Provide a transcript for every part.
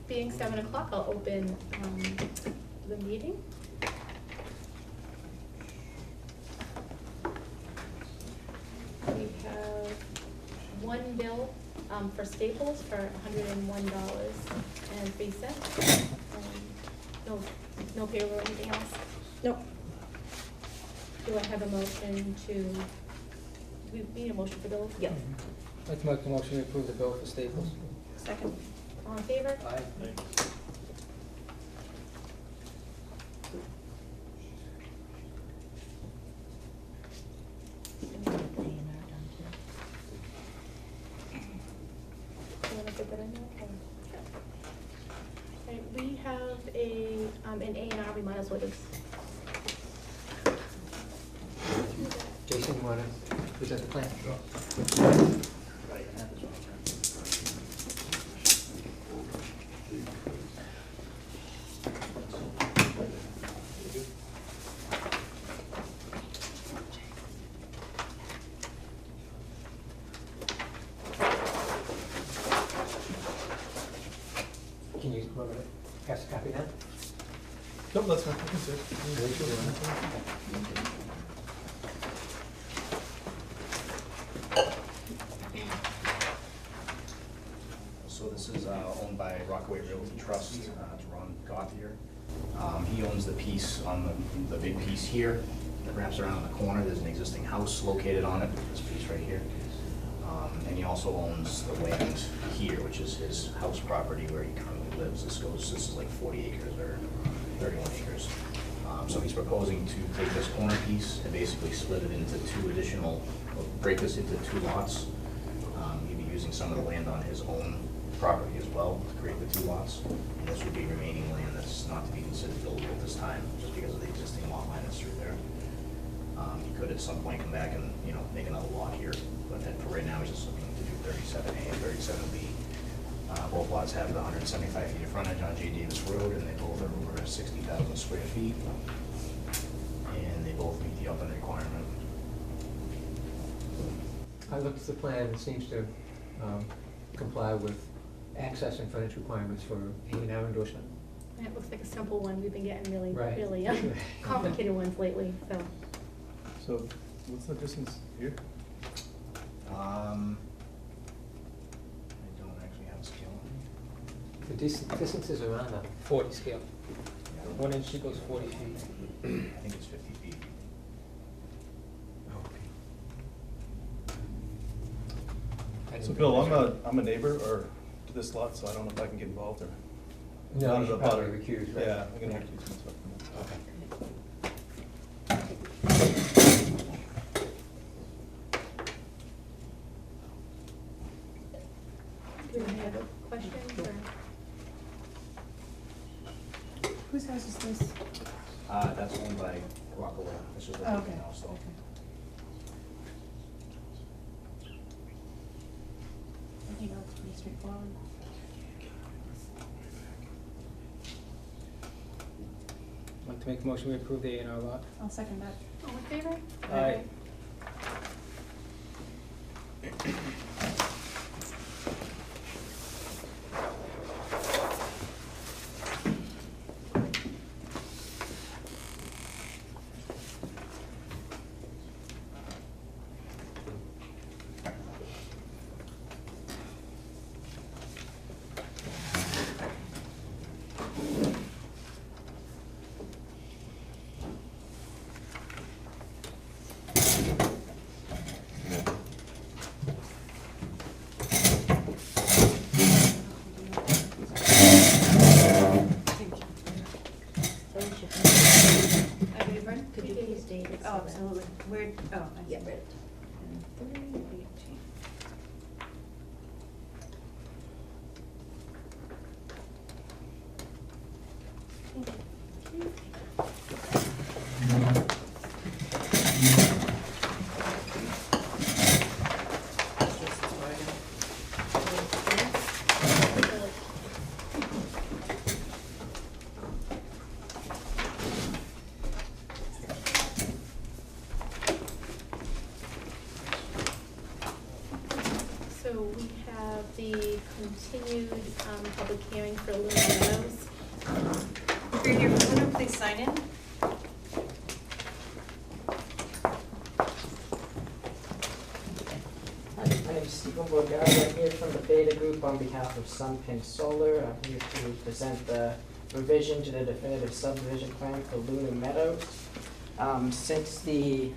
being 7 o'clock, I'll open the meeting. We have one bill for Staples for $101.03. No payroll or anything else? Nope. Do I have a motion to, we need a motion for bills? Yep. I'd like to make the motion to approve the bill for Staples. Second. All in favor? Aye. You wanna put that in there, or? Okay, we have an A&R, we might as well just. Jason, you wanna present the plan? Can you pass a copy now? Nope, that's fine. I can see it. So this is owned by Rockaway Realty Trust. It's Ron Gauthier. He owns the piece on the big piece here that wraps around the corner. There's an existing house located on it, this piece right here. And he also owns the land here, which is his house property where he currently lives. This is like 40 acres or 31 acres. So he's proposing to take this corner piece and basically split it into break this into two lots. He'd be using some of the land on his own property as well to create the two lots. And this would be remaining land that's not to be considered buildable at this time, just because of the existing lot line that's through there. He could at some point come back and, make another lot here, but for right now, he's just looking to do 37A and 37B. Both lots have the 175 feet of frontage on J. Davis Road, and they both are over 60,000 square feet. And they both meet the upland requirement. I looked at the plan, it seems to comply with access and frontage requirements for A&R endorsement. And it looks like a simple one, we've been getting really, Right. really complicated ones lately, so. So what's the distance here? I don't actually have a scale on The distances are on the 40 scale. me. 1 inch equals 40 feet. I think it's 50 feet. So Bill, I'm a neighbor or to this lot, so I don't know if I can get involved or. No, Not you as a should probably butter. recuse, right? Yeah, I'm gonna recuse myself from that. Okay. Do you have a question, or? Whose house is this? That's owned by Rockaway. This is the Oh, vacant okay. house, though. I think that's pretty straightforward. I'd like to make a motion to approve the A&R lot. I'll second that. All in favor? Aye. Could you please date it? Oh, absolutely. Where, oh, I see. Yeah, right. 3:18. So we have the continued public hearing for Luna Meadows. If you're here for Luna, please sign in. Hi, my name is Stephen Borgari. I'm here from the Beta Group on behalf of Sunpin Solar. I'm here to present the revision to the definitive subdivision plan for Luna Meadows. Since the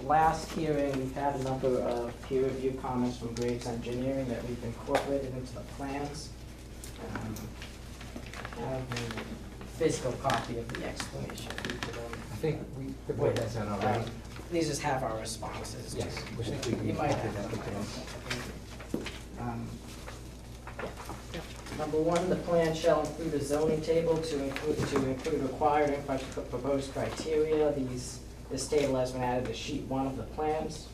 last hearing, we've had a number of peer review comments from Graves Engineering that we've incorporated into the plans. I have a physical copy of the explanation. I think the board has that already. These just have our responses. Yes, we think we can You might copy have that them. details. Number one, the plan shall include a zoning table to include required and proposed criteria. This table has been added to sheet 1 of the plans.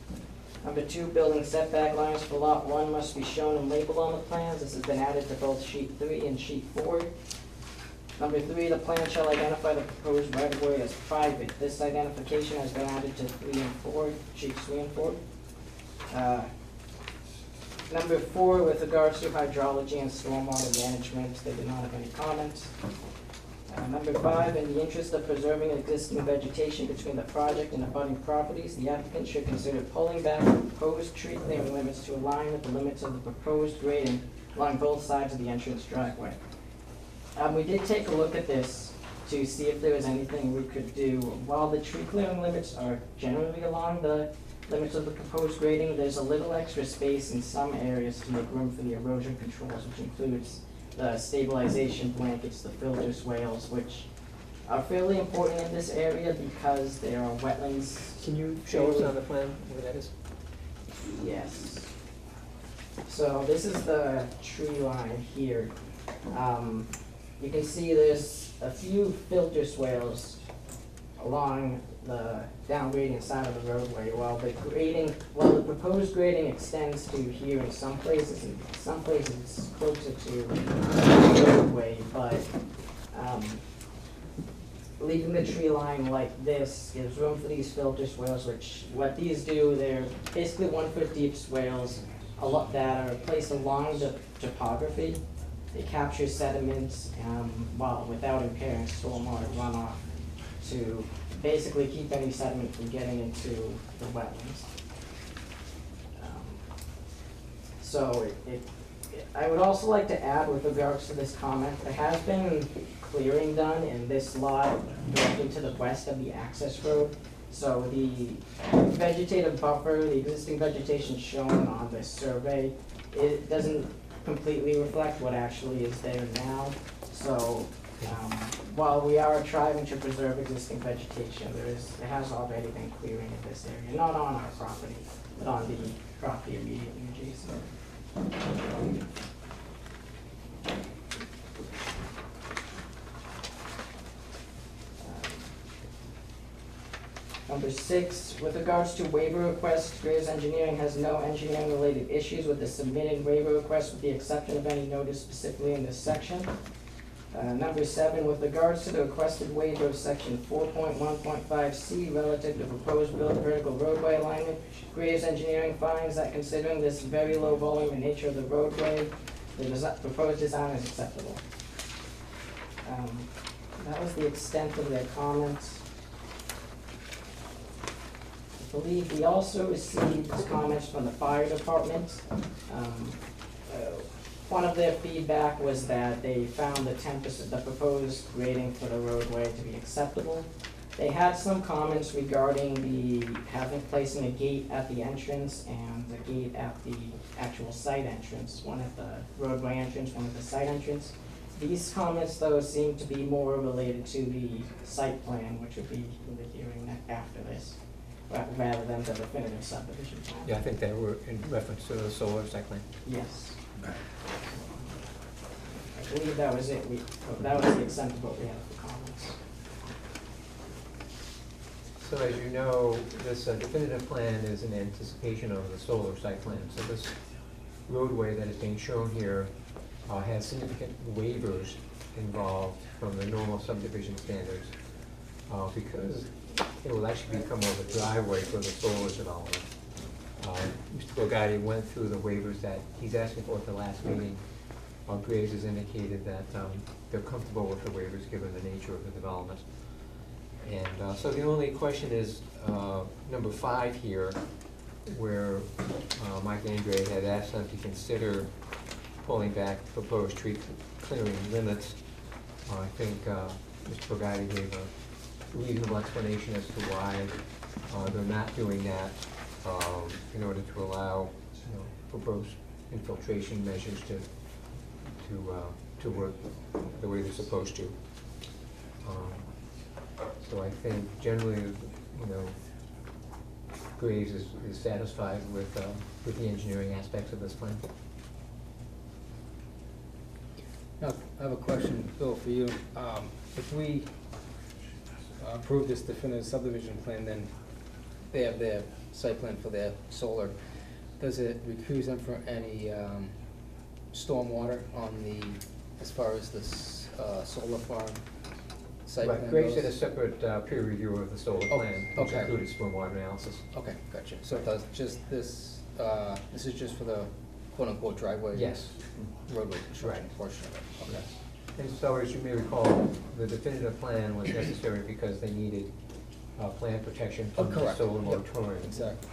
Number two, building setback lines for lot 1 must be shown and labeled on the plans. This has been added to both sheet 3 and sheet 4. Number three, the plan shall identify the proposed right-of-way as private. This identification has been added to 3 and 4, sheets 3 and 4. Number four, with regards to hydrology and stormwater management, they did not have any comments. Number five, in the interest of preserving existing vegetation between the project and abutting properties, the applicant should consider pulling back the proposed tree clearing limits to align with the limits of the proposed grading along both sides of the entrance driveway. We did take a look at this to see if there was anything we could do. While the tree clearing limits are generally along the limits of the proposed grading, there's a little extra space in some areas to make room for the erosion controls, which includes the stabilization blankets, the filter swales, which are fairly important in this area because there are wetlands. Can you show us on the plan where that is? Yes. So this is the tree line here. You can see there's a few filter swales along the down gradient side of the roadway, while the proposed grading extends to here in some places, and some places it's closer to the roadway, but leaving the tree line like this gives room for these filter swales, which what these do, they're basically 1 foot deep swales that are placed along the topography. They capture sediments while without impairing stormwater runoff to basically keep any sediment from getting into the wetlands. I would also like to add with regards to this comment, there has been clearing done in this lot directly to the west of the access road. So the vegetative buffer, the existing vegetation shown on this survey, it doesn't completely reflect what actually is there now. So while we are trying to preserve existing vegetation, there has already been clearing in this area, not on our property, but on the property immediately adjacent. Number six, with regards to waiver requests, Graves Engineering has no engineering-related issues with the submitted waiver request with the exception of any notice specifically in this section. Number seven, with regards to the requested waiver of section 4.1.5C relative to proposed vertical roadway alignment, Graves Engineering finds that considering this very low volume and nature of the roadway, the proposed design is acceptable. That was the extent of their comments. I believe we also received comments from the fire department. One of their feedback was that they found the 10%, the proposed grading for the roadway to be acceptable. They had some comments regarding placing a gate at the entrance and a gate at the actual site entrance, one at the roadway entrance, one at the site entrance. These comments, though, seem to be more related to the site plan, which would be the hearing after this, rather than the definitive subdivision plan. Yeah, I think they were in reference to the solar site plan. Yes. I believe that was it. That was the extent of what we had for comments. So as you know, this definitive plan is in anticipation of the solar site plan. So this roadway that is being shown here has significant waivers involved from the normal subdivision standards because it will actually become more of a driveway for the solar development. Mr. Bogatti went through the waivers that he's asking for at the last meeting. Graves has indicated that they're comfortable with the waivers, given the nature of the development. And so the only question is number 5 here, where Mike Andre had asked them to consider pulling back proposed tree clearing limits. I think Mr. Bogatti gave a reasonable explanation as to why they're not doing that in order to allow, proposed infiltration measures to work the way they're supposed to. So I think generally, Graves is satisfied with the engineering aspects of this plan. Now, I have a question, Bill, for you. If we approve this definitive subdivision plan, then they have their site plan for their solar. Does it recuse them for any stormwater on the, as far as this solar farm site plan Right, goes? Graves did a separate peer review of the solar Oh, plan, which okay. included stormwater analysis. Okay, gotcha. So it does, just this, this is just for the quote-unquote driveway? Yes. Roadway construction Right. portion of it, okay. And so, as you may recall, the definitive plan was necessary because they needed plan protection Oh, from the correct. solar Yep, moratorium. exactly.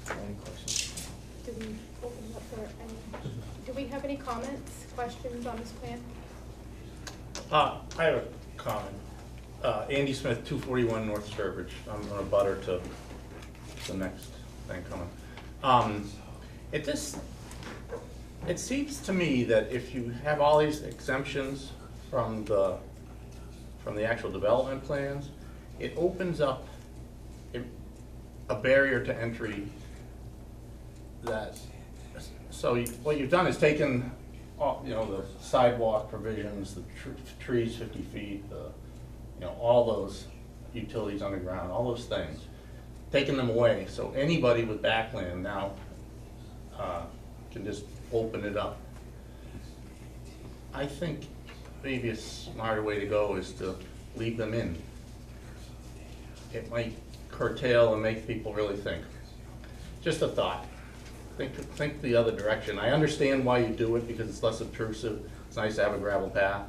Any questions? Do we open it up for any, do we have any comments, questions on this plan? I have a comment. Andy Smith, 241 North Sturbridge. I'm a butter to the next thing coming. It seems to me that if you have all these exemptions from the actual development plans, it opens up a barrier to entry that, so what you've done is taken, the sidewalk provisions, the trees 50 feet, all those utilities underground, all those things, taking them away, so anybody with backland now can just open it up. I think maybe a smarter way to go is to leave them in. It might curtail and make people really think. Just a thought. Think the other direction. I understand why you do it, because it's less obtrusive. It's nice to have a gravel path.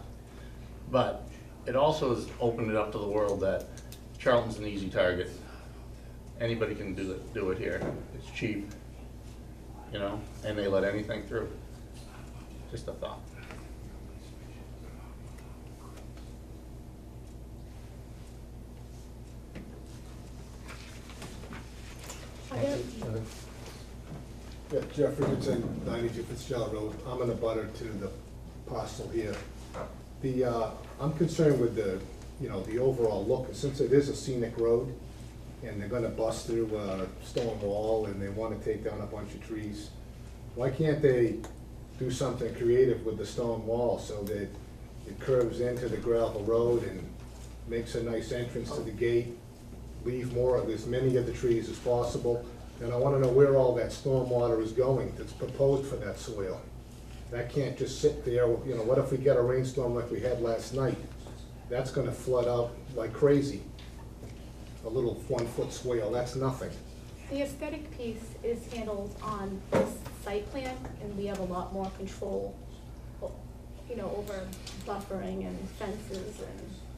But it also has opened it up to the world that Charlton's an easy target. Anybody can do it here. It's cheap, and they let anything through. Just a thought. Are there, Yeah, Jeff Richardson, 92 Fitzgerald Road. I'm in a butter to the parcel here. I'm concerned with the overall look, since it is a scenic road, and they're gonna bust through a stone wall, and they wanna take down a bunch of trees. Why can't they do something creative with the stone wall so that it curves into the gravel road and makes a nice entrance to the gate? Leave more of as many of the trees as possible. And I wanna know where all that storm water is going that's proposed for that soil. That can't just sit there, what if we get a rainstorm like we had last night? That's gonna flood out like crazy. A little 1-foot swale, that's nothing. the aesthetic piece is handled on this site plan, and we have a lot more control, over buffering and fences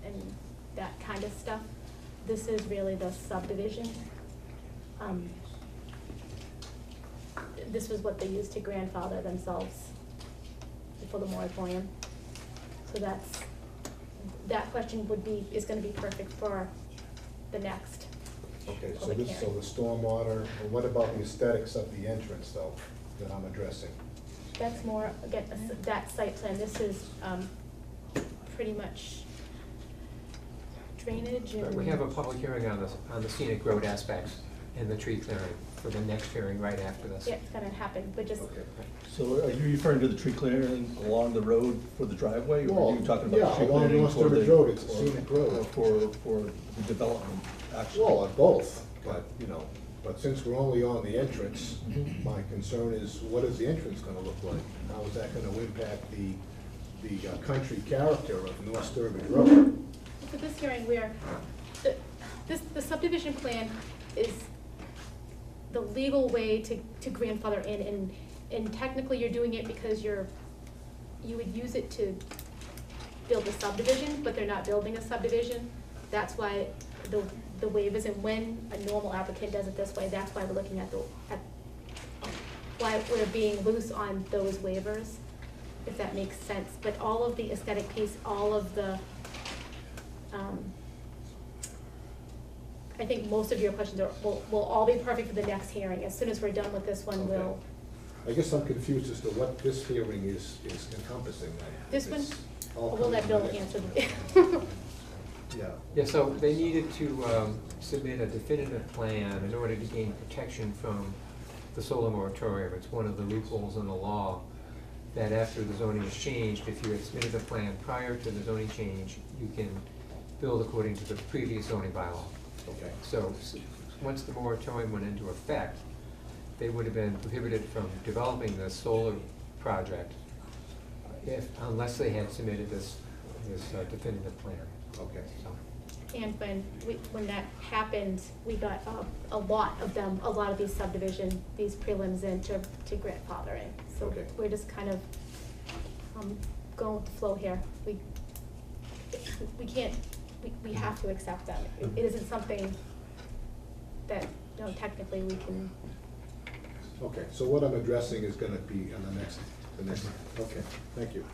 and that kind of stuff. This is really the subdivision. This was what they used to grandfather themselves for the moratorium. So that question is gonna be perfect for the next. Okay, so Public the hearing. stormwater, and what about the aesthetics of the entrance though, that I'm addressing? That's more, again, that site plan, this is, pretty much drainage and. We have a public hearing on the scenic road aspects and the tree clearing for the next hearing right after this. Yeah, it's gonna happen, but just, Okay. So are you referring to the tree clearing along the road for the driveway? Or Well, are you talking yeah, about tree along clearing North for the? Sturbridge Road, it's a or- scenic road. or for the development, actually? Well, both, but, But since we're only on the entrance, my concern is, what is the entrance gonna look like? How is that gonna impact the country character of North Sturbridge Road? For this hearing, the subdivision plan is the legal way to grandfather in, and technically you're doing it because you would use it to build a subdivision, but they're not building a subdivision. That's why the waivers, and when a normal applicant does it this way, that's why we're looking at why we're being loose on those waivers, if that makes sense. But all of the aesthetic piece, all of the, I think most of your questions will all be perfect for the next hearing. As soon as we're done with this one, we'll. I guess I'm confused as to what this hearing is encompassing then. This one, It's all we'll let Bill coming answer. Yeah, Yeah, so they needed to submit a definitive plan in order to gain protection from the solar moratorium. It's one of the loopholes in the law that after the zoning is changed, if you had submitted a plan prior to the zoning change, you can build according to the previous zoning bylaw. okay. So, once the moratorium went into effect, they would have been prohibited from developing this solar project unless they had submitted this definitive plan. Okay. So, And when that happened, we got a lot of these subdivision, these prelims into grandfathering. So Okay. we're just kind of going with the flow here. We can't, we have to accept them. It isn't something that, technically we can. Okay, so what I'm addressing is gonna be on the next, okay, thank you.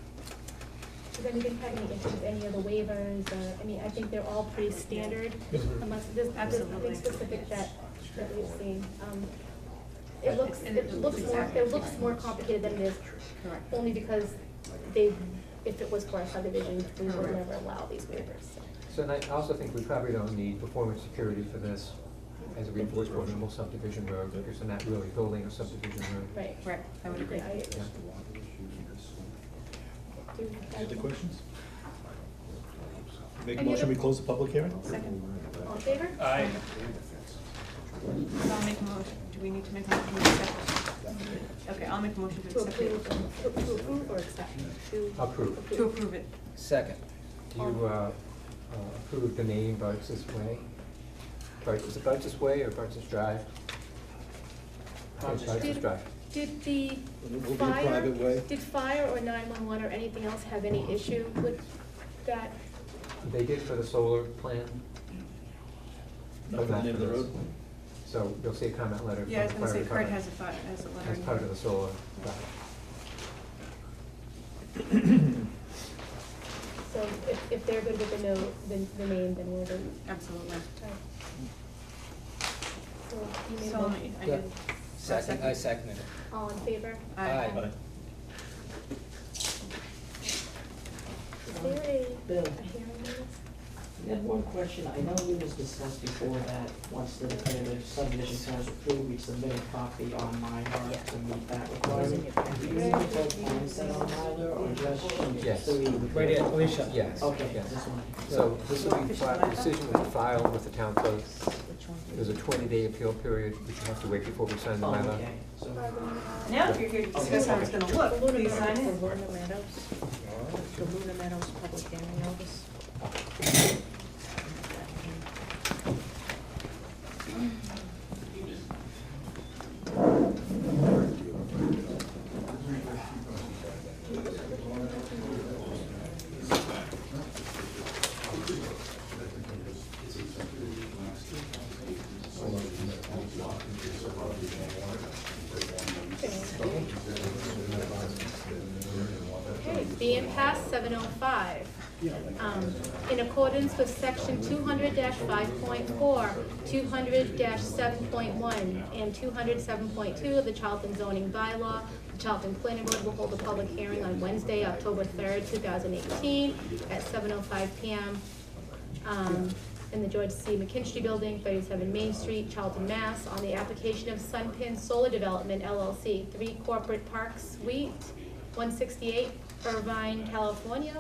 Does anybody have any interest in any of the waivers, or, I mean, I think they're all pretty standard, unless there's Absolutely. nothing specific that we've seen. It looks more complicated than it is, Correct. only because if it was for a subdivision, we would never allow these waivers. So and I also think we probably don't need performance security for this as a reinforcement normal subdivision road, because they're not really building a subdivision road. Right. Right, I would agree. Yeah, Yeah. Any other questions? Make a Any motion, other- we close the public hearing? Second. All in favor? Aye. I'll make a motion, do we need to make a motion to accept? Okay, I'll make a motion to To accept it. approve or accept? Approve. To approve it. Second. Do you approve the name Bartz's Way? Is it Bartz's Way or Bartz's Drive? Bartz's Bartz's Drive. Did the Will be a fire, private way. did fire or 911 or anything else have any issue with that? They did for the solar plan. Not for the name of the road? So you'll see a comment letter from the Yeah, I was fire gonna say, Kurt department has a letter. as part of the solar project. So if they're good with the name, then we'll do. Absolutely. So you made a So, motion. I Yeah. did. Second, I seconded it. All in favor? Aye. Aye. Is there a Bill. hearing on this? I had one question. I know it was discussed before that once the definitive subdivision plan is approved, we submit a copy on Mylar to meet that requirement. Do you need the full plan set on Mylar or just Yes. three? Right here, Alicia. Yes. Okay, yes. this one. So this will be, the decision will be filed with the town clerk. There's a 20-day appeal period, which you have to wait before we sign the Oh, Mylar. okay, so. Now, if you're here to discuss how it's gonna look, please sign it. For Luna Meadows, the Luna Meadows public hearing notice. Okay, being passed 7:05. In accordance with section 200-5.4, 200-7.1, and 207.2 of the Charlton zoning bylaw, the Charlton Planning Board will hold a public hearing on Wednesday, October 3rd, 2018, at 7:05 PM. In the George C. McKinstry Building, 37 Main Street, Charlton, Mass., on the application of Sunpin Solar Development LLC, 3 Corporate Park Suite, 168 Irvine, California,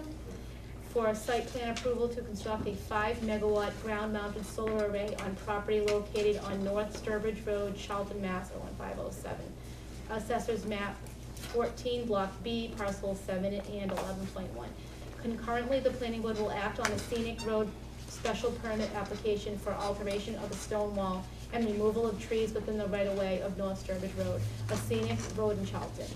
for a site plan approval to construct a 5 megawatt ground-mounted solar array on property located on North Sturbridge Road, Charlton, Mass. 01507. Assessors map 14, block B, parcel 7 and 11.1. Concurrently, the planning board will act on a scenic road special permit application for alteration of a stone wall and removal of trees within the right-of-way of North Sturbridge Road, a scenic road in Charlton.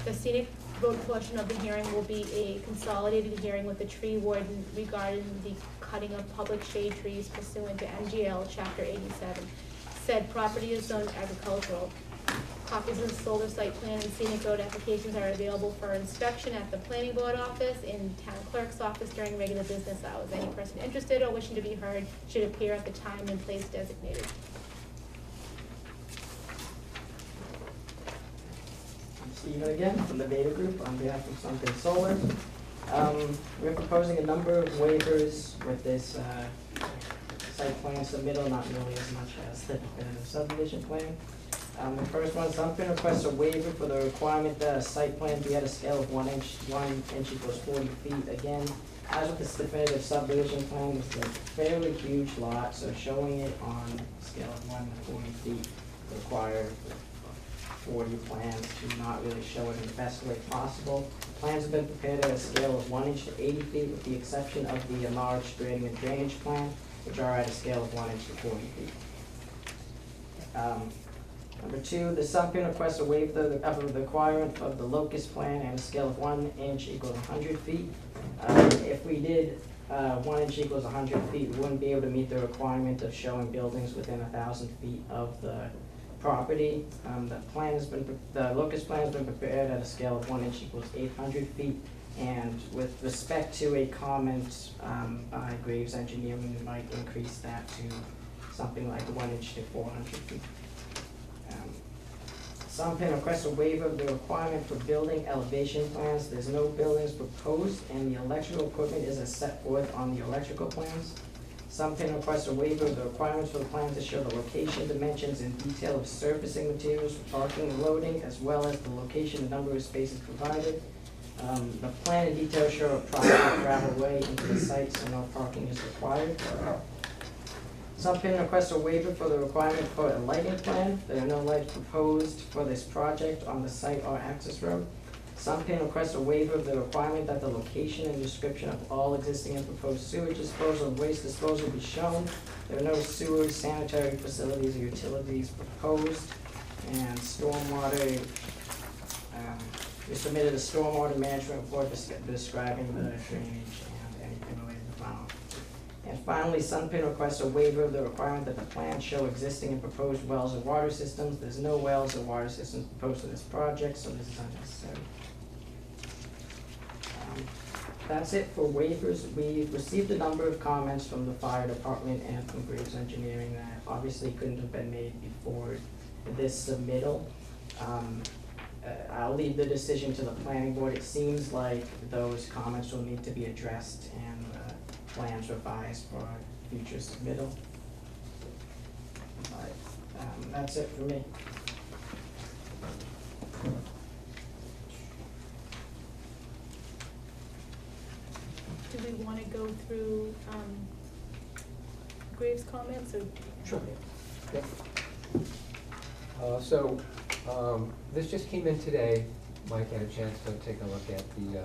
The scenic road portion of the hearing will be a consolidated hearing with the tree warden regarding the cutting of public shade trees pursuant to MGL Chapter 87. Said property is zoned agricultural. Copies of the solar site plan and scenic road applications are available for inspection at the planning board office and town clerk's office during regular business hours. Any person interested or wishing to be heard should appear at the time and place designated. Stephen again, from the Beta Group, on behalf of Something Solar. We're proposing a number of waivers with this site plan submittal, not nearly as much as the definitive subdivision plan. The first one, Something requests a waiver for the requirement that a site plan be at a scale of 1 inch, 1 inch equals 40 feet. Again, as with this definitive subdivision plan, this is a fairly huge lot, so showing it on a scale of 1 to 40 feet require 40 plans to not really show it in the best way possible. Plans have been prepared at a scale of 1 inch to 80 feet with the exception of the enlarged grading and drainage plan, which are at a scale of 1 inch to 40 feet. Number two, the subplan requests a waiver of the requirement of the locust plan at a scale of 1 inch equals 100 feet. If we did 1 inch equals 100 feet, we wouldn't be able to meet the requirement of showing buildings within 1,000 feet of the property. The locust plan has been prepared at a scale of 1 inch equals 800 feet. And with respect to a comment by Graves Engineering, we might increase that to something like 1 inch to 400 feet. Something requests a waiver of the requirement for building elevation plans. There's no buildings proposed, and the electrical equipment is as set forth on the electrical plans. Something requests a waiver of the requirements for the plan to show the location, dimensions, and detail of surfacing materials for parking and loading, as well as the location and number of spaces provided. The plan and detail show a private gravel way into the site, so no parking is required. Something requests a waiver for the requirement for a lighting plan. There are no lights proposed for this project on the site or access road. Something requests a waiver of the requirement that the location and description of all existing and proposed sewage disposal and waste disposal be shown. There are no sewage, sanitary facilities, or utilities proposed. And stormwater, we submitted a stormwater management report describing the drainage and anything related to runoff. And finally, Sunpin requests a waiver of the requirement that the plans show existing and proposed wells or water systems. There's no wells or water systems proposed for this project, so this is unnecessary. That's it for waivers. We received a number of comments from the fire department and from Graves Engineering that obviously couldn't have been made before this submittal. I'll leave the decision to the planning board. It seems like those comments will need to be addressed and plans revised for future submittal. But that's it for me. Do we want to go through Graves' comments or? Sure. Yep. This just came in today. Mike had a chance to take a look at the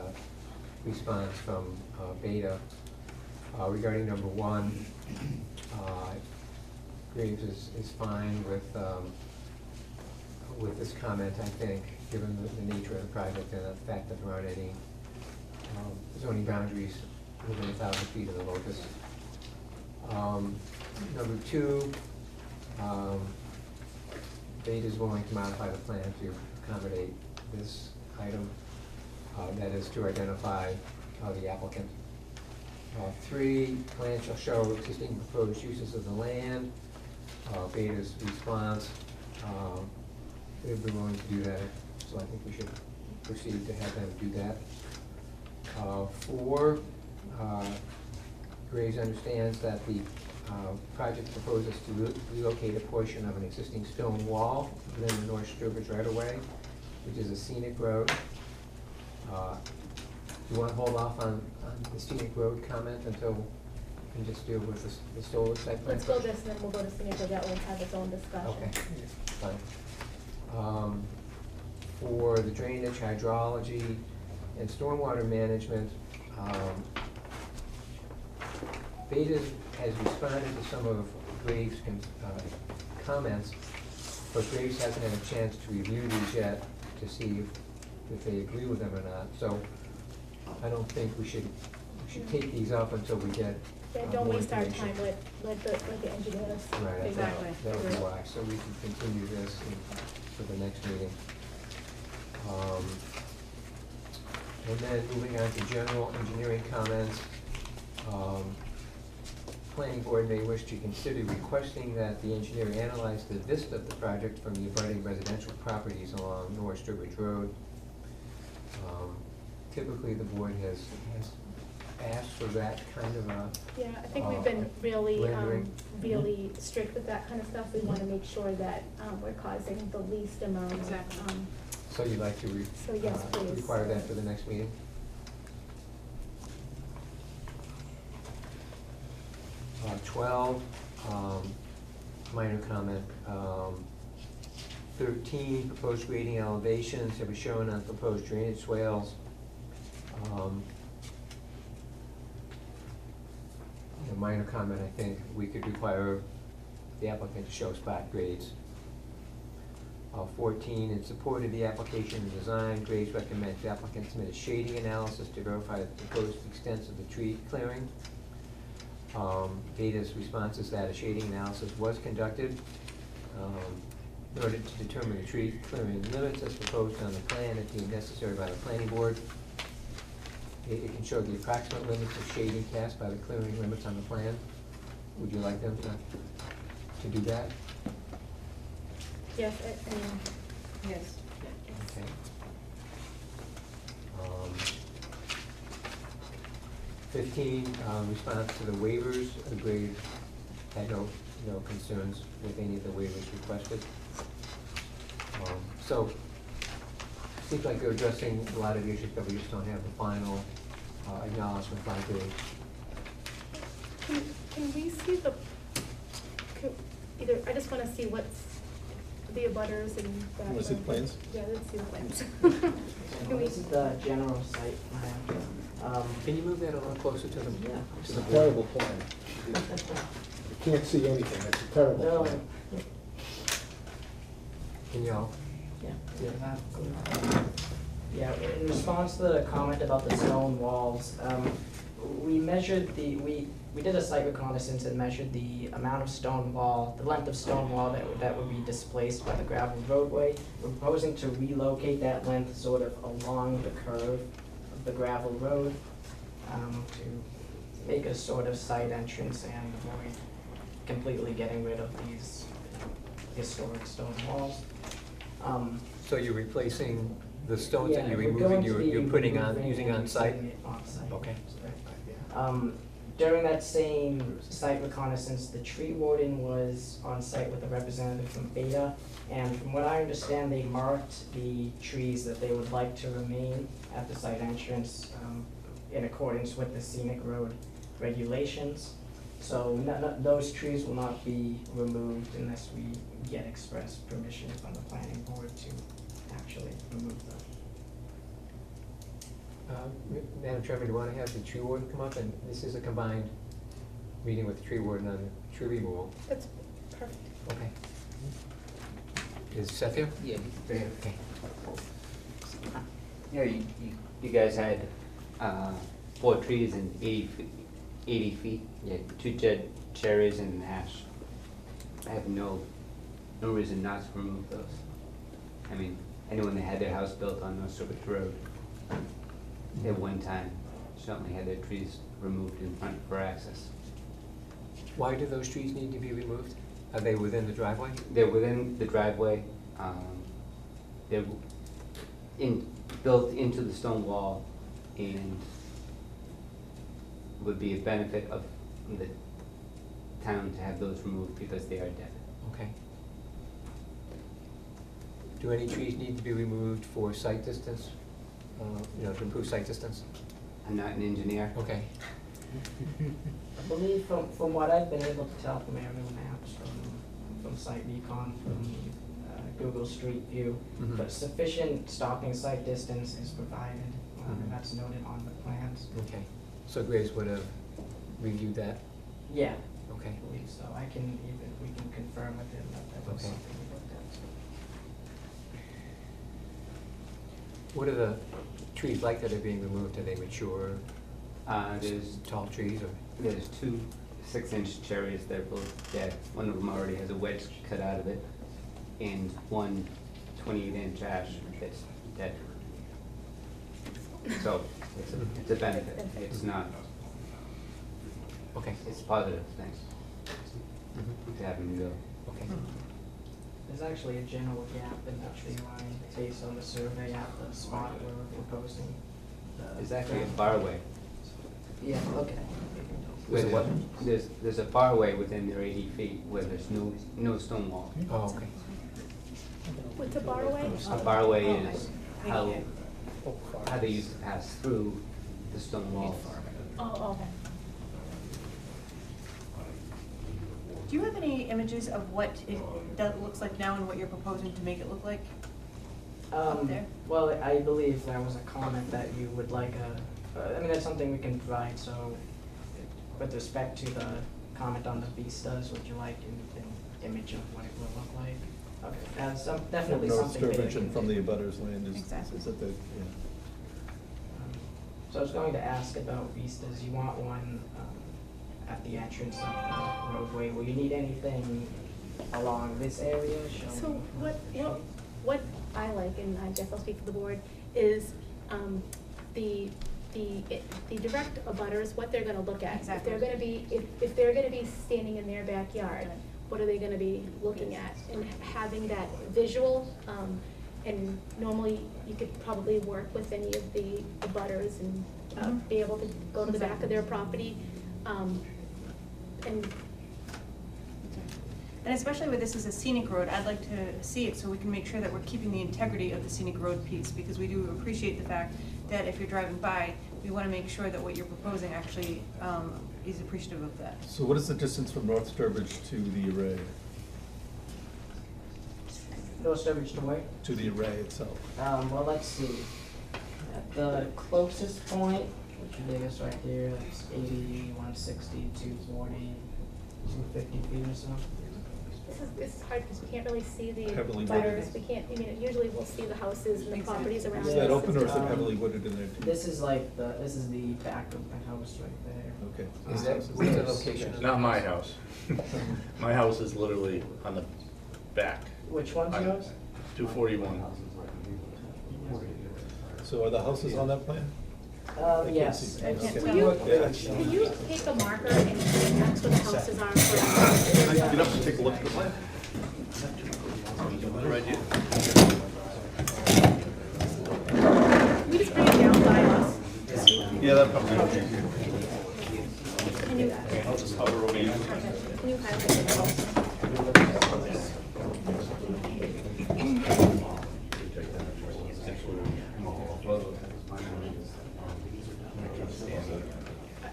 response from Beta regarding number one. Graves is fine with this comment, I think, given the nature of the project and the fact that there aren't any zoning boundaries within 1,000 feet of the locus. Number two, Beta is willing to modify the plan to accommodate this item, that is to identify the applicant. Three, plan shall show existing proposed uses of the land. Beta's response, they'd be willing to do that, so I think we should proceed to have them do that. Four, Graves understands that the project proposes to relocate a portion of an existing stone wall within the North Sturbridge right-of-way, which is a scenic road. You want to hold off on the scenic road comment until we can just deal with the solar site plan? Let's go first? this, and then we'll go to scenic road, that will have its own discussion. Okay, fine. For the drainage, hydrology, and stormwater management, Beta has responded to some of Graves' comments, but Graves hasn't had a chance to review these yet to see if they agree with them or not. So I don't think we should take these up until we get Yeah, don't more waste our information. time, let the engineers. Right, I think Exactly. that would be wise, so we can continue this for the next meeting. And then moving on to general engineering comments. Planning board may wish to consider requesting that the engineer analyze the vista of the project from the abutting residential properties along North Sturbridge Road. Typically, the board has asked for that kind of a, Yeah, I think we've been really, rendering. really strict with that kind of stuff. We wanna make sure that, we're causing the least amount of, Exactly. so you'd like to So yes, please. require that for the next meeting? 12, minor comment. 13, proposed grading elevations that were shown on proposed drainage swales. A minor comment, I think we could require the applicant to show spot grades. 14, in support of the application and design, Graves recommends the applicant submit a shading analysis to verify the proposed extents of the tree clearing. Beta's response is that a shading analysis was conducted in order to determine the tree clearing limits as proposed on the plan if deemed necessary by the planning board. It can show the approximate limits of shading cast by the clearing limits on the plan. Would you like them to do that? yes, and, Yes. Okay. 15, response to the waivers, agreed, had no concerns with any of the waivers requested. So, seems like you're addressing a lot of issues, but we just don't have the final acknowledgement by Graves. can we see either, I just wanna see what's the abutters and that. You wanna see the plans? Yeah, let's see the plans. Well, this is the general site plan. Can you move that a little closer to the, Yeah. to It's the a board? terrible plan. You can't see anything, it's a terrible No. plan. Can y'all? Yeah, in response to the comment about the stone walls, we measured we did a site reconnaissance and measured the amount of stone wall, the length of stone wall that would be displaced by the gravel roadway. We're proposing to relocate that length sort of along the curve of the gravel road, to make a sort of side entrance and avoid completely getting rid of these historic stone walls. So you're replacing the stones that Yeah, you're we're removing, going to be you're putting on, removing using and on site? setting it on site. Okay. During that same site reconnaissance, the tree warden was on site with a representative from Beta, and from what I understand, they marked the trees that they would like to remain at the site entrance, in accordance with the scenic road regulations. So those trees will not be removed unless we get express permission from the planning board to actually remove them. Madam Chairman, do you want to have the tree warden come up? And this is a combined meeting with the tree warden on tree removal. That's perfect. Okay. Is Seth here? Yeah. Okay. Yeah, you guys had 4 trees and 80 feet, yeah, 2 dead cherries and an ash. I have no reason not to remove those. I mean, anyone that had their house built on North Sturbridge Road at one time certainly had their trees removed in front for access. Why do those trees need to be removed? Are they within the driveway? They're within the driveway, they're built into the stone wall and would be a benefit of the town to have those removed because they are dead. Okay. Do any trees need to be removed for site distance, to improve site distance? I'm not an engineer. Okay, I believe from what I've been able to tell from aerial maps, from site recon, from Google Street View, Mhm. but sufficient stopping site distance is provided, Mhm. and that's noted on the plans. okay. So Graves would have reviewed that? Yeah, Okay. I believe so. We can confirm with him that was Okay. something we looked at. What are the trees like that are being removed? Are they mature, There's tall trees, or? There's 2 6-inch cherries, they're both dead. One of them already has a wedge cut out of it, and one 28-inch ash that's dead. So, it's a benefit, it's not, Okay. it's a positive thing Mhm. to have them go. Okay. There's actually a general gap in the tree line based on the survey at the spot where we're proposing. There's actually a barway. Yeah, okay. There's what? There's a barway within their 80 feet where there's no stone wall. Oh, okay. What's a barway? A barway is how Oh, they used to pass through the stone wall. Oh, okay. Do you have any images of what that looks like now and what you're proposing to make it look like? Up there? Well, I believe there was a comment that you would like I mean, that's something we can provide, so with respect to the comment on the vistas, would you like an image of what it will look like? Okay, that's definitely No something. disturbance big. from the abutters land is Exactly. that the, So I was going to ask about vistas. You want one at the entrance of the roadway. Will you need anything along this area showing? So what I like, and I guess I'll speak for the board, is the direct abutters, what they're gonna look at. Exactly. If they're gonna be, if they're gonna be standing in their backyard, what are they gonna be looking at? And having that visual, and normally you could probably work with any of the abutters and be able to go to the back of their property. And And especially with this as a scenic road, I'd like to see it so we can make sure that we're keeping the integrity of the scenic road piece, because we do appreciate the fact that if you're driving by, we want to make sure that what you're proposing actually is appreciative of that. So what is the distance from North Sturbridge to the array, North Sturbridge to where? to the array itself? Well, let's see. At the closest point, which would take us right here, that's 80, 160, 240, 250 feet or so. this is hard because we can't really see the Heavily butters. wooded. We can't, I mean, usually we'll see the houses and the properties around us. Is that open or is it Um, heavily wooded in there too? This is this is the back of the house right there. Okay. Is that, what's the location of the Not my house? house. My house is literally on the back, Which one's yours? 241. So are the houses on that plan? can't Yes. see. I can't Okay. tell. Can you take a marker and that's what the houses are for? Get up and take a look at the plan. Right here. We just bring it down by us. Yeah, that probably. Can you, I'll just hover over you. can you highlight it also?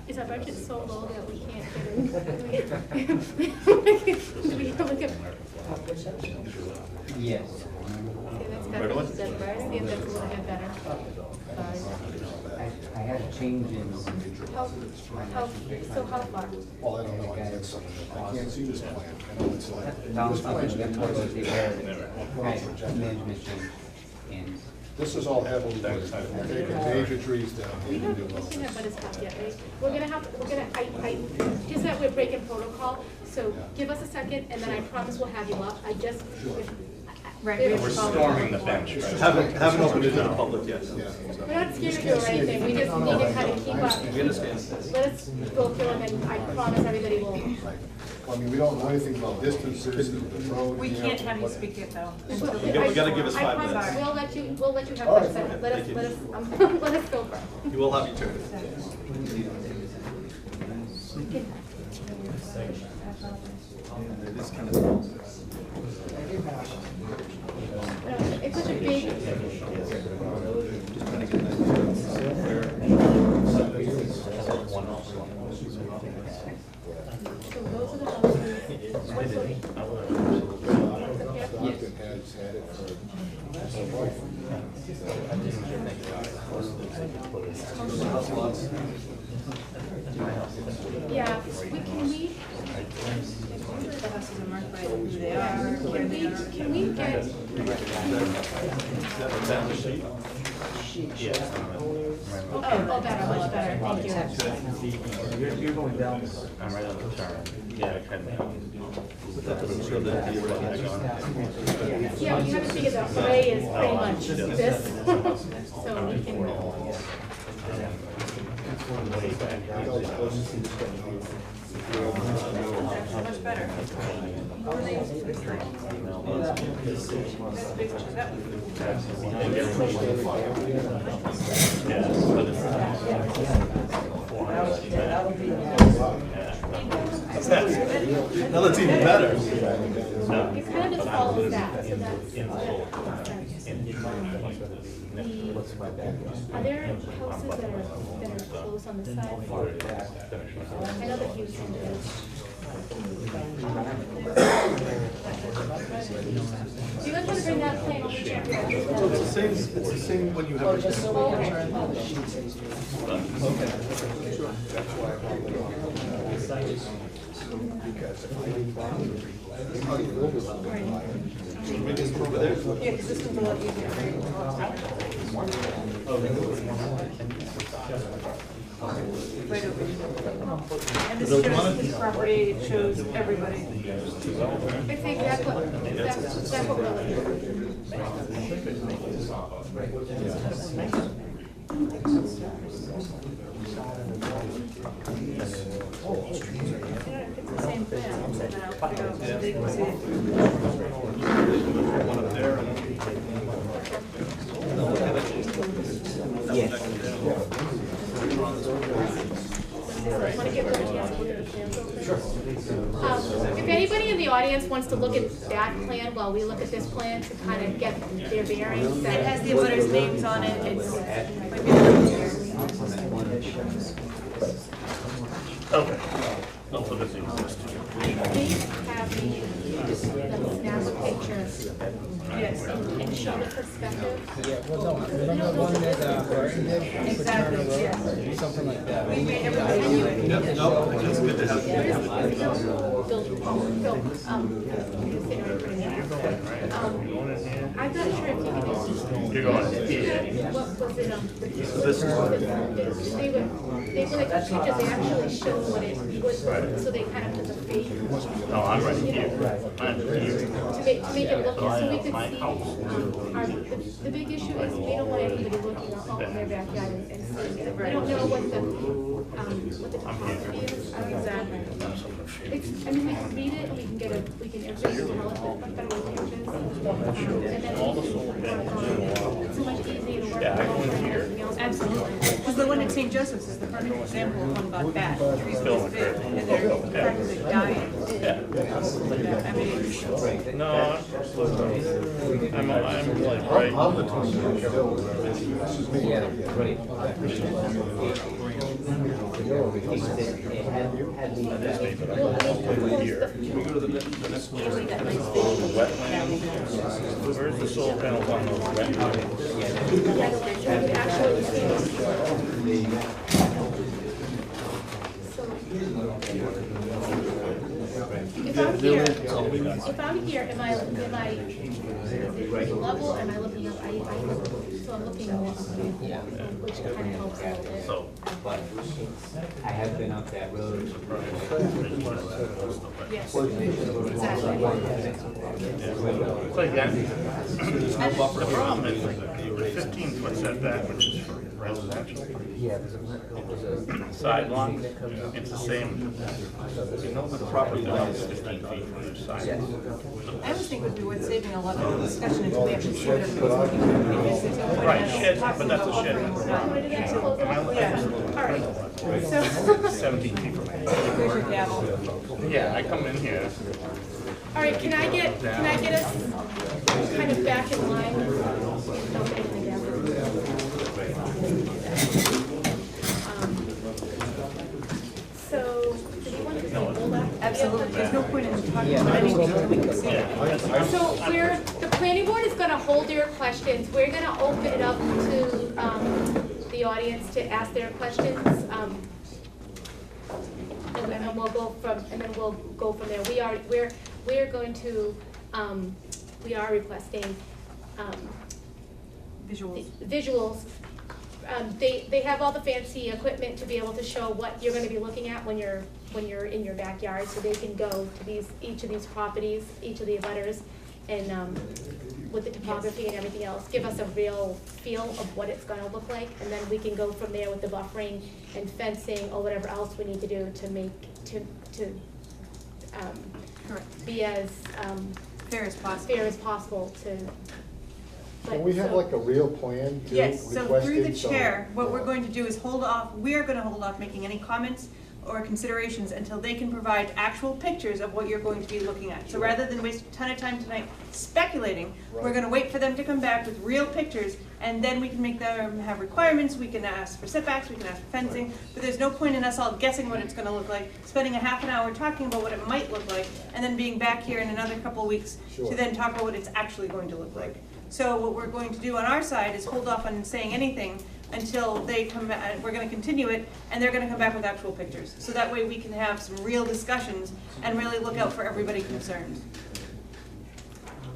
Is our budget so low that we can't get in? We can look at, Yes. okay, that's better. That's better. Yeah, that's a little bit better. I had a change in. So how far? Well, I don't know, I can't see this plan, I know it's like, Down this plan is towards the management change, and this is all heavily wooded, we're taking major trees down We here. haven't had budget stuff yet, right? Just that we're breaking protocol, so give us a second, and then I promise we'll have you up. I just. Right, we we have We're to follow storming the protocol. bench, right? Haven't opened it to the public yet. We're not scared of you or anything, we just need to kind of keep up. We understand. Let us go through them, and I promise everybody will. I mean, we don't know anything about distances, the road. We you know, can't have you what- speak it though. You gotta give us 5 I promise, minutes. we'll let you have All a right, second. Let us, let us go first. You will have your turn. It is kind of small. It's such a big, Just trying to get that. So those are the houses. What's the- Stockton has had it for a while. Yeah, can we, The houses are marked by who they are, where they are. can we get, oh, better, much better, thank you. You're going down. I'm right on the turn. Yeah, kind of. Yeah, we haven't figured out, gray is pretty much this, so we can, Much better. What were they used to this time? That's a big one. That Now that's even better. it kind of follows that, so that's. Are there houses that are close on the side? I know that Houston is. Do you guys want to bring that plan over here? So it's the same when you have. Just so we can turn the sheets into. Yeah, because this one's a lot easier for you to talk about. Right over here. And this shows his property, it shows everybody. It's exactly what we're looking It's the same plan, so now I'll put it out so they can see it. One up there and Want to give them a chance to look at the plans real quick? If anybody in the audience wants to look at that plan while we look at this plan to kind of get their bearings. It has the abutters' names on it, it's, might be over here. Okay. Don't look at the existing. They have the snap pictures Yes. and show the perspective. Yeah, well, no, remember the one that, Burton did? Exactly, Paterno Road? yes. Something like that. We made everybody do it. Yep, no, it's good to have. I'm not sure if you can just. You're going here. What was it, This is. they were like pictures, they actually showed what it would, so they kind of put the face. No, I'm right here. I'm here. To make it look, so we could My see, house. the big issue is we don't want anybody looking out in their backyard and seeing it. We don't know what the topography is. Exactly. It's, I mean, we can read it and we can get a, we can actually tell us what much better with pictures. And then All the solar panels. it's so much easier to work Yeah, I with went and here. everything else. Absolutely. Because the one at St. Joseph's is the perfect example of one about that. Trees this big, and they're practically dying. I mean, No, I'm like right. Yeah, right. Where's the solar panels on those wetlands? If I'm here, am I level, am I looking up, so I'm looking more up there, which kind of helps a little bit. So, But I have been up that road. yes. so again, the problem is the 15-foot setback, which is for residential. Yeah, there's a Sidewalk, it's the same. You know, the property line is 15 feet from each side. I always think it would be worth saving a lot of the discussion until we actually see what everybody's looking for. Right, shed, but that's a shed. All right, so, 17 feet from me. Here's your gavel. Yeah, I come in here. all right, can I get us kind of back in line? Don't make me down. So, do you want to? Absolutely, there's no point in talking Yeah, about I don't anything know. until we can see it. So the planning board is gonna hold their questions, we're gonna open it up to, the audience to ask their questions, and then we'll go from there. We're going to, we are requesting, Visuals. visuals. They have all the fancy equipment to be able to show what you're gonna be looking at when you're in your backyard, so they can go to each of these properties, each of the abutters, and, with the topography and everything else, give us a real feel of what it's gonna look like, and then we can go from there with the buffering and fencing or whatever else we need to do to make, Correct. be as, Fair as possible. fair as possible to. Can we have like a real plan too? Yes, so through the requested, so- chair, what we're going to do is we are gonna hold off making any comments or considerations until they can provide actual pictures of what you're going to be looking at. So rather than waste a ton of time tonight speculating, we're Right. gonna wait for them to come back with real pictures, and then we can make them have requirements, we can ask for setbacks, we can ask for fencing, but there's no point in us all guessing what it's gonna look like, spending a half an hour talking about what it might look like, and then being back here in another couple of weeks Sure. to then talk about what it's actually going to look like. So what we're going to do on our side is hold off on saying anything until they come back, we're gonna continue it, and they're gonna come back with actual pictures. So that way we can have some real discussions and really look out for everybody concerned.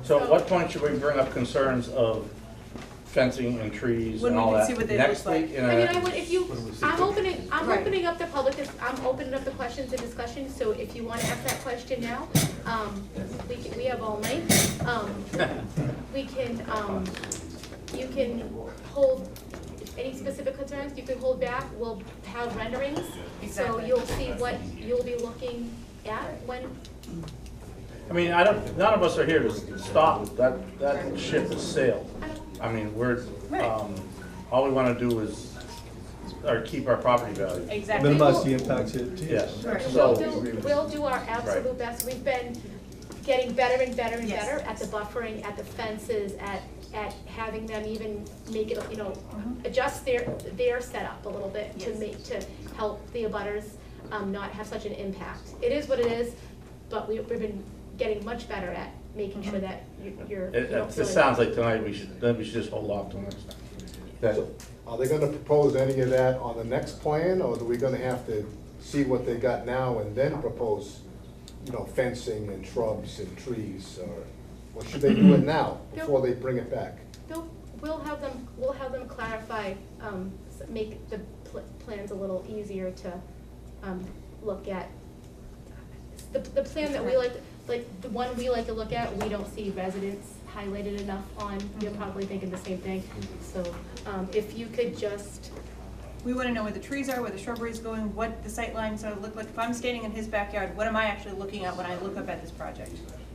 So at what point should we bring up concerns of fencing and trees When and we all can that? see what they Next look like. week? I mean, I would, if you, When we see I'm Right. opening up the I'm opening up the questions and discussion, so if you wanna ask that question now, we have all night. We can, you can hold, any specific concerns, you can hold back, we'll have renderings. So Exactly. you'll see what you'll be looking at when, I mean, none of us are here to stop, that ship has sailed. I mean, Right. all we wanna do is, keep our property value. Exactly. Minimize the impact to you. Yes. Right. So, we'll do our absolute best. We've been getting better and better and Yes. better at the buffering, at the fences, at having them even make it, adjust their setup a little bit to Yes. to help the abutters, not have such an impact. It is what it is, but we've been getting much better at making sure that you don't feel it sounds like tonight we should just hold off till next time. That- Are they gonna propose any of that on the next plan, or are we gonna have to see what they got now and then propose, fencing and shrubs and trees, or should they do it now, before they bring it back? We'll have them clarify, make the plans a little easier to, look at. The plan that we like the one we like to look at, we don't see residents highlighted enough on, you're probably thinking the same thing. So, if you could just, We wanna know where the trees are, where the shrubbery is going, what the sight lines are look like. If I'm standing in his backyard, what am I actually looking at when I look up at this project?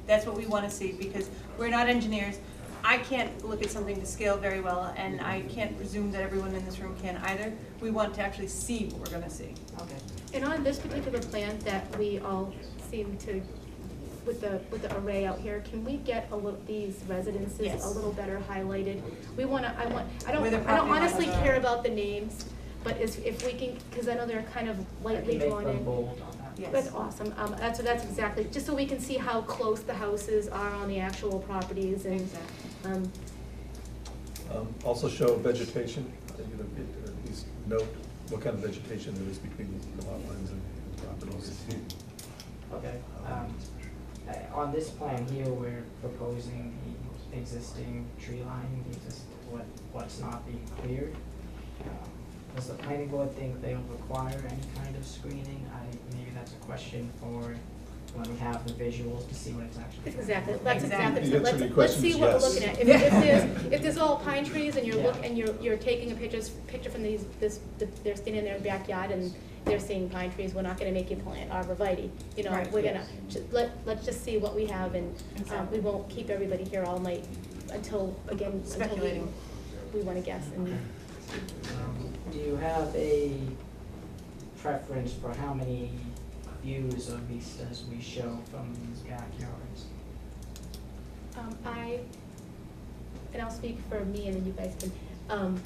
That's what we wanna see, because we're not engineers. I can't look at something to scale very well, and I can't presume that everyone in this room can either. We want to actually see what we're gonna see. Okay. and on this particular plan that we all seem to, with the array out here, can we get these residences Yes. a little better highlighted? I Where the don't property honestly lines are. care about the names, but if we can, because I know they're kind of I lightly can make drawn them in. bold on that. Yes. That's awesome, that's exactly, just so we can see how close the houses are on the actual properties and, Exactly. Also show vegetation, at least note what kind of vegetation there is between the lot lines and properties. Okay. On this plan here, we're proposing the existing tree line, what's not being cleared. Does the planning board think they'll require any kind of screening? Maybe that's a question for when we have the visuals to see what it's actually. that's exactly, that's Exactly. exactly, The answer to your let's see question what we're is looking at. yes. If there's all pine trees and Yeah. you're taking a picture from they're standing in their backyard and they're seeing pine trees, we're not gonna make you plant arborvitae, Right. we're gonna, let's just see what we have and, Exactly. we won't keep everybody here all night until Speculating. we wanna guess and. Do you have a preference for how many views of vistas we show from these backyards? And I'll speak for me and then you guys can,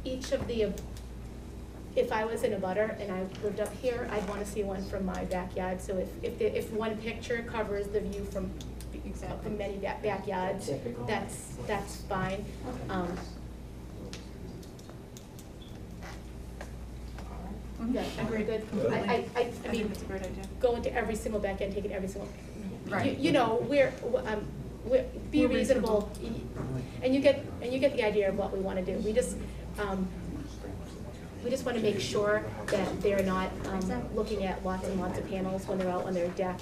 each of the if I was in a butter and I lived up here, I'd wanna see one from my backyard, so if one picture covers the view from many backyards, Typical. that's fine. Yeah, Agreed. good. Completely. I I mean, think it's a great idea. go into every single backyard, take it every single, Right. you know, be We're reasonable, and you get the idea of what we wanna do. We just wanna make sure that they're not, looking at lots and lots of panels when they're out on their deck,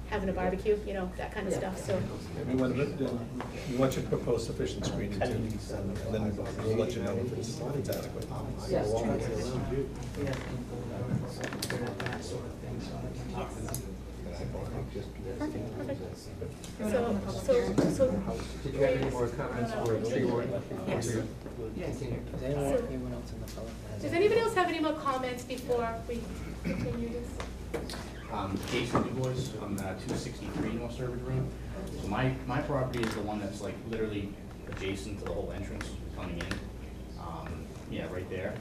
having a barbecue, you know, that kind of stuff, so. We want you to propose sufficient screening too, and then we'll let you know if it's adequate. Yes. Did you have any more comments for tree warden? Yes. To Yes. continue? Does anyone else in the public? Does anybody else have any more comments before we continue this? Jason DuBois on 263 North Sturbridge Road. So my property is the one that's like literally adjacent to the whole entrance coming in. Yeah, right there.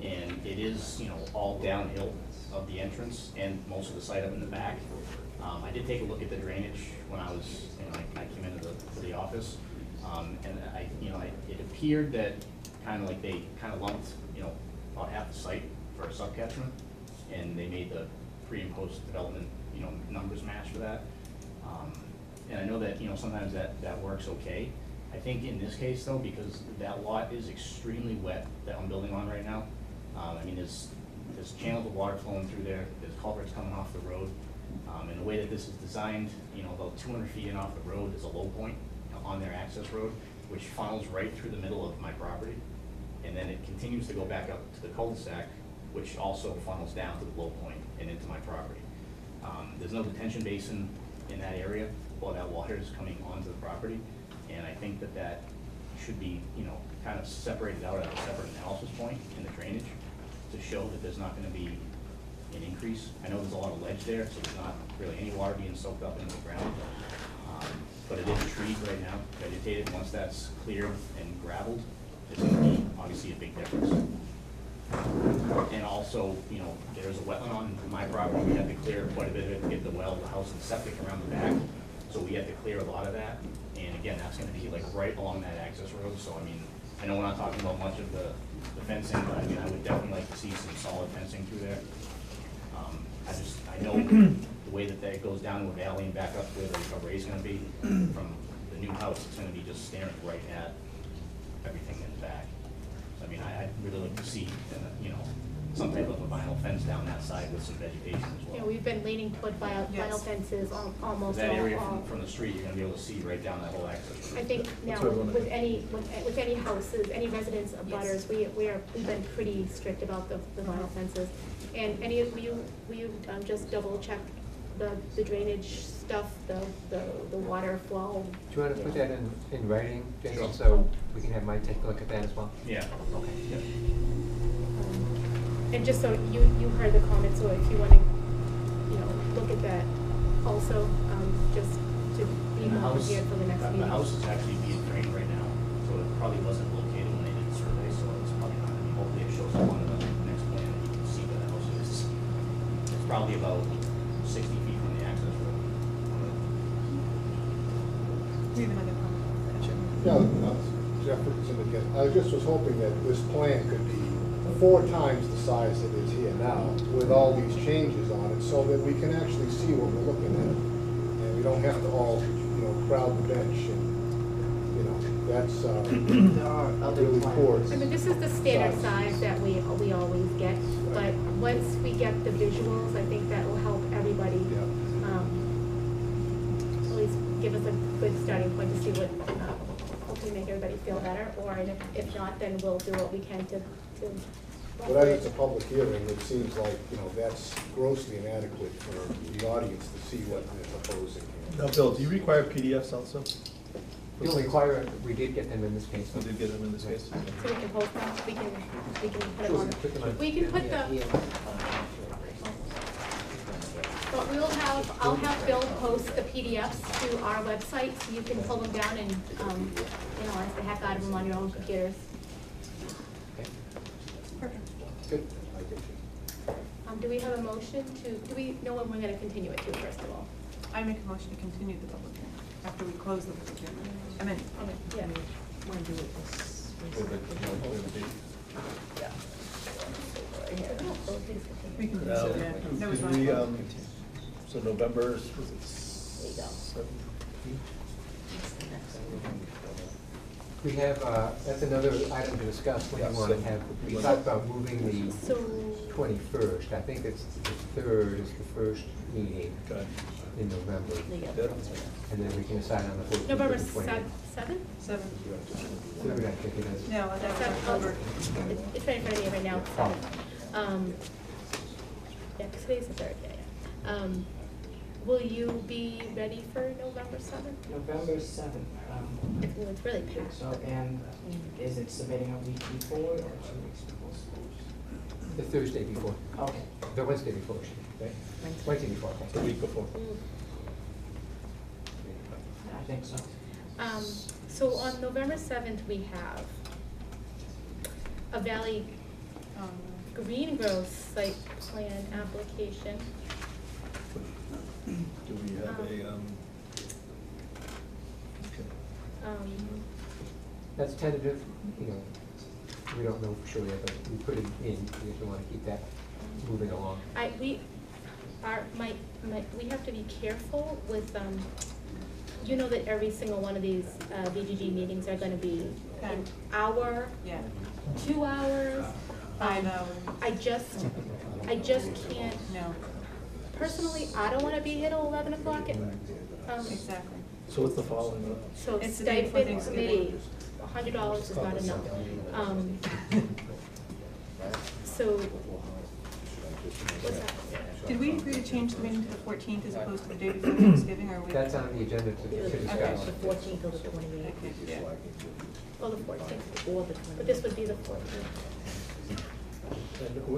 And it is, you know, all downhill of the entrance and most of the site up in the back. I did take a look at the drainage when I was, you know, I came into the office. And it appeared that kind of like they kind of lumped, you know, about half the site for a subcatchment. And they made the pre and post development, you know, numbers match for that. And I know that, you know, sometimes that works okay. I think in this case though, because that lot is extremely wet that I'm building on right now. I mean, there's channels of water flowing through there, there's culverts coming off the road. And the way that this is designed, you know, about 200 feet in off the road is a low point on their access road, which funnels right through the middle of my property. And then it continues to go back up to the cul-de-sac, which also funnels down to the low point and into my property. There's no detention basin in that area, while that water is coming onto the property. And I think that should be, you know, kind of separated out at a separate analysis point in the drainage to show that there's not gonna be an increase. I know there's a lot of ledge there, so there's not really any water being soaked up into the ground. But it is treed right now, vegetated. Once that's cleared and gravelled, it's gonna be obviously a big difference. And also, you know, there's a wetland on my property, we have to clear quite a bit of it to get the well, the house and septic around the back. So we have to clear a lot of that, and again, that's gonna be like right along that access road, so I mean, I know we're not talking about much of the fencing, but I mean, I would definitely like to see some solid fencing through there. I know the way that goes down to a valley and back up where the array's gonna be, from the new house, it's gonna be just staring right at everything in the back. So I mean, I'd really like to see, you know, some type of a vinyl fence down that side with some vegetation as well. Yeah, we've been leaning toward vinyl Yes. fences almost That area all. from the street, you're gonna be able to see right down that whole access road. I think now That's what I wanna with do. any houses, any residents of Yes. butters, we've been pretty strict about the vinyl fences. And will you just double check the drainage stuff, the water flow? Do you want to put that in writing, Jason, Sure. so we can have Mike take a look at that as well? Yeah. Okay. Yeah. And just so you heard the comments, so if you wanna, you know, look at that also, just to be And the more house, prepared for the next meeting. the house is actually being framed right now, so it probably wasn't located when they did the survey, so it's probably not, I mean, hopefully it shows up on the next plan, and you can see where the house is. It's probably about 60 feet from the access road. We have another comment. Yeah, Jeff Richardson again. I just was hoping that this plan could be 4 times the size it is here now, with all these changes on it, so that we can actually see what we're looking at. And we don't have to all, you know, crowd the bench and, you know, that's, There are other really poor. plans. I mean, this is the standard size that we always get, but once we get the visuals, I think that will help everybody. Yeah. At least give us a good starting point to see what, hopefully make everybody feel better, or if not, then we'll do what we can to. But as it's a public hearing, it seems like, you know, that's grossly inadequate for the audience to see what they're proposing. Now, Bill, do you require PDFs also? We don't require, we did get them in this case. We did get them in this case. So we can post them, we can put them Sure, on. put them on. We can put the, but I'll have Bill post the PDFs to our website, so you can pull them down and, analyze the heck out of them on your own computers. Okay. Perfect. Good. Do we have a motion to, do we know when we're gonna continue it to, first of all? I make a motion to continue the public hearing after we close the public hearing. I mean, Okay, yeah. Want to do it this? With the- we can, Now, yeah, that was could my we, fault. so November, was it There you go. 17th? We have, that's another item to discuss when Yeah, you want to so- have, we talked about moving the So, 21st. I think it's the 3rd is the first meeting Okay. in November. Good. And then we can decide on the 14th or November the 20th. seventh? 7. 3rd, I think it is. No, that was Seven, oh, October. It's right in front of me right now, seven. Yeah, 'cause today's the third, yeah. Will you be ready for November seventh? November seventh, It's really packed. so, and is it submitting a week before or 2 weeks before? The Thursday before, Okay. the Wednesday before, excuse me, right? Wednesday before, The okay. week before. I think so. So on November seventh, we have a Valley Green Growth site plan application. Do we have a, okay. That's tentative, you know, we don't know for sure yet, but we put it in because we want to keep that moving along. We have to be careful with, you know that every single one of these VGG meetings are gonna be an hour, Yeah, 2 hours. 5 hours. I just can't, No, personally, I don't wanna be here till 11 o'clock at, exactly. So what's the following one? so It's the day before stipend Thanksgiving. committee, $100 is not enough. So, what's that? Did we agree to change the meeting to the 14th as opposed to the day before Thanksgiving, or we? That's on the agenda to discuss. The 14th or the 28th, Okay, yeah. Oh, the 14th, or the 28th. but this would be the 14th.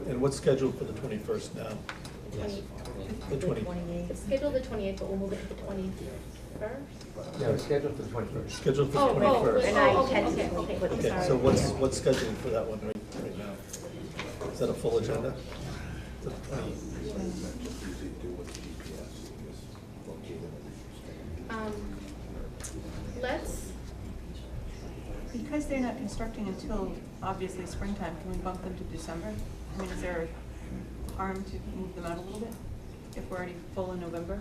And what's scheduled for the 21st now? Yes. The 20th? 28th. It's scheduled the 28th, but we'll move it to the 21st. No, it's scheduled for the 21st. Scheduled for the Oh, 21st. And I okay, tentatively okay, put I'm it- Okay, sorry. so what's scheduled for that one right now? Is that a full agenda? The 20 Let's, Because they're not constructing until obviously springtime, can we bump them to December? I mean, is there harm to move them out a little bit if we're already full in November?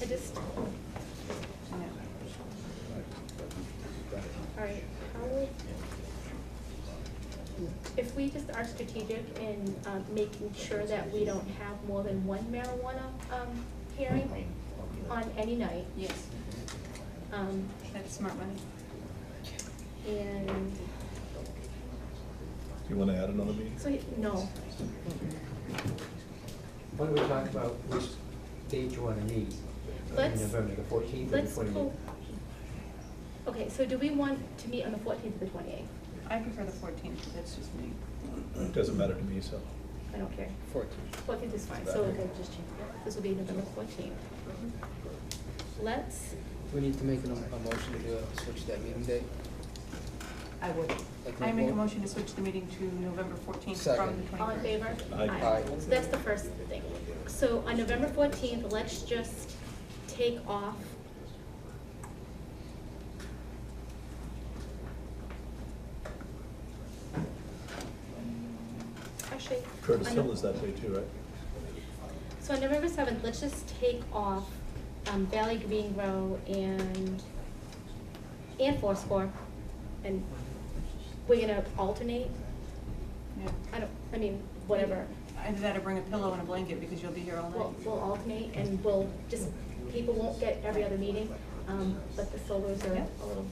I just, Yeah. all right, how would, if we just are strategic in, making sure that we don't have more than one marijuana, hearing on any night, Yes, that's smart money. and, Do you want to add another meeting? so, no, Why don't we talk about which date you want to meet? Let's- In November, the 14th or the let's 28th? go. Okay, so do we want to meet on the 14th or the 28th? I prefer the 14th, but that's just me. It doesn't matter to me, so. I don't care. 14th. 14th is fine, so just change it. This will be November 14th. Let's, We need to make a motion to switch that meeting date? I would. Like I make a vote? motion to switch the meeting to November 14th from Second. the 21st. all in favor? Aye. So that's the first thing. So on November 14th, let's just take off. Actually. Curtis on Hill No- is that day too, right? So on November 7th, let's just take off Valley Green Row and Fourscore. And we're gonna alternate. Yeah. I mean, whatever. Either that or bring a pillow and a blanket because you'll be here all night. We'll alternate and we'll just, people won't get every other meeting, but the solars are Yeah. a little.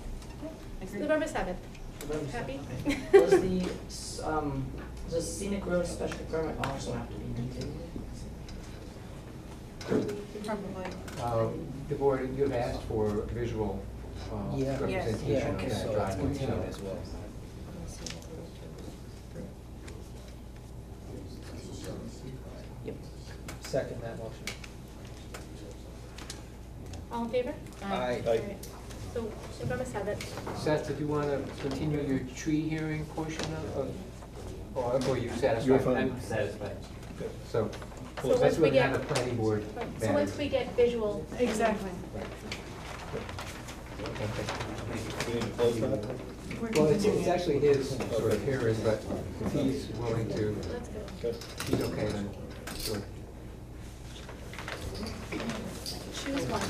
Agreed. November 7th. November Happy? 7th. Does the scenic road special permit also have to be continued? Probably. The board, you have asked for visual Yeah. representation Yeah, of okay, that so it's driveway, continued so. as well. Yep. Second that motion. All in favor? Aye. Alright. So November 7th. Seth, did you want to continue your tree hearing portion or are you satisfied? You're fine. I'm satisfied. So, So that's once we when we get- have a planning board. So matter. once we get visual. Exactly. We need to close that? We're Well, it's continuing it. actually his sort of hearing, but if he's willing to, That's good. Okay. he's okay then, sure. Choose one.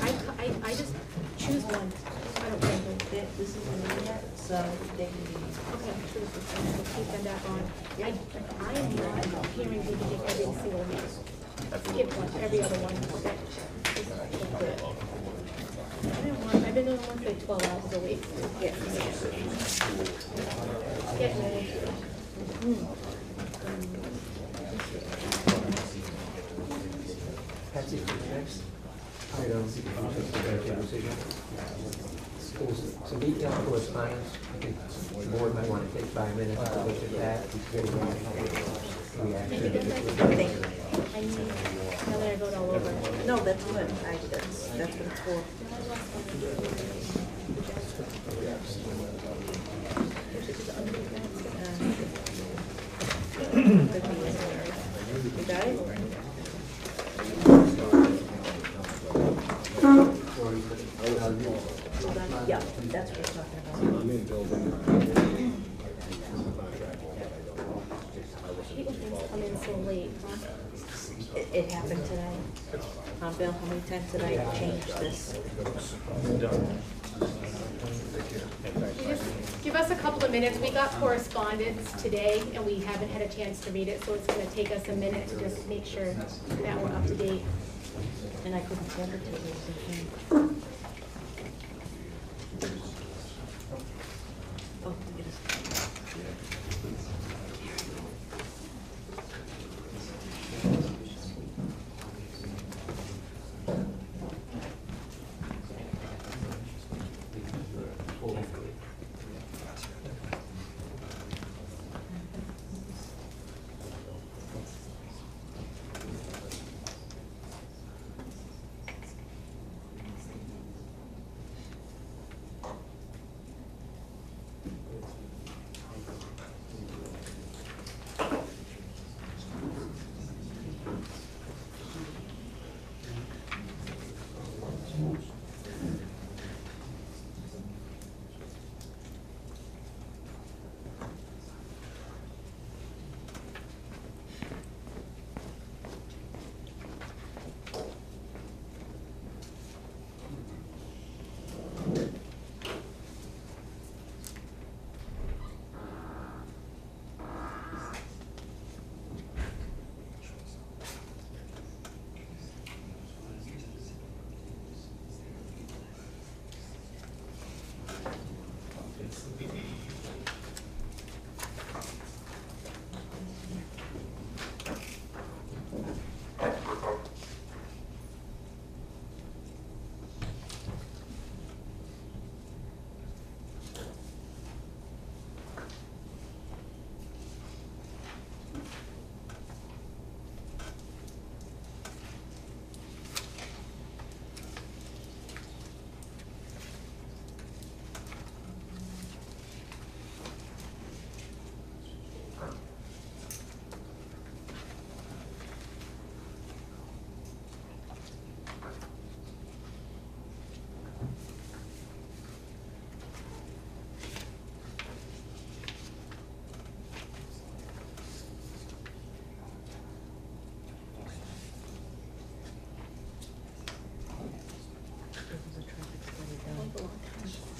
I just choose one. I don't care. This is the internet, so they can be. Okay, choose this one. We'll keep them back on. I am not hearing DVD every single week. Skip one, every other one. Okay. I've been doing one for 12 hours a week. Yeah. Getting old. Patsy, for the next item, executive decision. There's some detailed correspondence. I think the board might want to take 5 minutes to look at that. I need, now that I vote all over. No, that's good. That's what it's for. You got it? Yeah, that's what we're talking about. I'm in building. I hate when things come in so late, huh? It happened today. Bill, how many times did I change this? You just give us a couple of minutes. We got correspondence today and we haven't had a chance to read it, so it's gonna take us a minute to just make sure that we're up to date. And I couldn't send it to you. Oh, look at this.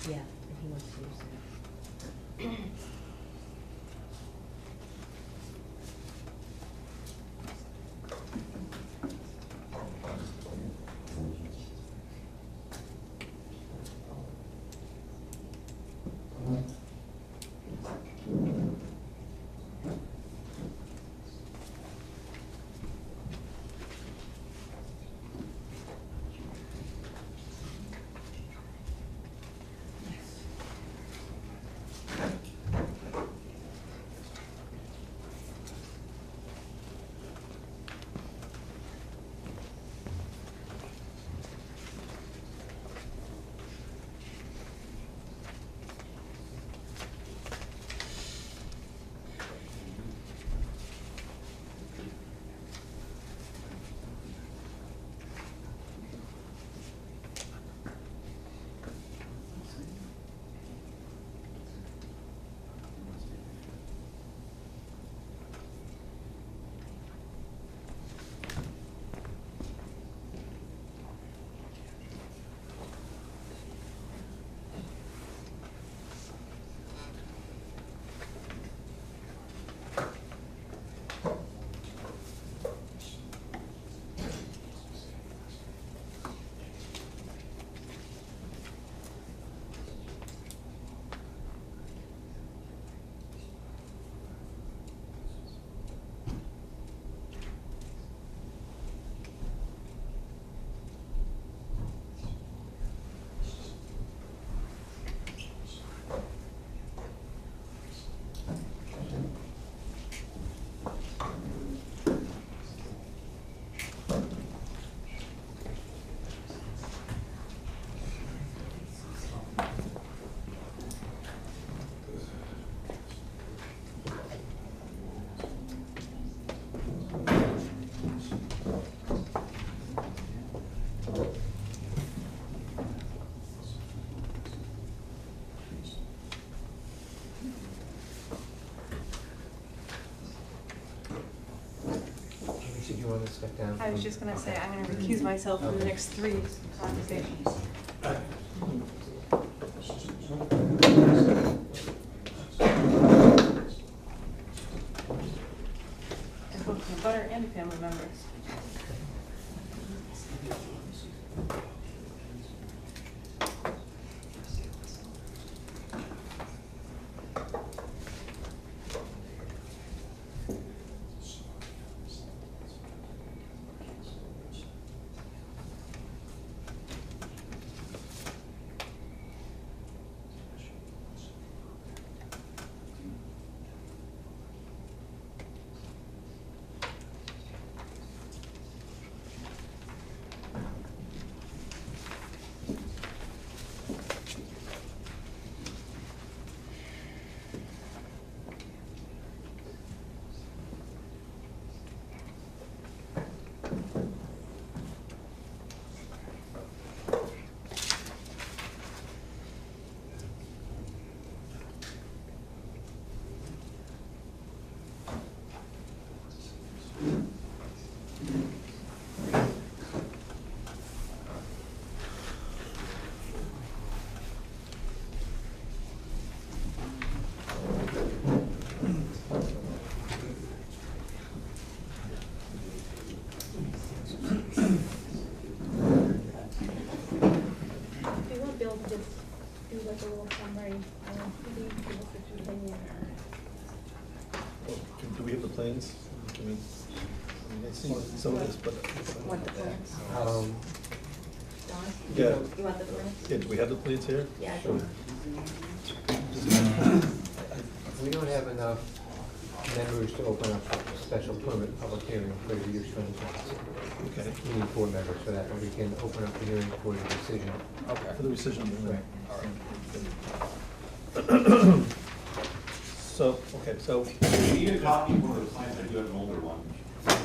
Yeah, and he wants to use it. want to step down? I was just gonna say, Okay. I'm gonna recuse myself from the next 3 conversations. And both my butter and family members. If you want Bill to just do like a little summary, maybe give us a opinion. Do we have the plans? I mean, I see some of this, but. Want the plans? Um, Don? Yeah. You want the plans? Yeah, do we have the plans here? Yeah, I Sure. do. We don't have enough members to open up a special permit public hearing for the use variance. Okay, We need 4 members for that, but we can open up the hearing for the decision. Okay. for the rescission. Right. All right. So, okay, so We need a copy for the plans, I do have an older one.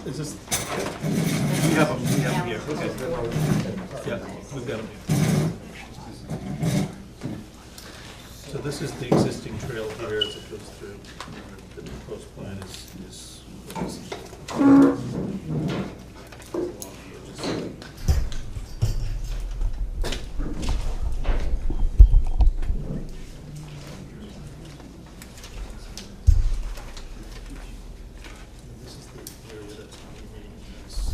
is this, we have them here, okay. Yeah, we've got them here. So this is the existing trail here as it goes through. The proposed plan is what is along the edges. This is the area that's remaining in this.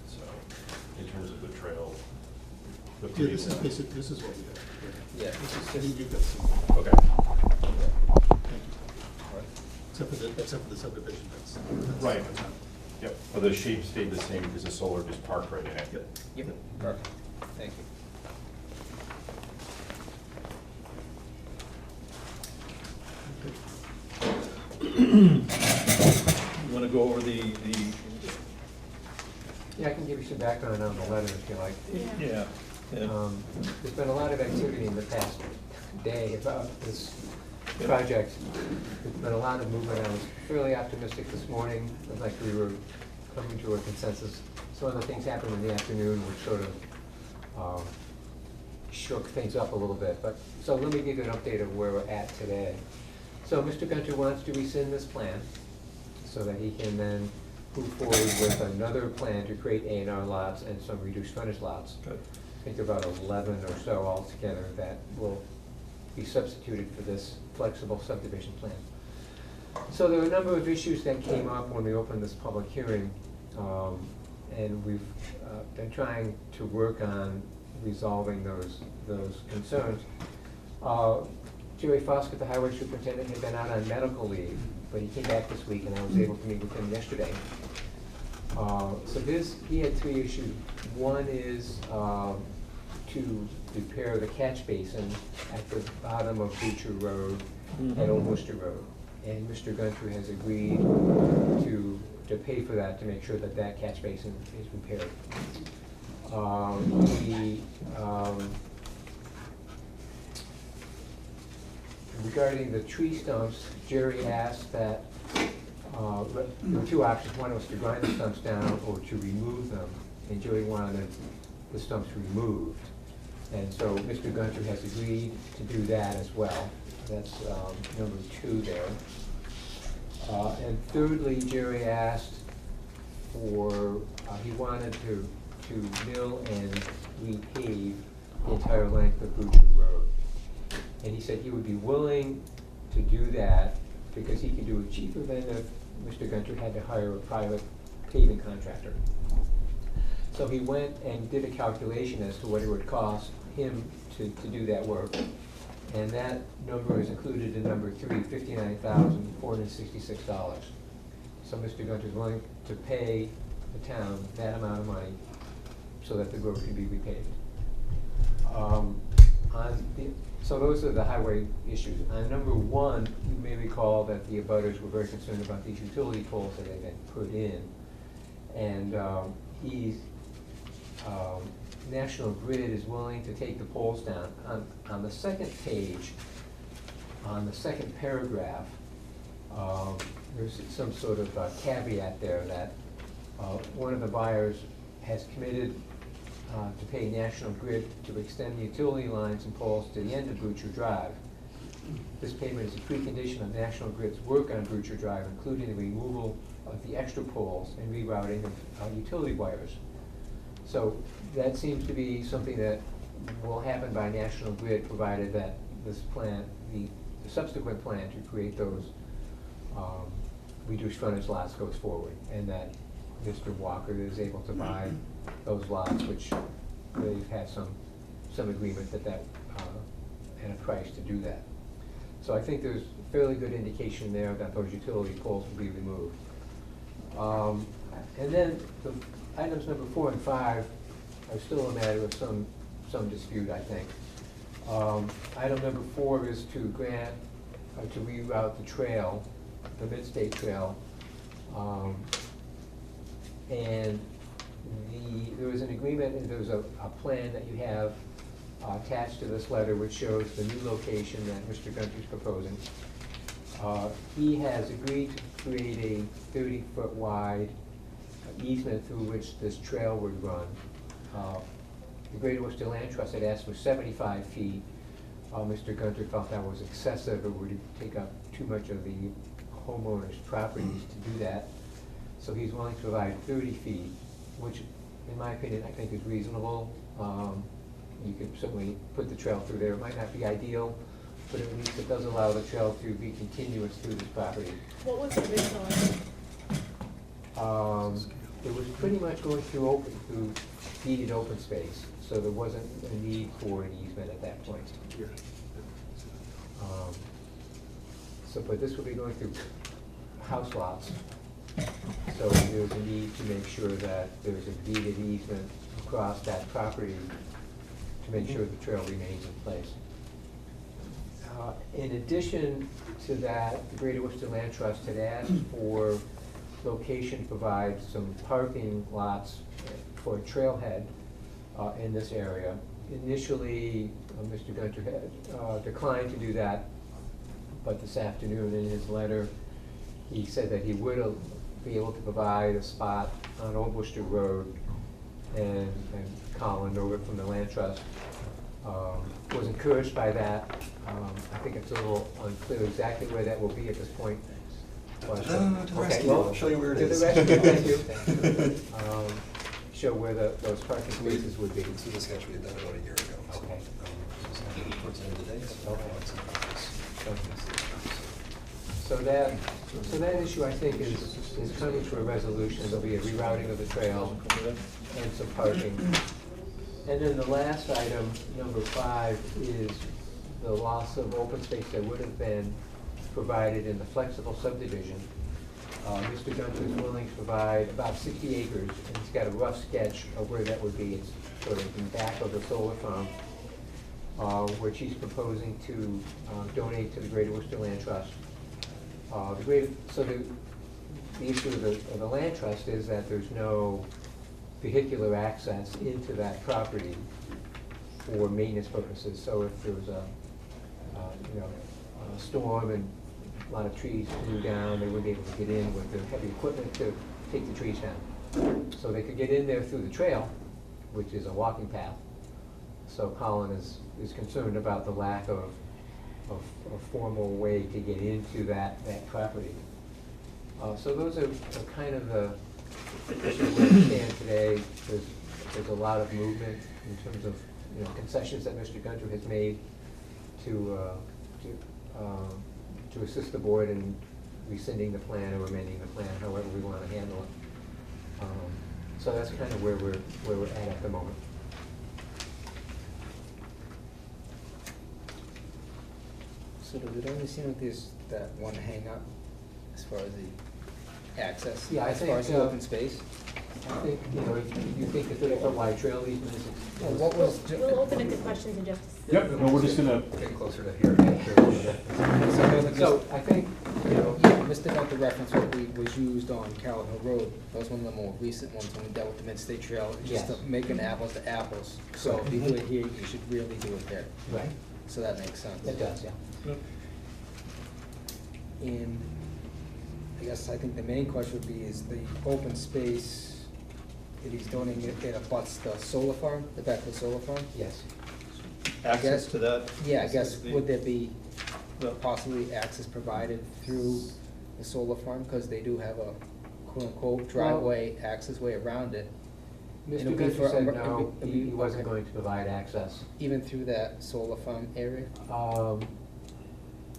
So, in terms of the trail. the Yeah, this is three- basic, this is what we have. Yeah. This is, you've got some, Okay. except for the subdivision, that's. Right. Yep, well, the shape stayed the same because the solar just parked right in it. Yep. Yep, perfect. Thank you. You wanna go over the, Yeah, I can give you some background on the letter if you like. yeah, yeah. There's been a lot of activity in the past day about this project. There's been a lot of movement. I was fairly optimistic this morning, it like we were coming to a consensus. Some of the things happened in the afternoon which sort of shook things up a little bit. But, so let me give you an update of where we're at today. So Mr. Gunter wants to rescind this plan so that he can then move forward with another plan to create A&R lots and some reduced frontage lots. Good. I think about 11 or so altogether that will be substituted for this flexible subdivision plan. So there were a number of issues that came up when we opened this public hearing, and we've been trying to work on resolving those concerns. Jerry Foskett, the highway superintendent, had been out on medical leave, but he came back this week and I was able to meet with him yesterday. So he had 3 issues. One is to repair the catch basin at the bottom of Beecher Road and Old Worcester Road. And Mr. Gunter has agreed to pay for that, to make sure that that catch basin is repaired. Regarding the tree stumps, Jerry asked that, there were 2 options. One was to grind the stumps down or to remove them. and Jerry wanted the stumps removed. And so Mr. Gunter has agreed to do that as well. That's number 2 there. And thirdly, Jerry asked for, he wanted to mill and repave the entire length of Butcher Road. And he said he would be willing to do that because he could do it cheaper than if Mr. Gunter had to hire a private paving contractor. So he went and did a calculation as to what it would cost him to do that work. And that number is included in number 3, $59,466. So Mr. Gunter is willing to pay the town that amount of money so that the road can be repaved. So those are the highway issues. On number 1, you may recall that the abutters were very concerned about these utility poles that had been put in. And National Grid is willing to take the poles down. On the second page, on the second paragraph, there's some sort of caveat there that one of the buyers has committed to pay National Grid to extend the utility lines and poles to the end of Butcher Drive. This payment is a precondition of National Grid's work on Butcher Drive, including the removal of the extra poles and rerouting of utility wires. So that seems to be something that will happen by National Grid, provided that this plan, the subsequent plan to create those reduced frontage lots goes forward, and that Mr. Walker is able to buy those lots, which they've had some agreement that and a price to do that. So I think there's fairly good indication there that those utility poles will be removed. And then the items number 4 and 5 are still a matter of some dispute, I think. Item number 4 is to grant, to reroute the trail, the Mid-State Trail. And there was an agreement, and there's a plan that you have attached to this letter which shows the new location that Mr. Gunter is proposing. He has agreed to create a 30-foot wide easement through which this trail would run. The Greater Worcester Land Trust had asked for 75 feet. Mr. Gunter felt that was excessive, or would take up too much of the homeowner's properties to do that. So he's willing to provide 30 feet, which, in my opinion, I think is reasonable. You could certainly put the trail through there. It might not be ideal, but at least it does allow the trail to be continuous through this property. What was the original? It was pretty much going through deeded open space, so there wasn't a need for an easement at that point. But this would be going through house lots, so there's a need to make sure that there's a deeded easement across that property to make sure the trail remains in place. In addition to that, the Greater Worcester Land Trust had asked for location to provide some parking lots for a trailhead in this area. Initially, Mr. Gunter had declined to do that, but this afternoon in his letter, he said that he would be able to provide a spot on Old Worcester Road, and Colin over from the Land Trust was encouraged by that. I think it's a little unclear exactly where that will be at this point. But, To the rescue. well, I'll show you where it to is. the rescue, thank you. Show where those parking spaces would be. So this sketch we had done about a year ago. So, Okay. towards the end of the day. So So that issue, I think, is coming to a resolution. There'll be a rerouting of the trail and some parking. And then the last item, number 5, is the loss of open space that would have been provided in the flexible subdivision. Mr. Gunter is willing to provide about 60 acres, and he's got a rough sketch of where that would be. It's sort of in back of the solar farm, which he's proposing to donate to the Greater Worcester Land Trust. The issue of the land trust is that there's no vehicular access into that property for maintenance purposes. So if there was a storm and a lot of trees blew down, they wouldn't be able to get in with the heavy equipment to take the trees down. So they could get in there through the trail, which is a walking path. So Colin is concerned about the lack of a formal way to get into that property. So those are kind of the, where we stand today. There's a lot of movement in terms of, concessions that Mr. Gunter has made to assist the board in rescinding the plan or amending the plan, however we want to handle it. So that's kind of where we're at the moment. So does it only seem like there's that one hang up as far as the access? Yeah, I as far as think, the open space? I think, you think the 30-foot wide trail easement is. Well, what was? We'll open it to questions in just a Yep, no, we're just gonna, Get closer to here. So I think, Yeah, Mr. Gunter referenced what was used on Carroll Hill Road. That was one of the more recent ones when we dealt with the Mid-State Trail, just to Yes. make an apples to apples. So if you do it here, you should really do it there. right, So that makes sense. it does, yeah. And I guess I think the main question would be is the open space, if he's donating it abuts the solar farm, the back of the solar farm? Yes. Access to that? Yeah, I guess, facility? would there be possibly access provided through the solar farm? Because they do have a quote-unquote driveway, access way around it. Mr. It'll be Gunter for said emer- no, it'll he be- wasn't okay. going to provide access. Even through that solar farm area?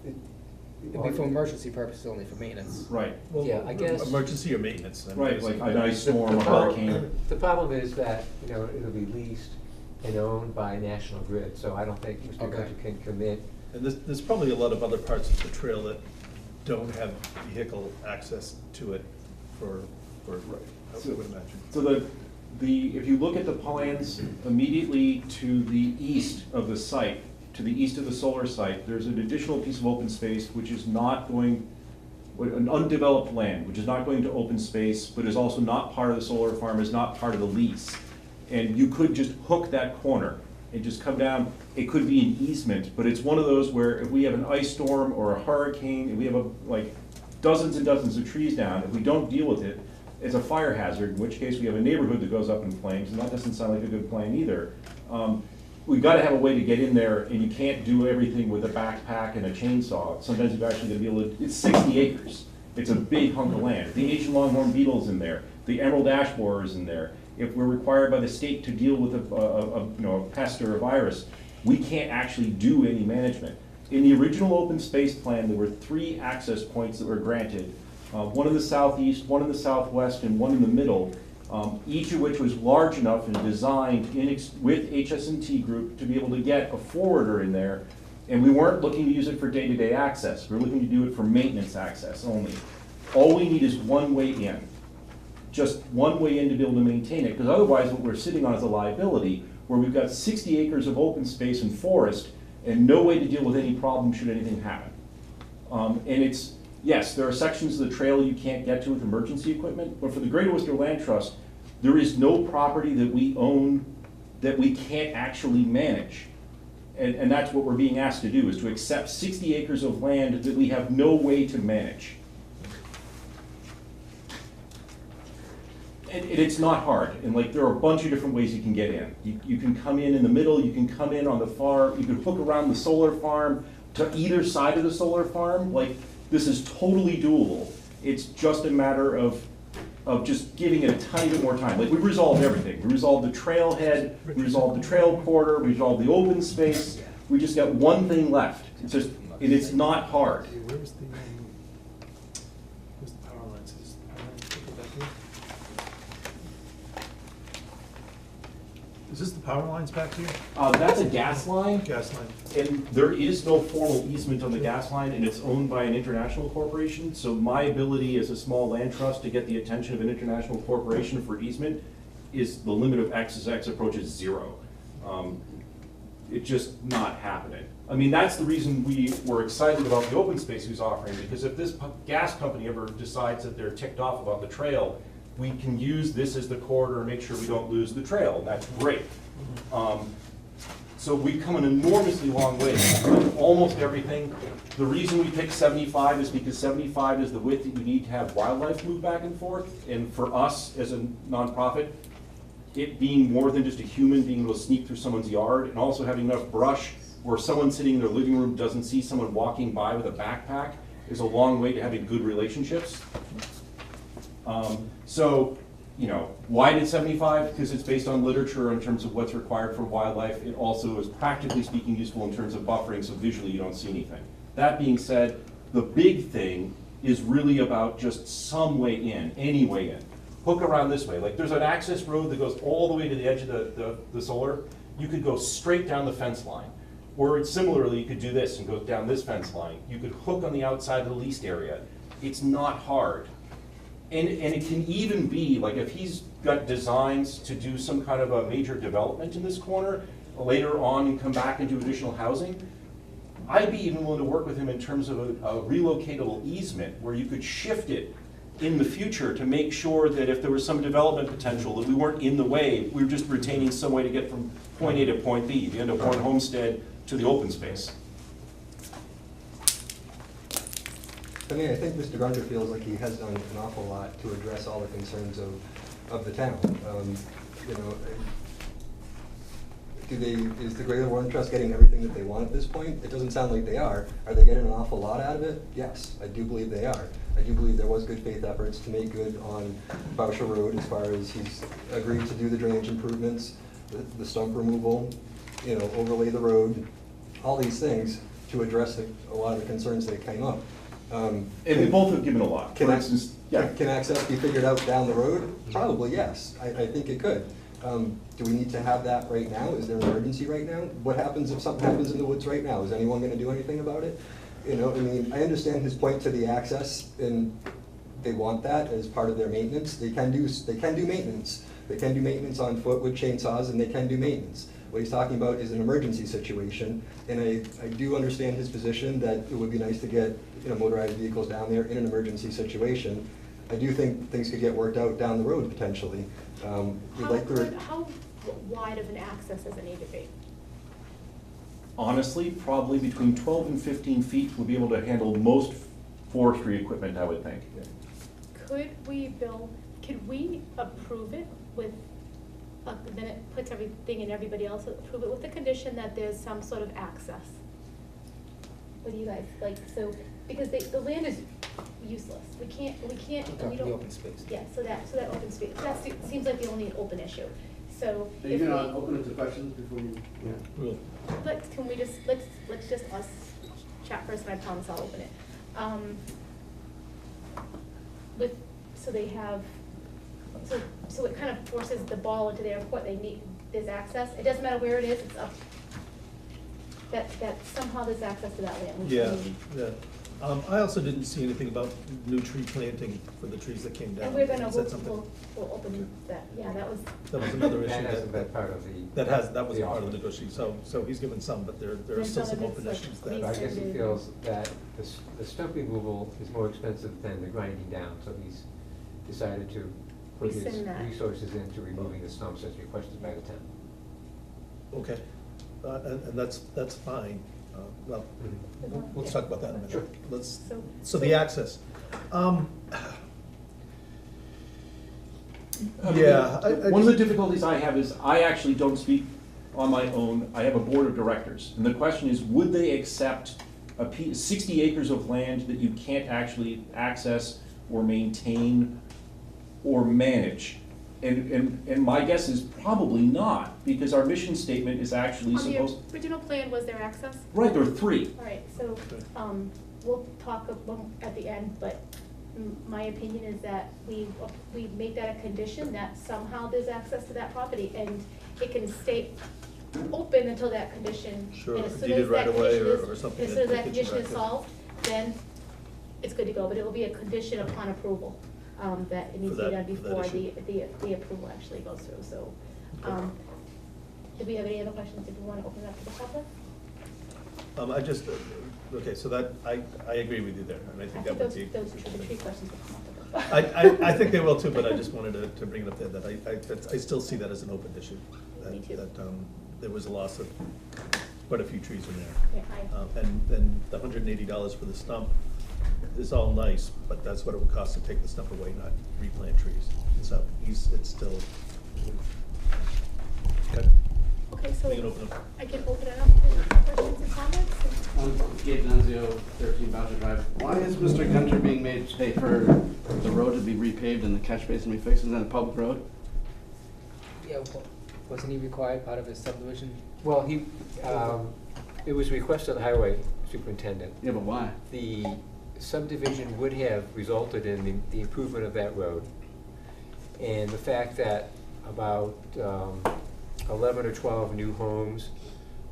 It'd be for emergency purposes, only for maintenance. right, Yeah, I guess. Emergency or maintenance. I mean, right, like basically. an ice storm, a hurricane. The problem is that, it'll be leased and owned by National Grid, so I don't think Mr. Okay. Gunter can commit. And there's probably a lot of other parts of the trail that don't have vehicle access to it for, I would imagine. So if you look at the plans immediately to the east of the site, to the east of the solar site, there's an additional piece of open space which is not going, an undeveloped land, which is not going to open space, but is also not part of the solar farm, is not part of the lease. And you could just hook that corner and just come down. It could be an easement, but it's one of those where if we have an ice storm or a hurricane, and we have like dozens and dozens of trees down, if we don't deal with it, it's a fire hazard, in which case we have a neighborhood that goes up in flames, and that doesn't sound like a good plan either. We've got to have a way to get in there, and you can't do everything with a backpack and a chainsaw. Sometimes you're actually going to be able to, it's 60 acres. It's a big hunk of land. The Asian longhorn beetle's in there. The emerald ash borer is in there. If we're required by the state to deal with a pest or a virus, we can't actually do any management. In the original open space plan, there were 3 access points that were granted. One in the southeast, one in the southwest, and one in the middle. Each of which was large enough and designed with HS&T Group to be able to get a forwarder in there. And we weren't looking to use it for day-to-day access. We're looking to do it for maintenance access only. All we need is one way in. Just one way in to be able to maintain it, because otherwise what we're sitting on is a liability where we've got 60 acres of open space and forest and no way to deal with any problem should anything happen. And yes, there are sections of the trail you can't get to with emergency equipment, but for the Greater Worcester Land Trust, there is no property that we own that we can't actually manage. And that's what we're being asked to do, is to accept 60 acres of land that we have no way to manage. And it's not hard, and like, there are a bunch of different ways you can get in. You can come in the middle, you can come in on the far, you can hook around the solar farm to either side of the solar farm. Like, this is totally doable. It's just a matter of just giving it a tiny bit more time. Like, we resolved everything. We resolved the trailhead, we resolved the trail corridor, we resolved the open space. We just got one thing left. It's not hard. Where's the power lines? Is the power line back here? Is this the power lines back here? That's a gas line. Gas line. And there is no formal easement on the gas line, and it's owned by an international corporation. So my ability as a small land trust to get the attention of an international corporation for easement is the limit of X as X approaches 0. It's just not happening. I mean, that's the reason we were excited about the open space he was offering, because if this gas company ever decides that they're ticked off about the trail, we can use this as the corridor and make sure we don't lose the trail, and that's great. So we've come an enormously long way on almost everything. The reason we picked 75 is because 75 is the width that you need to have wildlife move back and forth. And for us, as a nonprofit, it being more than just a human being able to sneak through someone's yard, and also having enough brush where someone sitting in their living room doesn't see someone walking by with a backpack, is a long way to having good relationships. So, you know, why did 75? Because it's based on literature in terms of what's required for wildlife. It also is practically speaking useful in terms of buffering, so visually you don't see anything. That being said, the big thing is really about just some way in, any way in. Hook around this way. Like there's an access road that goes all the way to the edge of the solar. You could go straight down the fence line. Or similarly, you could do this and go down this fence line. You could hook on the outside of the leased area. It's not hard. And it can even be, like if he's got designs to do some kind of a major development in this corner later on and come back and do additional housing, I'd be even willing to work with him in terms of a relocatable easement where you could shift it in the future to make sure that if there was some development potential, that we weren't in the way, we were just retaining some way to get from point A to point B, the end of Horn Homestead to the open space. I mean, I think Mr. Gardner feels like he has done an awful lot to address all the concerns of the town. You know, is the Greater Warren Trust getting everything that they want at this point? It doesn't sound like they are. Are they getting an awful lot out of it? Yes, I do believe they are. I do believe there was good faith efforts to make good on Boucher Road as far as he's agreed to do the drainage improvements, the stump removal, you know, overlay the road, all these things to address a lot of the concerns that came up. And they both have given a lot. For instance, yeah. Can access be figured out down the road? Probably, yes. I think it could. Do we need to have that right now? Is there an emergency right now? What happens if something happens in the woods right now? Is anyone gonna do anything about it? You know, I mean, I understand his point to the access, and they want that as part of their maintenance. They can do maintenance. They can do maintenance on foot with chainsaws, and they can do maintenance. What he's talking about is an emergency situation, and I do understand his position that it would be nice to get, you know, motorized vehicles down there in an emergency situation. I do think things could get worked out down the road potentially. How wide of an access does it need to be? Honestly, probably between 12 and 15 feet will be able to handle most forestry equipment, I would think. Could we approve it with, then it puts everything and everybody else, approve it with the condition that there's some sort of access? What do you guys, like, so, because the land is useless, we The don't. open space. Yeah, so that open space, seems like the only open issue, so. Are you gonna open it to questions before you? Well, Let's just us chat first, and I promise I'll open it. So it kind of forces the ball into their court, there's access, it doesn't matter where it is, it's up. That somehow there's access to that land, which yeah, I mean. yeah. I also didn't see anything about new tree planting for the trees that came down. And we're gonna, Is that something? we'll open that, yeah, that was. That was another issue. That hasn't been part of the. That was the a part of offer. the negotiation, so he's given some, but there are There's still some some of it's open like issues But that. I guess he feels that the stump removal is more expensive than the grinding down, so he's decided to put his Rescind that. resources into removing the stumps as requested by the town. Okay, and that's fine. Well, let's talk about that in a minute. Sure. So the access. Yeah. One of the difficulties I have is I actually don't speak on my own. I have a board of directors. And the question is, would they accept 60 acres of land that you can't actually access or maintain or manage? And my guess is probably not, because our mission statement is actually supposed. On the original plan, was there access? Right, there are 3. All right, so, we'll talk at the end, but my opinion is that we make that a condition that somehow there's access to that property, and it can stay open until that condition. Sure, and as soon deeded as that right away condition or is- something As that soon as that gets you condition is back in. solved, then it's good to go, but it will be a condition upon approval, that it needs to be done For that before issue. the approval actually goes through, so. Do we have any other questions, if we wanna open it up to the public? Okay, so that, I agree with you there, and I think that would be. those tree questions will come up. I think they will too, but I just wanted to bring it up there, that I still see that as an open issue. Me too. That there was a loss of quite a few trees in there. Yeah, And then the $180 for the stump is all nice, but that's what it would cost to take the stump away, not replant trees. So it's still. Okay. Okay, so We can open up. I can open it up to questions and comments. Gabe Nunzio, 13 Boucher Drive. Why is Mr. Gunter being made to pay for the road to be repaved and the catch basin to be fixed? Isn't that a public road? Yeah, wasn't he required part of his subdivision? Well, it was requested of the highway superintendent. Yeah, but why? The subdivision would have resulted in the improvement of that road. And the fact that about 11 or 12 new homes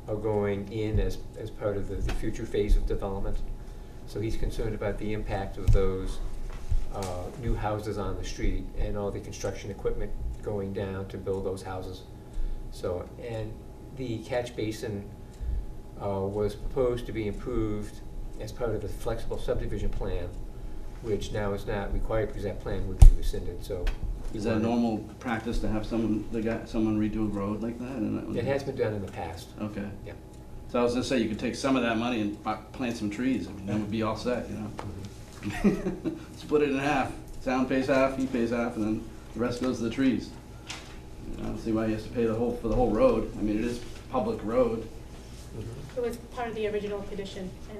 are going in as part of the future phase of development. So he's concerned about the impact of those new houses on the street and all the construction equipment going down to build those houses. So, and the catch basin was proposed to be improved as part of the flexible subdivision plan, which now is not required because that plan would be rescinded, so. Is that normal practice to have someone redo a road like that? It has been done in the past. Okay. Yeah. So I was gonna say, you could take some of that money and plant some trees. I mean, that would be all set, you know? Split it in half. Town pays half, he pays half, and then the rest goes to the trees. I don't see why he has to pay for the whole road. I mean, it is public road. It was part of the original condition, and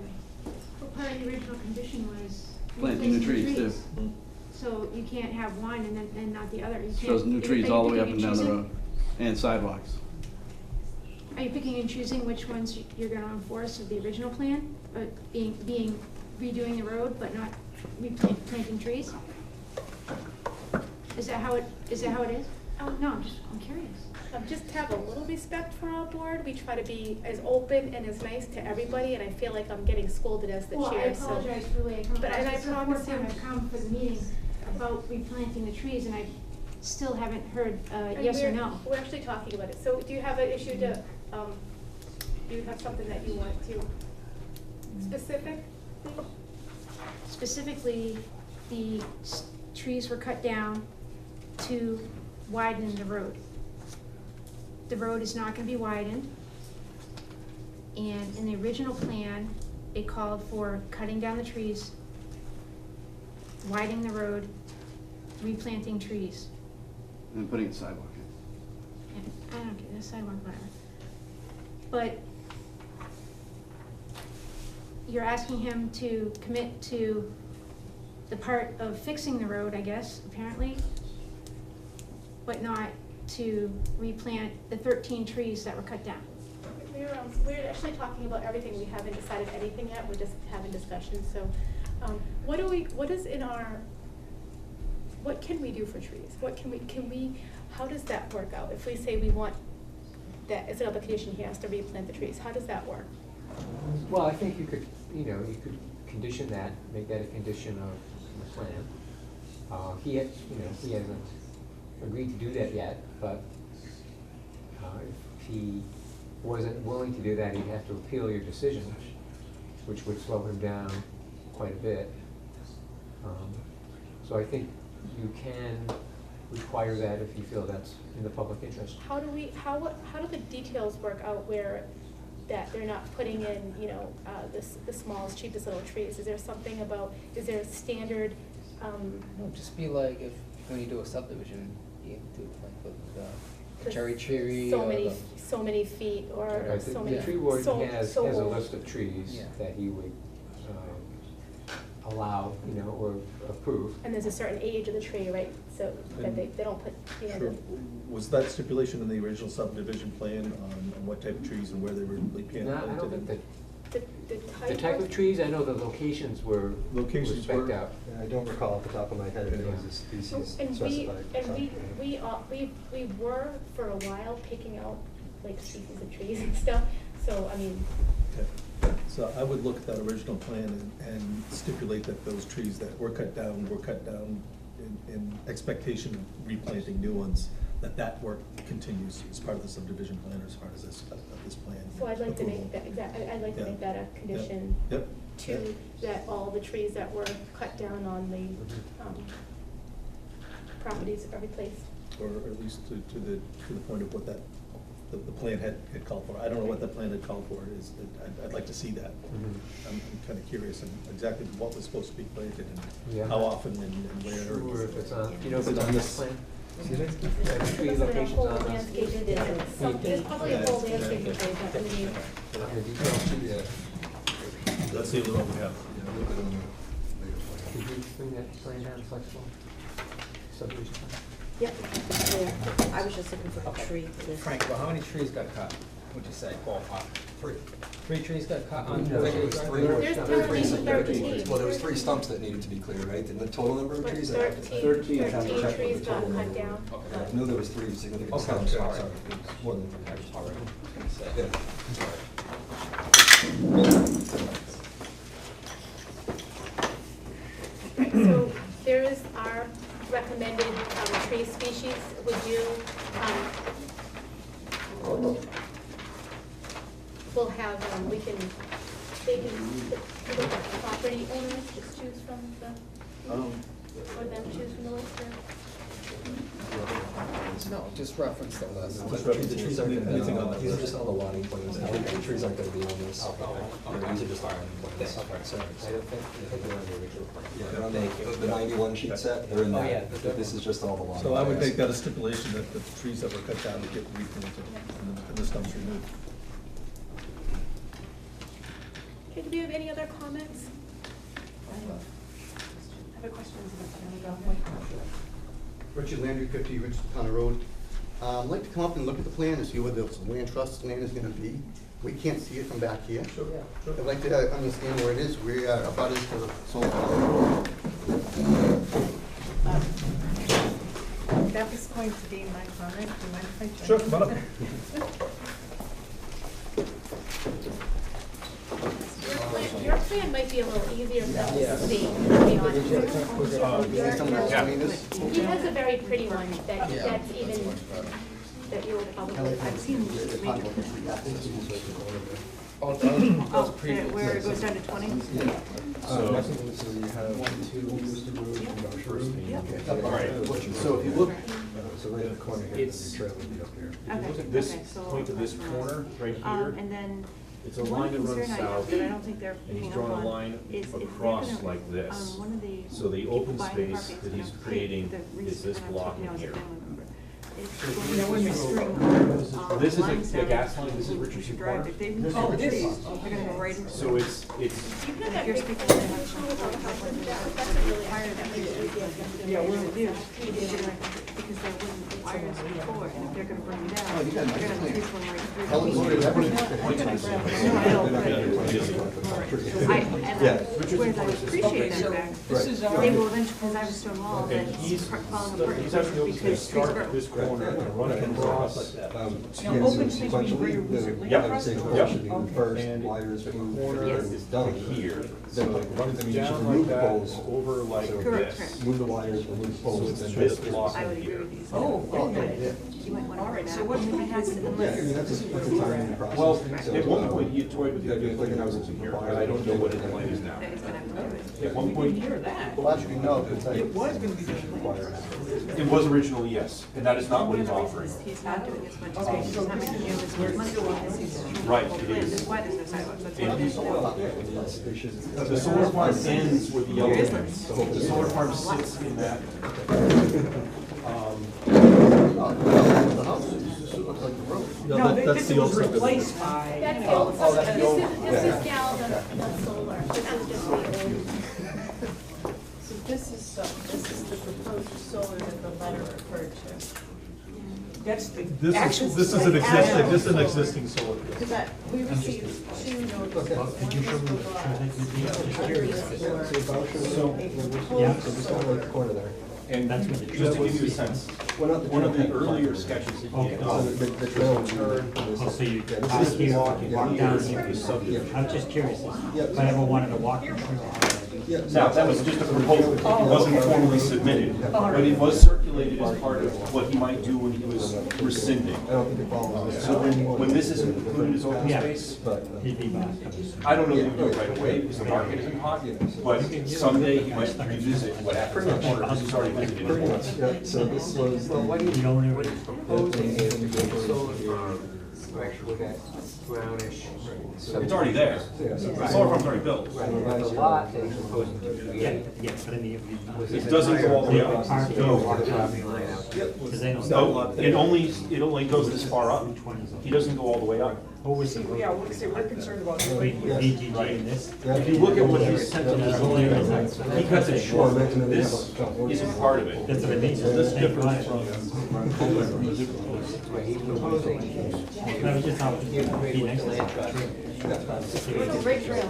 Well, part of the original condition was Planting new replacing trees too. So you can't have one and not the other. You So can't. those new are trees you all the way up picking and down the choosing? road. And sidewalks. Are you picking and choosing which ones you're gonna enforce of the original plan, but being redoing the road, but not replanting trees? Is that how it is? No, I'm curious. just have a little respect for our board. We try to be as open and as nice to everybody, and I feel like I'm getting scolded as the Well, I chair, so. apologize for the way I come But- across. and I It's the fourth promise time you- I've come for the meeting about replanting the trees, and I still haven't heard And yes or we're- no. We're actually talking about it. So do you have an issue to, do you have something that you want to specific? Specifically, the trees were cut down to widen the road. The road is not gonna be widened. And in the original plan, it called for cutting down the trees, widening the road, replanting trees. And putting a sidewalk in. And I don't get the sidewalk, whatever. But you're asking him to commit to the part of fixing the road, I guess, apparently, but not to replant the 13 trees that were cut down. We're actually talking about everything. We haven't decided anything yet. We're just having discussions, so, what can we do for trees? What can we, how does that work out? If we say we want that, as another condition, he has to replant the trees, how does that work? Well, I think you could condition that, make that a condition of the plan. He hasn't agreed to do that yet, but if he wasn't willing to do that, he'd have to appeal your decision, which would slow him down quite a bit. So I think you can require that if you feel that's in the public interest. How do the details work out where that they're not putting in, the smallest, cheapest little trees? Is there something about, is there a standard, No, just be like if, when you do a subdivision, you do like with cherry tree so or many, the. so many feet or Right, so the many, tree warden so has a old? list of trees Yeah. that he would allow, or approve. And there's a certain age of the tree, right, so that they don't put, Sure. Was that stipulation in the original subdivision plan on what type of trees and where they were planted? No, I don't think that, the the type of trees, I know the locations were Locations spec'd were- out. Yeah, I don't recall off the top of my head if there was a species And specified. we were for a while picking out like species of trees and stuff, so, I mean, Okay. So I would look at that original plan and stipulate that those trees that were cut down in expectation of replanting new ones, that work continues as part of the subdivision plan or as part of this plan. so I'd like to make approval. that, I'd like to Yeah. make that a condition Yep. to, that all the trees that were cut down on the, properties are replaced. Or at least to the point of what that the plan had called for. I don't know what the plan had called for, I'd like to see that. I'm kind of curious on exactly what was supposed to be planted Yeah. and how often and where. Sure, if it's on, you know if Is it's it on on this this? plan? Excuse me? Yeah, tree There's a locations whole on this. landscape, there's probably a whole landscape page that we need. The details. Let's see what we have. Could you bring that plan down flexible? Subdivision plan? Yep, it's there. I was just looking for a tree for this. Frank, well, how many trees got cut, would you say, ballpark? 3. 3 trees got cut on No, Regular there's Drive? 3. There's currently 13. Well, there was 3 stumps that needed to be cleared, right? And the total number of But trees? 13 trees got cut down. I know there was 3 significant Okay, stumps. good, all right. Sorry. More than 3. I was already gonna say. Yeah. So there is our recommended tree species. Would you, we'll have, they can, the property owners just choose from the, or them choose from the list, or? No, just reference the list. The trees aren't gonna be Anything on on, that these are list? just all the lighting plans, the trees aren't gonna be on this. These are just lighting plans. Sorry. I don't think they're on the original plan. Yeah, they're on the 91 sheet set, they're in Oh, that. yeah. This is just all the lighting. So I would plans. make that a stipulation that the trees that were cut down to get replanted and the stumps removed. Okay, do we have any other comments? I have a question. Richard Landry, 50 Richardson Road. I'd like to come up and look at the plan and see what the land trust land is gonna be. We can't see it from back here. Sure. I'd like to understand where it is. We are about it to the solar farm. That was going to be my comment. Do you mind if I jump? Sure, come on up. Your plan might be a little easier for us Yeah. to see, to be honest. Can you tell me explain this? He has a very pretty one that, Yeah. that's even, that you would probably, I've seen. Oh, that was Oh, previous. where it goes down to 20? So you have 1, 2, Worcester Road, and First Main. All right, so if you look, So right in the corner here, It's- the trail would be up here. Okay, look at this okay, so point of this across from corner us. right here, And then, it's a one line that runs concern I have south, that I don't think they're and he's picking up drawn a on line is if they're across gonna, like this. one of the So the people open buying the space property is that he's gonna creating pay the is this reason block I'm in taking, here. as a family member. It's going to string our, This is lines the down gas to line, this is Richardson Richardson Drive. Corner. If they remove all the trees, they're gonna go right into. So it's, If you're speaking to them, yeah, we're gonna do, because there wasn't the wires before, and if they're gonna bring it down, they're gonna have trees going right through. How long is it? No, I don't, whereas I appreciate that fact, they will eventually, because I was stone wall, and that he's, falling apart he's actually because going to trees start grow. at this corner and run across. Yeah, open so space sequentially, means where the, you're I would say Yep. corner should be Yep. first, And wires the moved, corner Yes. is done. here. So Then it runs I mean, you should down remove like the that, poles. over like So Correct, this. correct. Move the wires, remove the So poles, it's and this then. block I would in agree here. with these. Okay. You might want to bring that. So what has, Yeah, I mean, unless, that's a timing process. Well, So, at one point, he had toyed with the Yeah, idea of putting yeah. houses in here, but I don't know what his plan is now. that he's gonna have to do it. At one point, Well, actually, no, because I. it was originally, yes, and that is not what he's One of the offering. reasons he's not doing as much as he's not making do as much because he's Right, full it plan. is. That's why there's no sidewalks, that's why And there's no. the solar farm ends where the yellow is. The solar farm sits in that. No, that's the old subdivision. That's the old, this is now the solar, this is just the old. So this is the proposed solar that the letter referred to. That's the actual. This is an existing, this is an existing solar field. Because we received 2 notices. One was So, right in the corner there. And just to give you a sense, Well, not the one of the trail. earlier sketches that he had So done the trail would be. Oh, so you Yeah, this park is here, walk, walk down here. the subdivision. I'm just curious, Yeah. if I ever wanted to walk the trail. Yeah, Now, that was just a proposal, it wasn't formally submitted, but it was circulated as part of what he might do when he was rescinding. I don't think it follows. So when this isn't included as open Yeah. space, He'd be back. I don't know that he would do it right away because the market isn't hot, but someday he might revisit what happened in the corner because he's already visited it once. Yeah, so this was. You don't ever. Proposing is to put solar farm Right, with that brownish. It's already there. The solar farm's already built. Right, but the lot that he's proposing to create. Yeah, but in the. It doesn't go all the way Yeah, up. part- No, the property line out. Because they don't. No, it only goes this far up. He doesn't go all the way up. What was the? Yeah, we're concerned about. BGG in this. If you look at what he's sent to us, he cuts it short. This isn't part of it. That's what I mean. So this differs from. Where he's proposing. I was just how. He created a land trust. It's a great trail.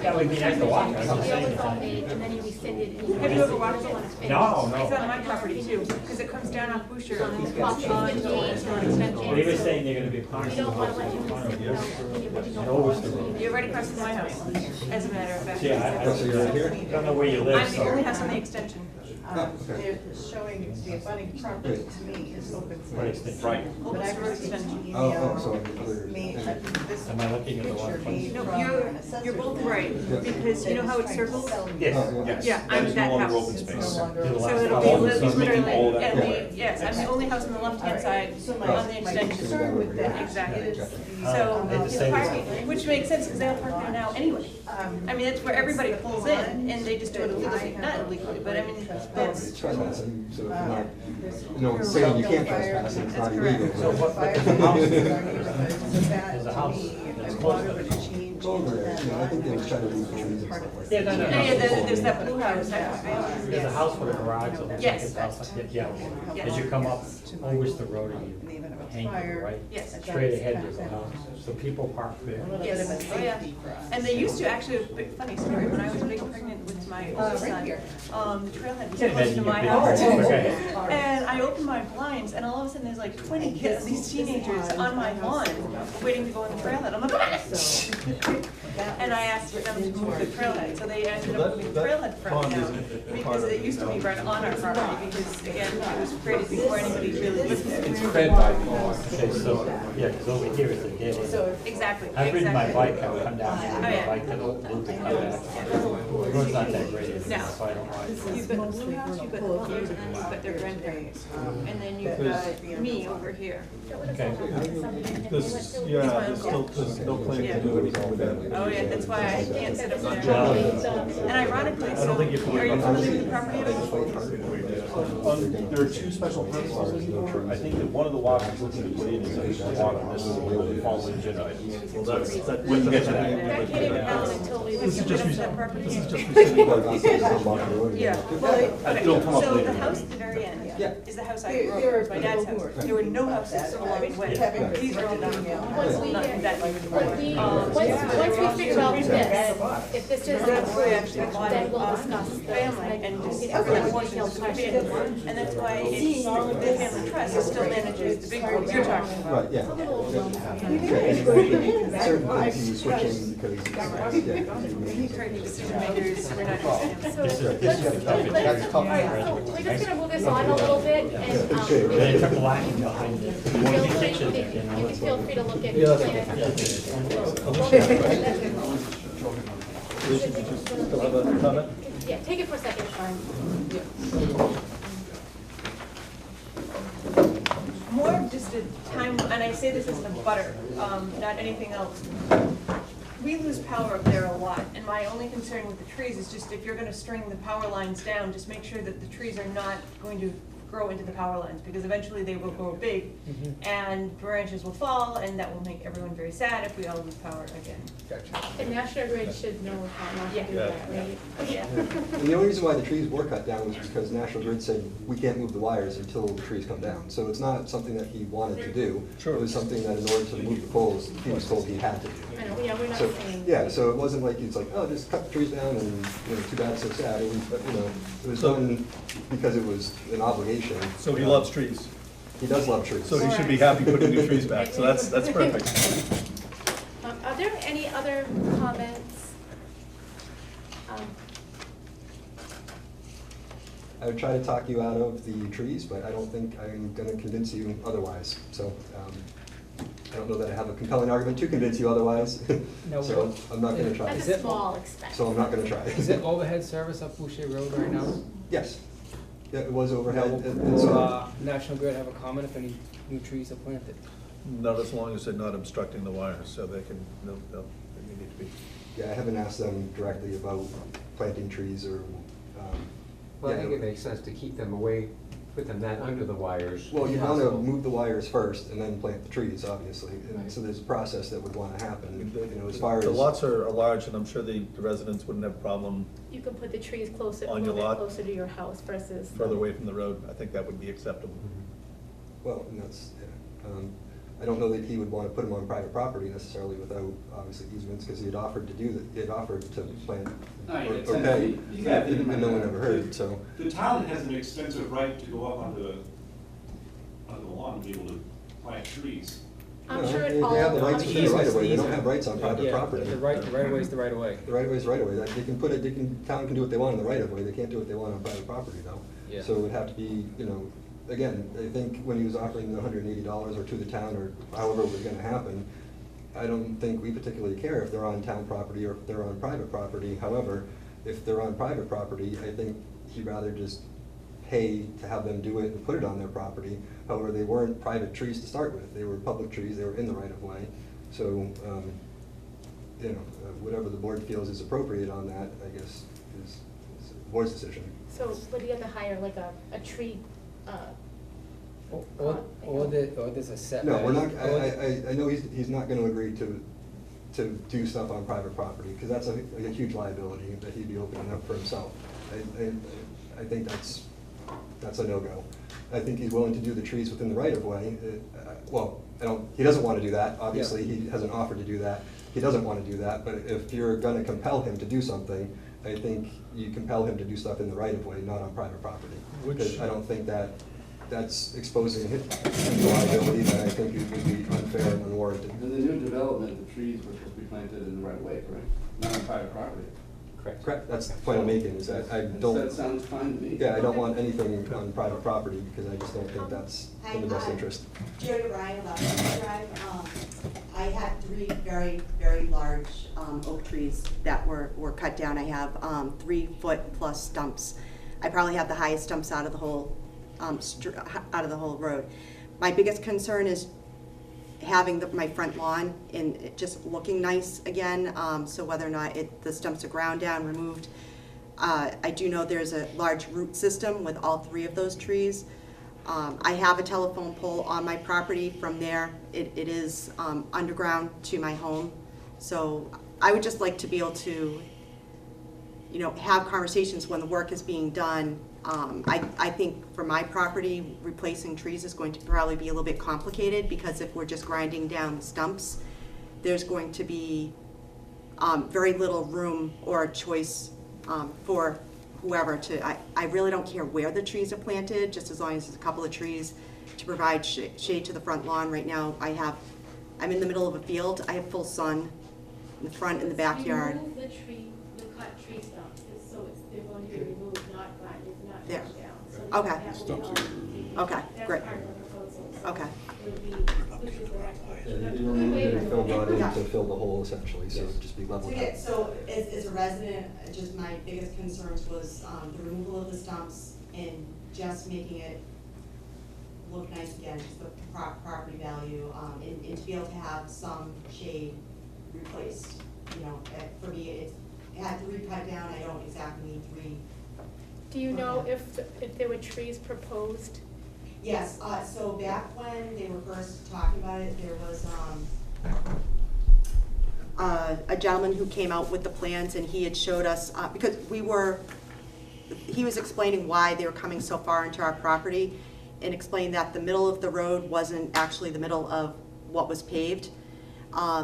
That would be nice to walk. The deal was all made, and then he rescinded. and he- Have you ever watched it? No, It's no. on my property too, because it comes down off Boucher. Well, on it's extension. They were saying they're gonna be parking. We don't want to let him rescind the original. Always the road. You're right across from my house, as a matter of fact. Yeah, I don't know where you live, I'm the so. only house on the extension. They're showing the abutting property to me is open What space. extent? Right. But I received an Oh, email, so this Am I looking at the wrong picture place? made No, from an assessor's you're both map. right, because you know how it circles? Yes. Yes, Yeah, that I'm is that no longer house. open It's no space. longer. So So it'll All be this is making all literally, that and work. yes, I'm the only house on the left-hand side So on my the extension. concern with that Exactly. is the, So, They just say the this. parking, which makes sense, because they all park there now anyway. I mean, that's where everybody pulls in, and they just do it illegally, not illegally, but I mean, that's, Trespassing, so if you're not, no one's saying you can't trespass, it's not illegal. So what, fire the house, station in our neighborhood, so that there's a to house me, if that's I close wanted to to it. change Over into there, that you know, I think they lot, was trying to leave which trees is and part stuff of like Yeah, that. no, no, no. there's that blue house. There's a house with a garage, so Yes. it's house, yeah. Yes. As you come up Over's road and in the event of you a hang fire. right? Yes. Straight ahead there's a house, so people park there. A little bit Yes, of a oh yeah. safety for us. And they used to actually, funny story, when I was big pregnant with my oldest right son, here. the trailhead was Can't close to imagine my you house. being- Okay. And I opened my blinds, and all of a sudden there's like 20 kids, these teenagers on my lawn, waiting to go on the trailhead. I'm like, and I asked them to move the trailhead, so they ended up moving the trailhead front now, because it used to be right on our property, because again, it was created before anybody really lived there. It's fed by people. Okay, so, yeah, because over here is a dead end. Exactly, I've ridden my exactly. bike, I've come down, Oh, my yeah. bike to the loop and come back. The road's not that great, is it? No. So I don't mind. You've got the blue house, you've got the mothers, and then you've got their grandparents. And then you've got me over here. Okay. There's no plan to do anything with that. Oh, yeah, that's why I can't sit up there. No. And ironically, so, are you familiar with the property at all? There are two special permits. I think that one of the lots is looking to put in is a lot of this falls in agenda items. Well, that's, that. We can get to that. That can't even happen until we This is get just, rid of that property. Yeah. Okay, It'll come up so later. the house at the very end Yeah. is the house I There- grew up there in, are it was my dad's people who house. are- There were no houses along the way. These are all not, Once we not get, that. once we figure out this, if this is, That's why I actually bought then it we'll off discuss the family and just get for really the detailed questions. questions. And that's why it's, the family trust still manages the big roads you're talking about. Right, yeah. Certain things he was switching because, Certain decision makers, we're not just. This is tough. Let's, all right, so we're just gonna move this on a little bit, and, They took a line behind it. feel free, you can feel free to look at Yeah, the that's plan. Alicia, did you still have a comment? Yeah, take it for a second, Sharon. More of just a time, and I say this as a butter, not anything else. We lose power up there a lot, and my only concern with the trees is just if you're gonna string the power lines down, just make sure that the trees are not going to grow into the power lines, because eventually they will grow big, and branches will fall, and that will make everyone very sad if we all lose power again. And National Grid should know how not to do that, right? Yeah. and the only reason why the trees were cut down was because National Grid said, we can't move the wires until the trees come down. So it's not something that he wanted to do. Sure. It was something that in order to move the poles, he was told he had to do. I know, yeah, we're not So, saying. yeah, so it wasn't like it's like, oh, just cut the trees down and, you know, too bad, so sad. It was, but, you know, it was done because it was an obligation. So he loves trees, He does love trees. so he should be happy putting new trees back, so that's perfect. Are there any other comments? I would try to talk you out of the trees, but I don't think I'm gonna convince you otherwise. So, I don't know that I have a compelling argument to convince you otherwise, No, so I'm not gonna try. That's a small expense. So I'm not gonna try. Is it overhead service up Boucher Road right now? Yes. Yeah, it was overhead, Will and so, National Grid have a comment if any new trees are planted? Not as long as they're not obstructing the wires, so they can, they need to be. Yeah, I haven't asked them directly about planting trees or, Well, I yeah. think it makes sense to keep them away, put them that under the wires. Well, you if want to possible. move the wires first and then plant the trees, obviously. And Right. so there's a process that would want to happen, you know, as far as. The lots are large, and I'm sure the residents wouldn't have a problem You can put the trees closer, a On little your bit lot? closer to your house versus. further away from the road. I think that would be acceptable. Well, and that's, yeah. I don't know that he would want to put them on private property necessarily without, obviously, easements, because he had offered to do that, he had offered to plant. No, you or get 10 pay, feet. You got it. and no one ever heard, so. The town has an extensive right to go up onto the lawn and be able to plant trees. I'm No, sure they it all. have the rights I'm within the sure- right of way, they don't Easement. have rights on private Yeah, property. the right of way is the right of way. The right of way is right of way, they can put it, town can do what they want in the right of way, they can't do what they want on private property though. Yeah. So it would have to be, you know, again, I think when he was offering the $180 or to the town, or however it was gonna happen, I don't think we particularly care if they're on town property or if they're on private property. However, if they're on private property, I think he'd rather just pay to have them do it and put it on their property. However, they weren't private trees to start with, they were public trees, they were in the right of way. So, you know, whatever the board feels is appropriate on that, I guess, is the board's decision. So, would you have to hire like a tree, Or there's a setback. No, we're not, Or- I know he's not gonna agree to do stuff on private property, because that's a huge liability that he'd be opening up for himself. I think that's a no-go. I think he's willing to do the trees within the right of way. Well, he doesn't want to do that, obviously, he hasn't offered to do that. He doesn't want to do that, but if you're gonna compel him to do something, I think you compel him to do stuff in the right of way, not on private property. Because I don't think that's exposing him to liability that I think would be unfair and unwarranted. In the new development, the trees were supposed to be planted in the right way, correct? Not on private property. Correct, that's the point I'm making, is that I don't. That sounds fine to me. Yeah, I don't want anything on private property, because I just don't think that's in the best interest. Jerry Ryan, about Drive. I had 3 very, very large oak trees that were cut down. I have 3-foot+ stumps. I probably have the highest stumps out of the whole road. My biggest concern is having my front lawn and it just looking nice again, so whether or not the stumps are ground down, removed. I do know there's a large root system with all 3 of those trees. I have a telephone pole on my property. From there, it is underground to my home. So I would just like to be able to, you know, have conversations when the work is being done. I think for my property, replacing trees is going to probably be a little bit complicated, because if we're just grinding down stumps, there's going to be very little room or choice for whoever to, I really don't care where the trees are planted, just as long as there's a couple of trees to provide shade to the front lawn. Right now, I'm in the middle of a field, I have full sun in the front and the backyard. Remove the cut tree stumps, so they're going to be removed, not grinded, not There. taken down. So Okay. that will be all- Okay, great. That's part of the proposal. So Okay. it would be, which is the next Yeah, one. they didn't fill not in Yeah. to fill the hole essentially, so it'd just be So leveled yeah, out. so as a resident, just my biggest concerns was the removal of the stumps and just making it look nice again, just the property value, and to be able to have some shade replaced. You know, for me, it had 3 cut down, I don't exactly need 3. Do you know if there were trees proposed? Yes, so back when they were first talking about it, there was a gentleman who came out with the plans, and he had showed us, because he was explaining why they were coming so far into our property, and explained that the middle of the road wasn't actually the middle of what was paved.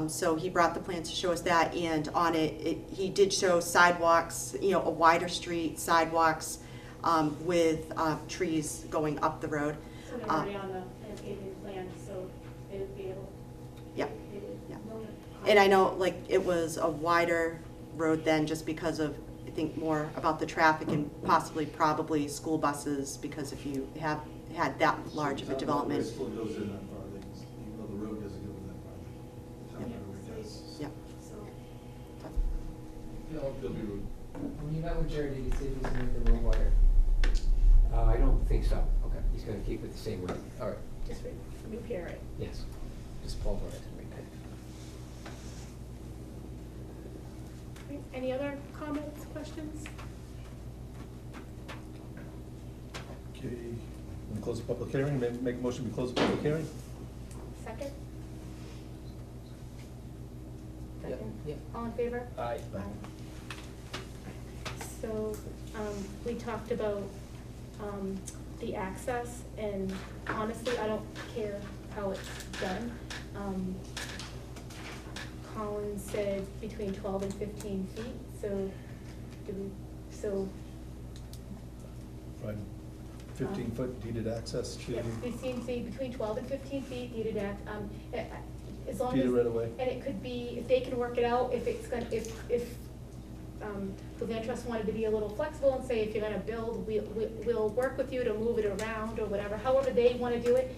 So he brought the plans to show us that, and on it, he did show sidewalks, you know, a wider street, sidewalks, with trees going up the road. So they're already on the landscaping plan, so they would be able. Yeah. they would Yeah. know it. And I know, like, it was a wider road then, just because of, I think, more about the traffic and probably school buses, because if you have had that large of a development. Still goes in that far, even though the road doesn't go in that far. Town road does. Yeah. They'll be rude. When you met with Jerry, did he say he was gonna make the road wider? I don't think so. Okay. He's gonna keep it the same way. All right. Just repair it. Yes. just pulverize and repaint. Any other comments, questions? Okay, we close the public hearing, make a motion, we close the public hearing? Second? Yeah, Second? yeah. All in favor? Aye. So, we talked about, the access, and honestly, I don't care how it's done. Colin said between 12 and 15 feet, so, Right, 15-foot deeded access to, yeah, we seem to say between 12 and 15 feet deeded as long as. deeded right away. And it could be, if they can work it out, if it's gonna, if the land trust wanted to be a little flexible and say, if you're gonna build, we'll work with you to move it around or whatever, however they wanna do it.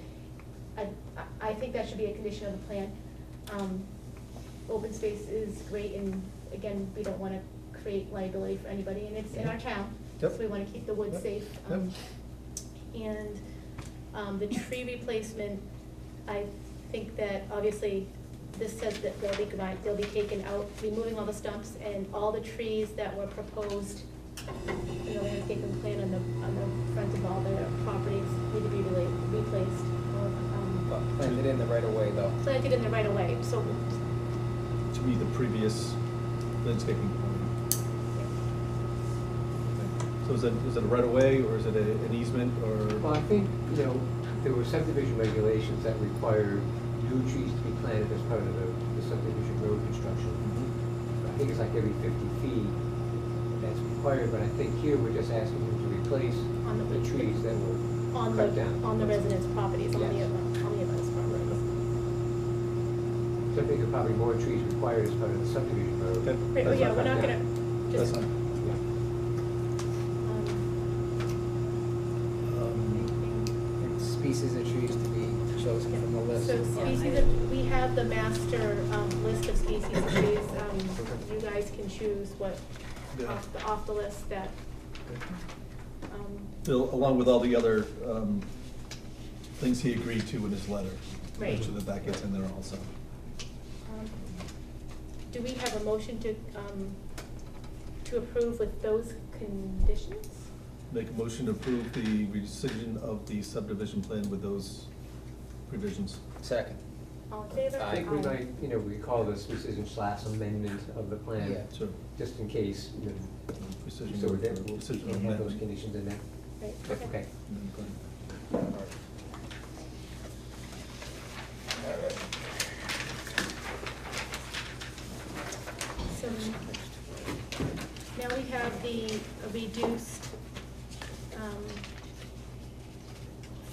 I think that should be a condition of the plan. Open space is great, and again, we don't wanna create liability for anybody, and it's in our town, so Yep. we wanna keep the woods Yep. safe. Yep. And the tree replacement, I think that obviously this says that they'll be taken out, removing all the stumps, and all the trees that were proposed in the landscaping plan on the front of all their properties need to be replaced or, Planted in the right of way though. planted in the right of way, so. To be the previous landscaping plan. So is it a right of way, or is it an easement, or? Well, I think, there were subdivision regulations that required new trees to be planted as part of the subdivision road construction. I think it's like every 50 feet that's required, but I think here we're just asking them to replace On the- the trees that were On cut down. the residents' properties, on the Yes. abutters' properties. So I think there are probably more trees required as part of the subdivision road. Okay. Right, oh yeah, we're not gonna, That's just, fine. Yeah. Species of trees to be chosen from the list. so species of, we have the master, list of species of trees, you guys can choose what, Yeah. off the list that, Along with all the other things he agreed to in his letter. Right. Make sure that gets in there also. do we have a motion to approve with those conditions? Make a motion to approve the rescission of the subdivision plan with those revisions. Second. All in favor? I think we might, we call this rescission/amendment of the plan, Yeah. Sure. just in case, Rescission so we're there, of- we rescission can't of have those amendment. conditions in there. Right, Okay. And then go ahead. So now we have the reduced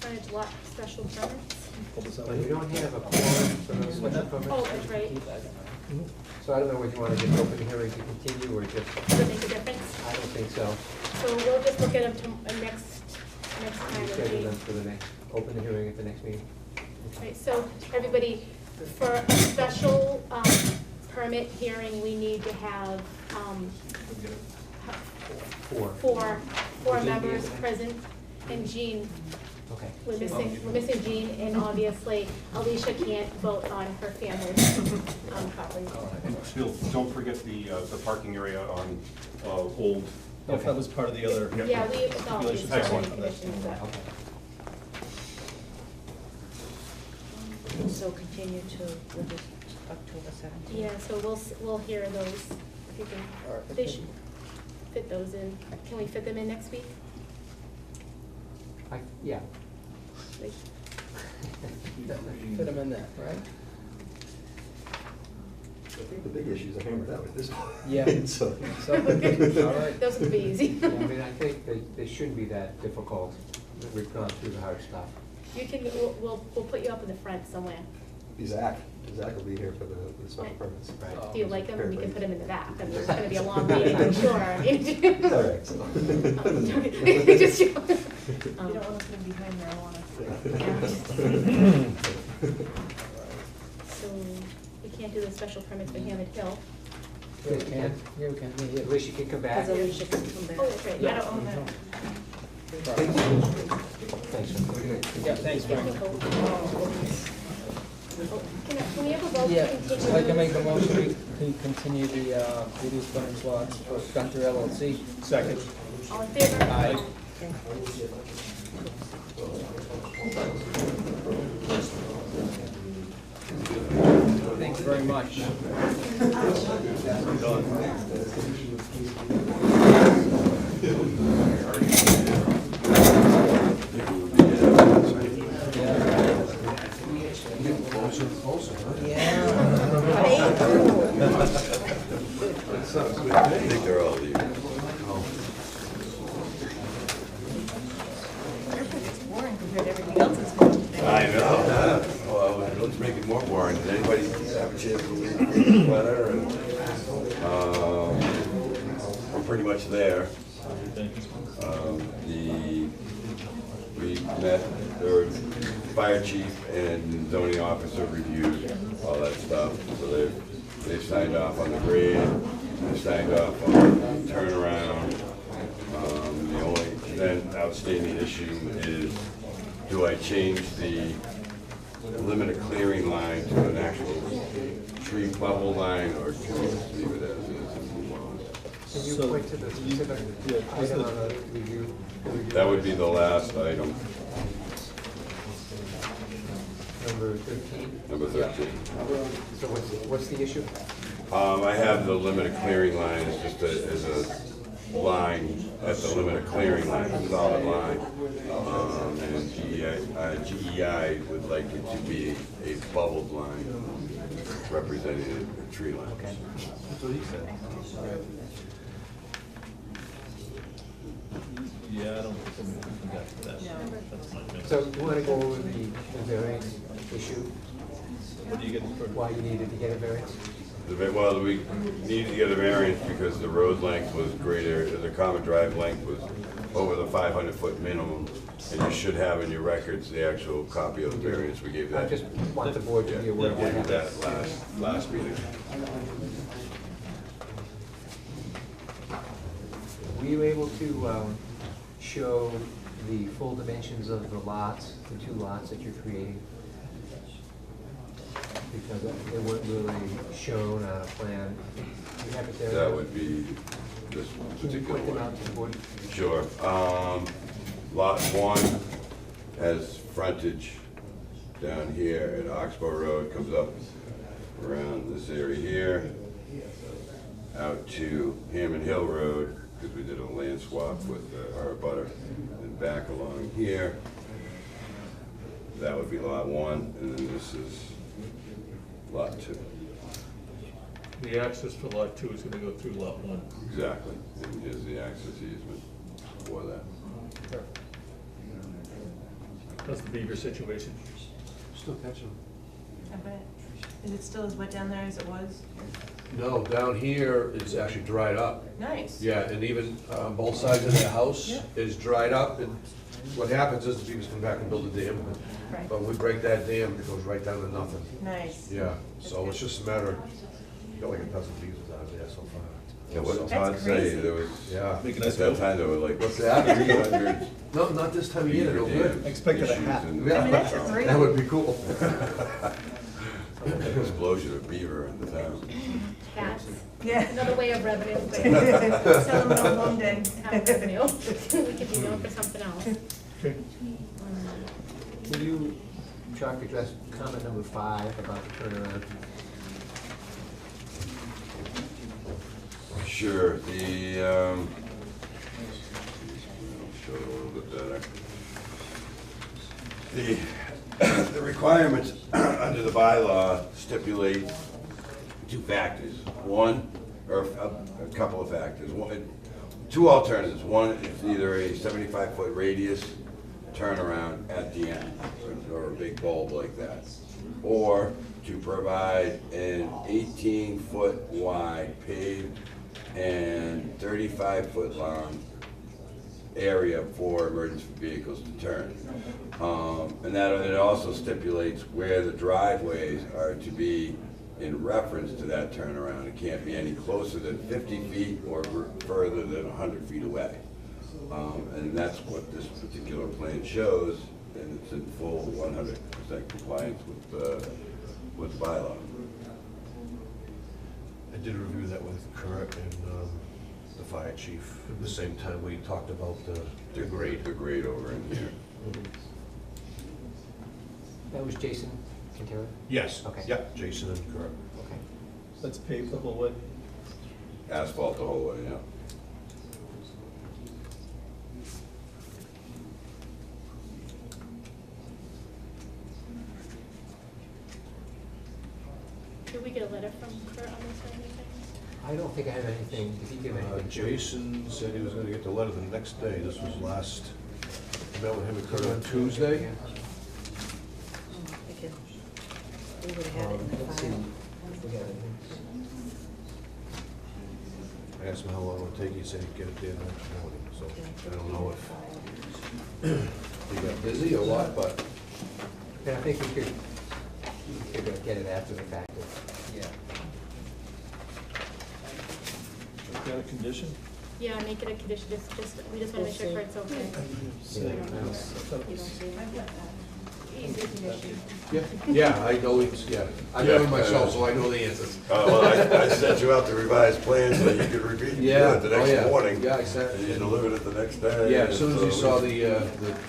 frontage lot special permits. Pull this out. But you don't have a quorum for those special permits? Oh, that's right. So I don't know whether you want to just open the hearing to continue or just, Does it make a difference? I don't think so. So we'll just look at them next time. Schedule them for the next, open the hearing at the next meeting. Right, so everybody, for a special permit hearing, we need to have Four. four members present, and Jean, Okay. we're missing Jean, and obviously Alicia can't vote on her family's property. And Bill, don't forget the parking area on Old. If that was part of the other. Yeah, it's all these stipulations. Excellent. conditions that. Okay. So continue to October 17th. Yeah, so we'll hear those, if you can, they should fit those in. Can we fit them in next week? Yeah. Like, Fit them in there, right? I think the big issues are hammered out at this point. Yeah. So. So, all right. Those would be easy. I mean, I think they shouldn't be that difficult. We've gone through the hard stuff. You can, we'll put you up in the front somewhere. Zach will be here for the special permits. Right. Do you like them? We can put them in the back. I mean, it's gonna be a long meeting, I'm sure. It's all right, so. Just, You don't want to put them behind marijuana. So, we can't do the special permits for Hammond Hill. Yeah, we can. Yeah, we can. Yeah, At least you can come back. Because Alicia can come back. Oh, that's right, I don't own that. Thanks. Yeah, thanks, Frank. Can we have a vote to Yeah, continue? so I can make a motion, we can continue the, reduced frontage lots for Gunter LLC. Second. All in favor? Aye. Thank you very much. I think they're all leaving. It's boring compared to everything else that's going on. I know. Well, let's make it more boring. Does anybody have a chance to read the letter? And, I'm pretty much there. We met, there was fire chief and zoning officer reviewed all that stuff. So they've signed off on the grade, they signed off on the turnaround. The only then outstanding issue is, do I change the limit of clearing line to an actual tree bubble line, or do we just leave it as is and move on? Can you point to the specific item on the review? That would be the last item, Number 13? number 13. So what's the issue? I have the limit of clearing line as a line at the limit of clearing line, a solid line. And GEI would like it to be a bubbled line representing a tree line. Okay. That's what he said. Yeah, I don't think we got to that. That's my opinion. So you want to go over the variance issue? What do you get for? Why you needed to get a variance? Well, we needed to get a variance because the road length was greater, the common drive length was over the 500-foot minimum. And you should have in your records the actual copy of the variance. We gave that. I just want the board to be aware of We what gave happened. that last meeting. Were you able to show the full dimensions of the lots, the two lots that you're creating? Because they weren't really shown on a plan. You have it there? That would be this Can you particular point them one. out to the board? Sure. Lot 1 has frontage down here at Oxbow Road, comes up around this area here, out to Hammond Hill Road, because we did a land swap with our butter, and back along here. That would be Lot 1, and then this is Lot 2. The access for lot 2 is gonna go through lot 1. Exactly, and here's the access easement for that. How's the beaver situation? Still catching I bet. Is it still as wet down there as it was? No, down here, it's actually dried up. Nice. Yeah, and even both sides of their house Yeah. is dried up, and what happens is the beavers come back and build a dam. Right. But when we break that dam, it goes right down to nothing. Nice. Yeah, so it's just a matter of, got like a dozen beavers out of there so far. Yeah, what So- Todd That's say, crazy. there was, Yeah. Making at us that go. time, there were like What's that? 300 No, not this time of year, they're no beaver good. dam Expected a issues hat. in Yeah. I mean, that's town. great. That would be cool. Explosion of beaver in the town. Cats, Yeah. another way of revenue, but Sell them on home day. have revenue. We could be known for something else. Will you, Chuck, address comment number 5 about the turnaround? Sure, I'll show it a little bit better. The requirements under the bylaw stipulate 2 factors. One, or a couple of factors. One, 2 alternatives. One, it's either a 75-foot radius turnaround at the end, or a big bulb like that. Or to provide an 18-foot wide paved and 35-foot long area for emergency vehicles to turn. And that it also stipulates where the driveways are to be in reference to that turnaround. It can't be any closer than 50 feet or further than 100 feet away. And that's what this particular plan shows, and it's in full 100% compliance with with the bylaw. I did review that with Kurt and the fire chief at the same time we talked about the grade. The grade over in here. That was Jason Quintero? Yes. Okay. Yep, Jason and Kurt. Okay. Let's pave the whole way. Asphalt the whole way, yeah. Did we get a letter from Kurt on this or anything? I don't think I have anything, did he give anything? Jason said he was gonna get the letter the next day. This was last, I met with him and Kurt on Tuesday. We would have had it in the Let's see file. if we have anything. I asked him how long it would take. He said he'd get it there the next morning, so I don't know if he got busy or what, but And I think we could get it after the fact. Yeah. Is that a condition? Yeah, make it a condition, we just wanna make sure Kurt's okay. Easy condition. yeah, I know it's, I know him myself, so I know the answers. Well, I sent you out the revised plan so you could repeat it the next morning. Yeah, exactly. And you delivered it the next day. Yeah, as soon as he So- saw the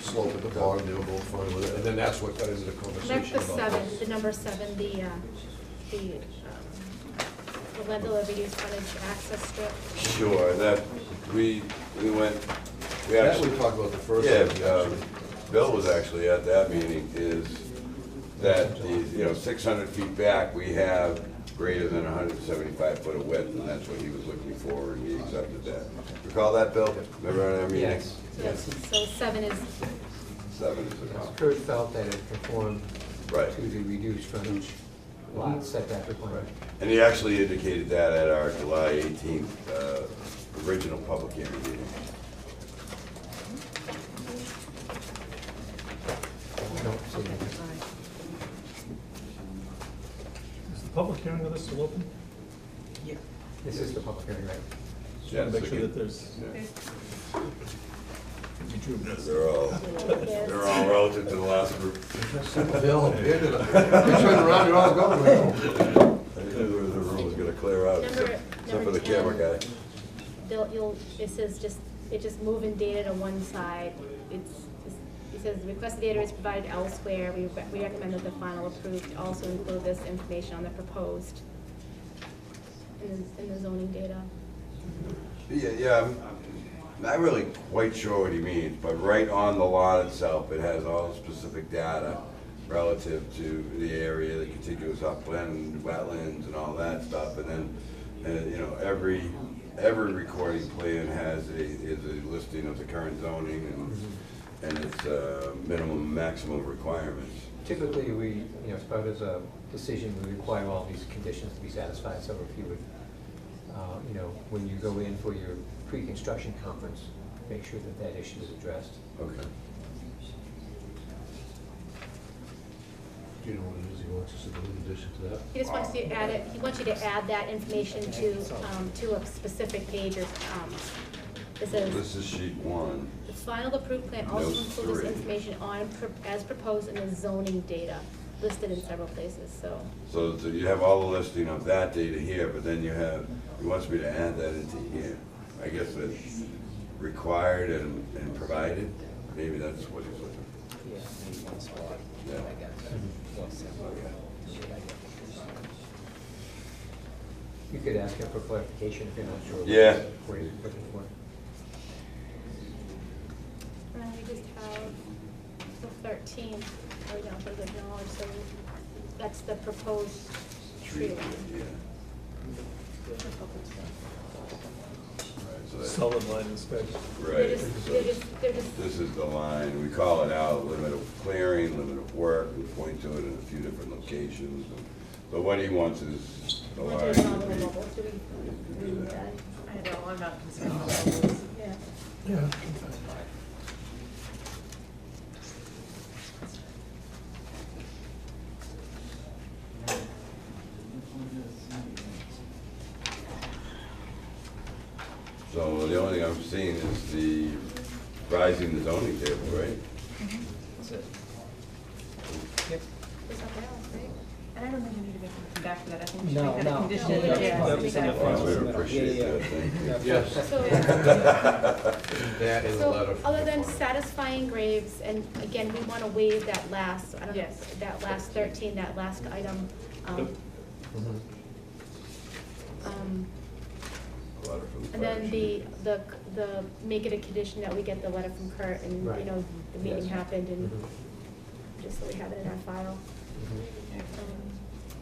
slope at the bottom, they were both fine with it, and then that's what got into the That's conversation the about seven, this. the number seven, the lead delivery use frontage access strip. Sure, that, we went, we That actually. we talked about the first Yeah, one. Bill was actually at that meeting, is that, 600 feet back, we have greater than 175 foot of width, and that's what he was looking for, and he accepted that. Recall that, Bill? Remember at our meeting? Yes. Yes, so seven is, 7 is the number. Kurt felt that it conformed Right. to the reduced frontage lot setback requirement. And he actually indicated that at our July 18th original public hearing meeting. I don't see anything. Is the public hearing of this still open? This is the public hearing, right? Just want to make sure that there's. They're all relative to the last group. Bill, we turn around, you're all going. I knew the room was gonna clear out, except for the camera guy. it says just move and data to one side. It says the requested data is provided elsewhere. We recommend that the final approved also include this information on the proposed in the zoning data. Yeah, I'm not really quite sure what he means, but right on the lot itself, it has all the specific data relative to the area, the contiguous upland, wetlands, and all that stuff. And then, every recording plan is a listing of the current zoning and its minimum and maximum requirements. Typically, we, as part of a decision, we require all these conditions to be satisfied, so if you would, when you go in for your pre-construction conference, make sure that issue is addressed. Okay. Do you know what it is he wants us to do in addition to that? He just wants you to add it, he wants you to add that information to a specific page or, it says, This is sheet 1. the final approved plan also Note includes this 3. information as proposed in the zoning data, listed in several places, so. So you have all the listing of that data here, but then he wants me to add that into here. I guess that's required and provided, maybe that's what he's looking for. Yeah, maybe one spot. Yeah. I got that. You could ask him for clarification if you're not sure Yeah. what he's looking for. And then we just have the 13th, we don't have acknowledged, so that's the proposed tree line. Yeah. So that's- Solid line inspection. Right. They're just, This is the line, we call it out, limit of clearing, limit of work, we point to it in a few different locations. But what he wants is the line. Which is on the bubble, so we Do need that. that. I know, I'm not concerned about those. Yeah. Yeah. So the only thing I'm seeing is the rising the zoning table, right? That's it. Yep. There's nothing else, right? And I don't think we need to make them come back for that, I think we should No, make that a no. condition. No, that's Yeah. fine. That's in the front. We appreciate Yeah, yeah. that, thank you. Yeah. Yes. So, That is a letter so, from other the than farm. satisfying graves, and again, we wanna waive that last, I don't know, Yes. that last 13, that last item. Yep. A letter from the And then fire the, make it a condition that we get the letter from Kurt and, you Right. know, the meeting Yes. happened and Mhm. just so we have it in our file. Mhm.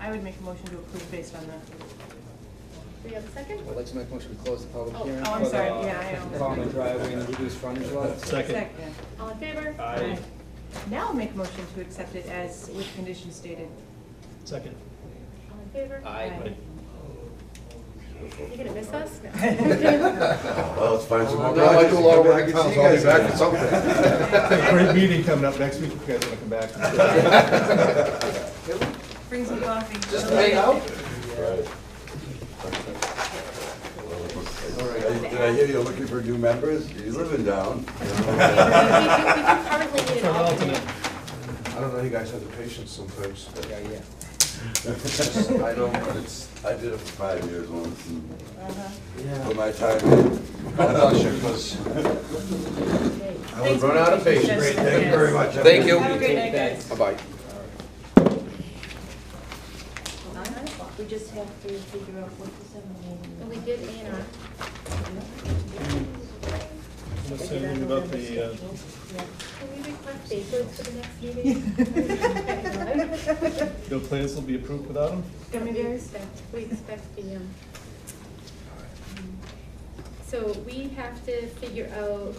I would make a motion to approve based on that. Do we have a second? I'd like to make a motion to close the public Oh, hearing. oh, I'm for the sorry. Yeah, I know. Common driveway and reduced frontage lot. Second. All in favor? Aye. Now I'll make a motion to accept it as with conditions stated. Second. All in favor? Aye. You gonna miss us? No. Well, let's find some more No, I do a lot of work I in can town, see so you I'll be guys back again. for something. Great meeting coming up next week, if you guys wanna come back. Bring some coffee. Just to hang out? Right. Did I hear you're looking for new members? You live in town. We do currently need an For an alternate. alternate. I don't know, you guys have the patience sometimes. Yeah, yeah. I know, but I did it for 5 years once and Yeah. put my time in. God bless you, 'cause I would run out of patience. Great, Thank you very much. Thank you. Have a great night, guys. Bye-bye. We just have to figure out what the And we did A&R. What's anything about the, Can we request papers for the next meeting? your plans will be approved without them? We expect the, so we have to figure out,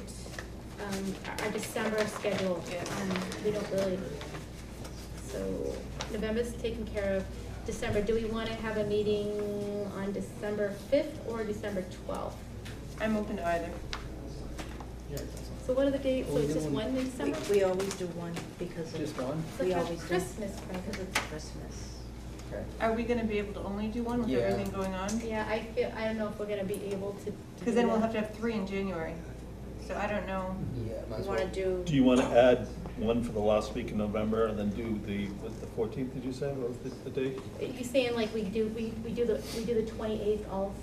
our December schedule. We don't really, so November's taken care of. December, do we wanna have a meeting on December 5th or December 12th? I'm open to either. So what are the dates? So it's just one in December? We always do one because of. Just one? It's like We a always do. Christmas Because present. it's Christmas. Okay. Are we gonna be able to only do one with Yeah. everything going on? Yeah, I don't know if we're gonna be able to. Because then we'll have to have 3 in January. So I don't know. Yeah, might We as wanna well. do. Do you wanna add one for the last week in November and then do the 14th, did you say, what was the date? You saying like we do the 28th all?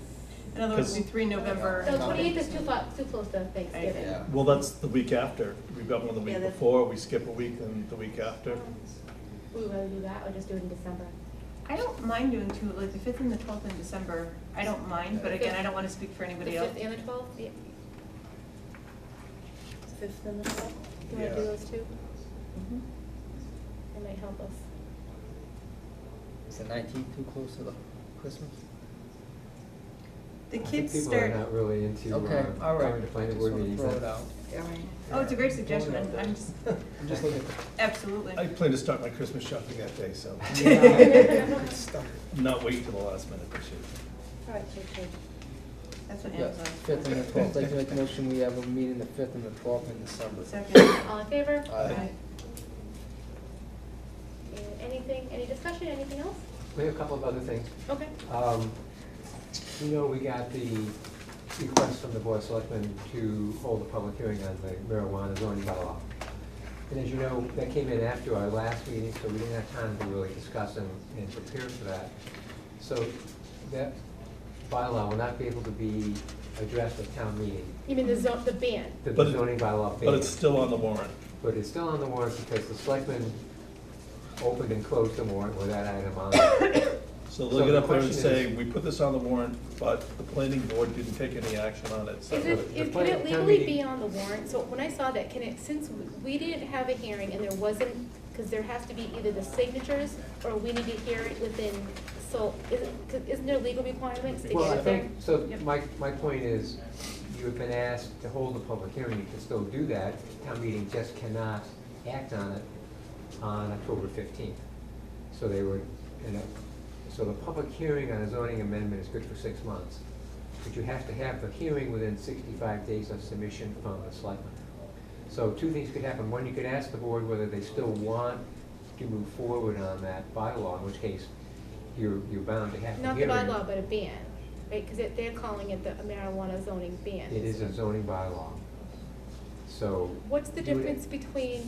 In other words, it'll be 3 November. No, 28th is too close to Thanksgiving. Yeah. Well, that's the week after. We've got one the week Yeah, that's- before, we skip a week, and the week after. We would rather do that or just do it in December? I don't mind doing 2, like the 5th and the 12th in December. I don't mind, but again, I don't want to speak for anybody The else. 5th and the 12th? Yeah. 5th and the 12th. Do you wanna do Yeah. those two? Mhm. That might help us. Is the 19th too close to the Christmas? The I think kids people start. are not really into, Okay, all right. going to planning Just board wanna meetings. throw it That's- out. All right. Oh, it's a great suggestion. I'm just, I'm just looking at absolutely. I plan to start my Christmas shopping that day, so the. not wait till the last minute this year. All right, take care. That's what Yeah, Amazon. 5th and the 12th. I'd like to make a motion, we have a meeting the 5th and the 12th in December. Second. All in favor? Aye. Any discussion, anything else? We have a couple of other things. Okay. You know, we got the request from the Board of Selectmen to hold a public hearing on the marijuana zoning bylaw. And as you know, that came in after our last meeting, so we didn't have time to really discuss and prepare for that. So that bylaw will not be able to be addressed at town meeting, You mean the ban? the But it- zoning bylaw ban. But it's still on the warrant. But it's still on the warrant because the selectmen opened and closed the warrant with that item on it. So So they'll get the up there and question say, is- we put this on the warrant, but the planning board didn't take any action on it. So Can it town legally meeting- be on the warrant? So when I saw that, since we didn't have a hearing and there wasn't, because there has to be either the signatures or we need to hear it within, so isn't there legal requirements to Well, get I it there? think, so Yep. my point is, you have been asked to hold a public hearing, you can still do that. Town meeting just cannot act on it on October 15th. So they would, so the public hearing on a zoning amendment is good for 6 months. But you have to have the hearing within 65 days of submission from the selectmen. So 2 things could happen. One, you could ask the board whether they still want to move forward on that bylaw, in which case you're bound to have the Not the hearing. bylaw, but a ban, right? Because they're calling it the marijuana zoning ban. It is a zoning bylaw. So. What's the you would- difference between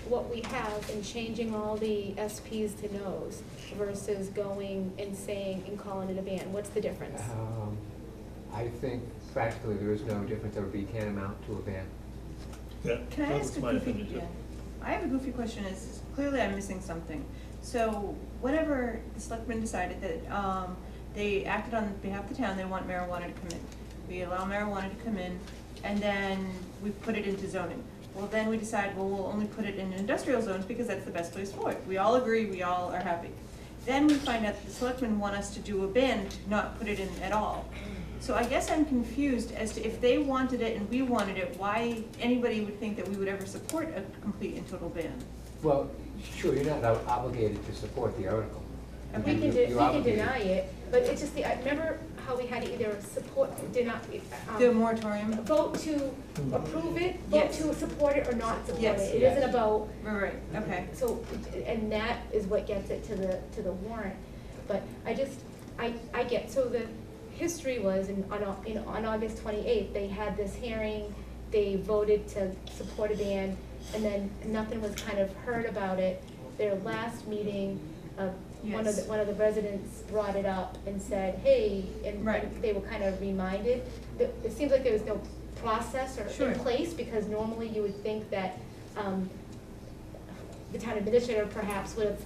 what we have and changing all the SPs to no's versus going and saying and calling it a ban? What's the difference? I think practically there is no difference that would be tantamount to a ban. Yeah, Can I that ask was a my goofy, opinion too. I have a goofy question, is clearly I'm missing something. So whenever the selectmen decided that, they acted on behalf of the town, they want marijuana to come in. We allow marijuana to come in, and then we put it into zoning. Well, then we decide, well, we'll only put it in industrial zones because that's the best place for it. We all agree, we all are happy. Then we find out that the selectmen want us to do a ban to not put it in at all. So I guess I'm confused as to if they wanted it and we wanted it, why anybody would think that we would ever support a complete and total ban. Well, sure, you're not obligated to support the article. We can, You're we can obligated. deny it, but it's just I remember how we had to either support, deny, The moratorium? vote to approve it, vote Yes. to support it or not support Yes. it. It isn't about, Right, okay. so, and that is what gets it to the warrant. But I just, I get, so the history was on August 28th, they had this hearing, they voted to support a ban, and then nothing was kind of heard about it. Their last meeting, one Yes. of the residents brought it up and said, hey, and Right. they were kind of reminded. It seems like there was no process or Sure. in place, because normally you would think that the town administrator perhaps would have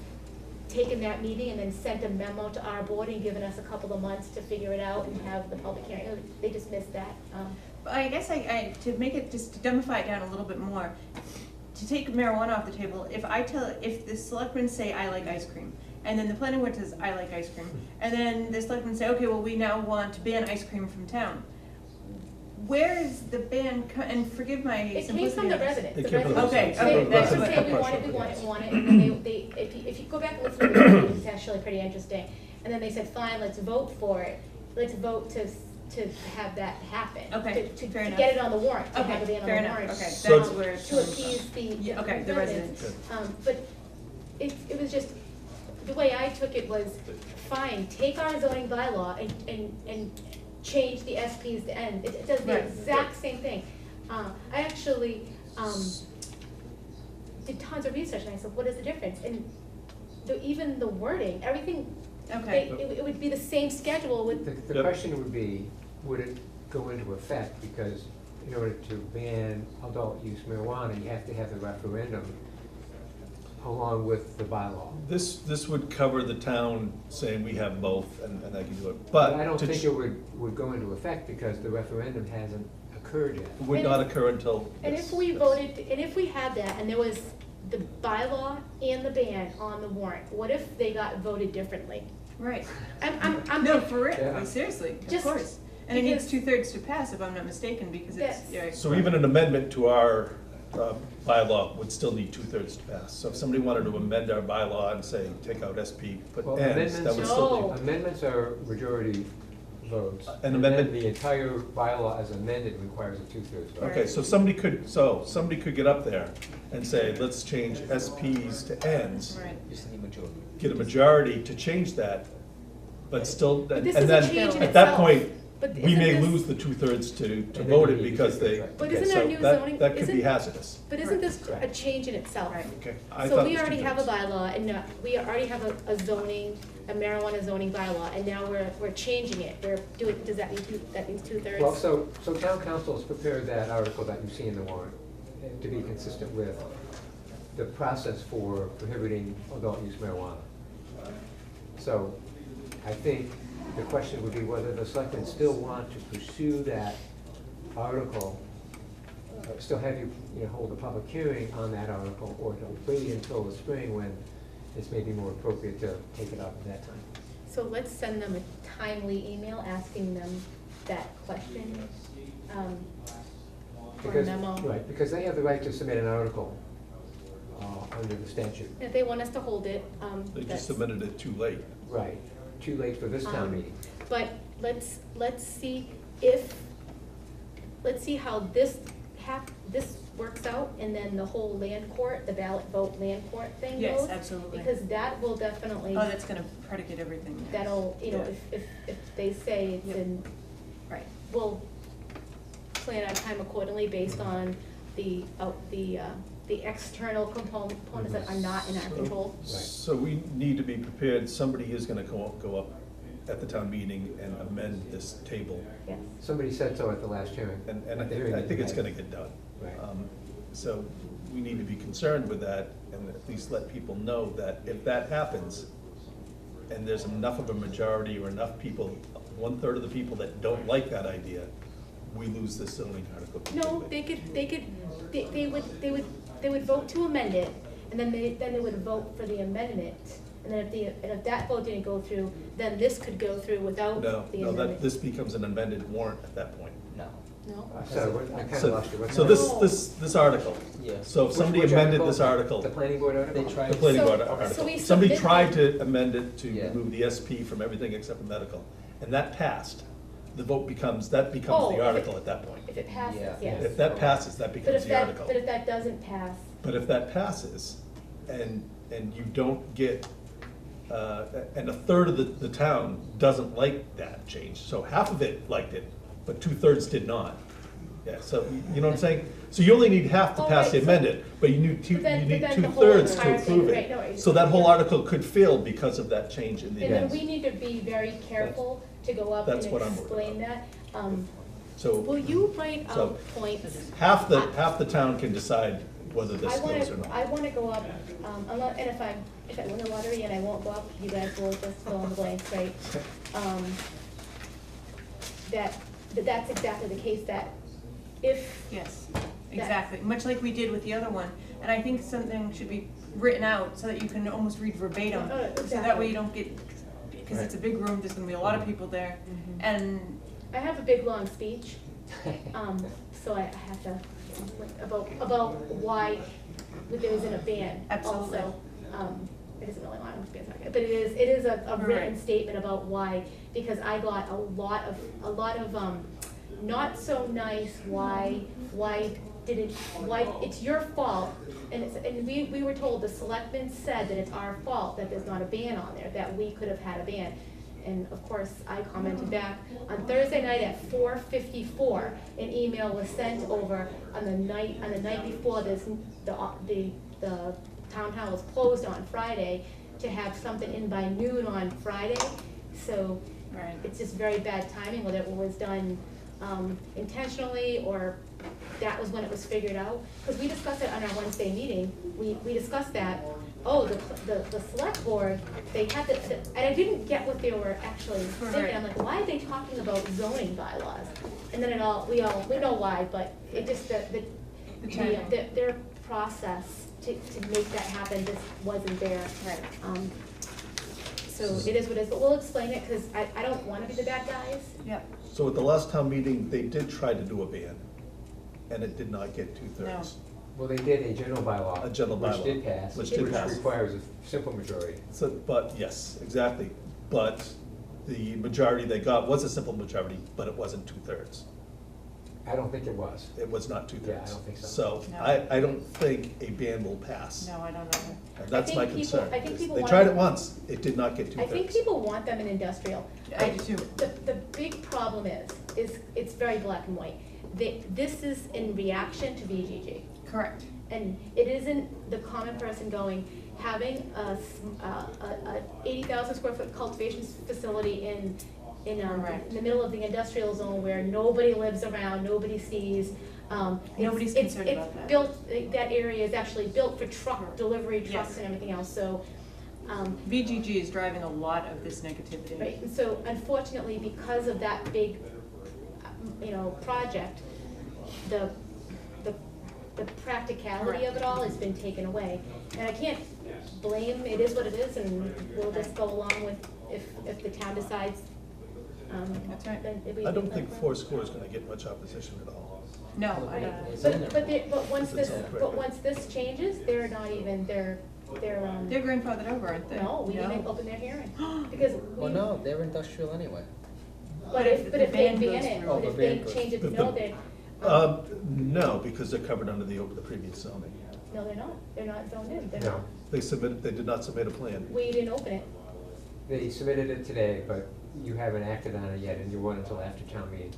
taken that meeting and then sent a memo to our board and given us a couple of months to figure it out and have the public hearing. They just missed that. But I guess to make it, just to dumbify it down a little bit more, to take marijuana off the table, if the selectmen say, I like ice cream, and then the planning board says, I like ice cream, and then the selectmen say, okay, well, we now want to ban ice cream from town. Where is the ban, and forgive my It simplicity. came from the on this. residents. It The came from the residents- residents. Okay, They that's would what- say, we want it, and then they, if you go back and listen to the meeting, it's actually pretty interesting. And then they said, fine, let's vote for it, let's vote to have that happen. Okay, To fair enough. get it on the warrant, to Okay, have it on fair the enough, warrant. okay, So- that's where it's To coming from. appease the Yeah, okay, the residents. But it was just, the way I took it was, fine, take our zoning bylaw and change the SPs to N. It does the Right. exact same thing. I actually did tons of research, and I said, what is the difference? And even the wording, everything, Okay. it would be the same schedule with, The Yep. question would be, would it go into effect? Because in order to ban adult use marijuana, you have to have the referendum along with the bylaw. This would cover the town saying we have both and I can do it, But but I don't to think it would go into effect because the referendum hasn't occurred yet. it would not occur until. and if we voted, and if we had that, and there was the bylaw and the ban on the warrant, what if they got voted differently? Right. I'm. No, for real, Yeah. seriously, of Just course. And it needs because- 2/3 to pass, if I'm not mistaken, because it's, Yes. yeah. So even an amendment to our bylaw would still need 2/3 to pass. So if somebody wanted to amend our bylaw and say, take out SP, put Well, ends, that would still No. Amendments are majority votes. An And amendment- then the entire bylaw as amended requires a 2/3 vote. Okay, so somebody could get up there and say, let's change SPs to ends, Right. Just need majority. get a majority to change that, but still, But and this is a then, change in at that itself. point, But we may isn't this- lose the 2/3 to then vote you it need because they, 2/3, But okay, isn't so our new that, zoning- that could be isn't- hazardous. But isn't this a change in itself? Right. Okay, I So thought we it was already have a 2/3. bylaw, and we already have a marijuana zoning bylaw, and now we're changing it. We're doing, that means 2/3? Well, so town council has prepared that article that you see in the warrant to be consistent with the process for prohibiting adult use marijuana. So I think the question would be whether the selectmen still want to pursue that article, still have you hold a public hearing on that article, or to wait until the spring when it's maybe more appropriate to take it up at that time. So let's send them a timely email asking them that question, or a Because- memo. Right, because they have the right to submit an article under the statute. If they want us to hold it, They that's- just submitted it too late. Right, too late for this town meeting. But let's see how this works out, and then the whole land court, the ballot vote land court thing goes. Yes, absolutely. Because that will definitely, Oh, that's gonna predicate everything. yes. that'll, Yeah. if they say it's Yep. in, Right. we'll plan our time accordingly based on the external components that are not in our control. So we need to be prepared, somebody is gonna go up at the town meeting and amend this table. Yes. Somebody said so at the last hearing. And At the hearing I think you it's had. gonna get done. Right. So we need to be concerned with that and at least let people know that if that happens, and there's enough of a majority or enough people, 1/3 of the people that don't like that idea, we lose this zoning article. No, they would vote to amend it, and then they would vote for the amendment. And then if that vote didn't go through, then this could go through without the No, amendment. this becomes an amended warrant at that point. No. No? So, I kind of lost you. What's So that? this article. Yes. So if somebody Which amended article? this article. The planning board article? They tried. The planning board So article. we Somebody submitted- tried to amend it to Yeah. remove the SP from everything except for medical, and that passed. The vote becomes, that Oh, becomes if the it- article at that point. If it passes, Yeah. yes. If that passes, that But becomes if the that, article. but if that doesn't pass, But if that passes, and you don't get, and 1/3 of the town doesn't like that change, so half of it liked it, but 2/3 did not. Yeah, so, you know what I'm saying? So you only need half to Oh, pass the right, so- amended, but you need But then the whole 2/3 entire to thing, approve right, no, it. it's- So that whole yeah. article could fail because of that change in the. and then we need to be very careful to go up and That's what I'm worried explain that. So. Will you write So- out points? Half the town can decide whether this goes or not. I wanna go up, and if I win the lottery and I won't go up, you guys will just fill in the blanks, right? That's exactly the case, that if. Yes, exactly, much like we did with the other one. And I think something should be written out so that you can almost read verbatim. So that way you don't get, because it's a big room, there's gonna be a lot of people there. And I have a big, long speech, so I have to, about why there isn't a ban Absolutely. also. It isn't really long, but it is a written Right. statement about why, because I got a lot of, not so nice, why it's your fault. And we were told, the selectmen said that it's our fault that there's not a ban on there, that we could have had a ban. And of course, I commented back, on Thursday night at 4:54, an email was sent over on the night before this, the town hall was closed on Friday, to have something in by noon on Friday. So Right. it's just very bad timing, whether it was done intentionally or that was when it was figured out. Because we discussed it on our Wednesday meeting, we discussed that, the select board, they had and I didn't get what they were actually thinking. I'm like, why are they talking about zoning bylaws? And then we know why, but it just, their process to make that happen just wasn't there. Right. So it is what it is, but we'll explain it, because I don't want to be the bad guys. Yep. So at the last town meeting, they did try to do a ban, and it did not get 2/3. Well, they did a general bylaw. A general bylaw. Which did pass. Which did pass. requires a simple majority. So, but, yes, exactly, but the majority they got was a simple majority, but it wasn't 2/3. I don't think it was. It was not 2/3. Yeah, I don't think so. So, No. I don't think a ban will pass. No, I don't know. And that's my concern. I think people They want- tried it once, it did not get 2/3. I think people want them in industrial. I do too. The big problem is it's very black and white. This is in reaction to VGG. Correct. And it isn't the common person having a 80,000 square foot cultivation facility in the middle of the industrial zone where nobody lives around, nobody sees. Nobody's concerned about that. That area is actually built for truck delivery trucks Yes. and everything else, so. VGG is driving a lot of this negativity. Right, and so unfortunately, because of that big, project, the practicality of it all has been taken away. And I can't blame, it is what it is, and we'll just go along with, if the town decides, That's right. then it'll be. I don't think Foursquare is gonna get much opposition at all. No, I don't. But once this changes, they're not even, they're They're grandfathered over, aren't they? no, we didn't open their hearing, because Well, no, they're industrial anyway. but if they ban goes it, through. but if they change it, no, they, No, because they're covered under the previous zoning. no, they're not zoned in, they're No, not, They did not submit a plan. we didn't open it. they submitted it today, but you haven't acted on it yet, and you won't until after town meeting.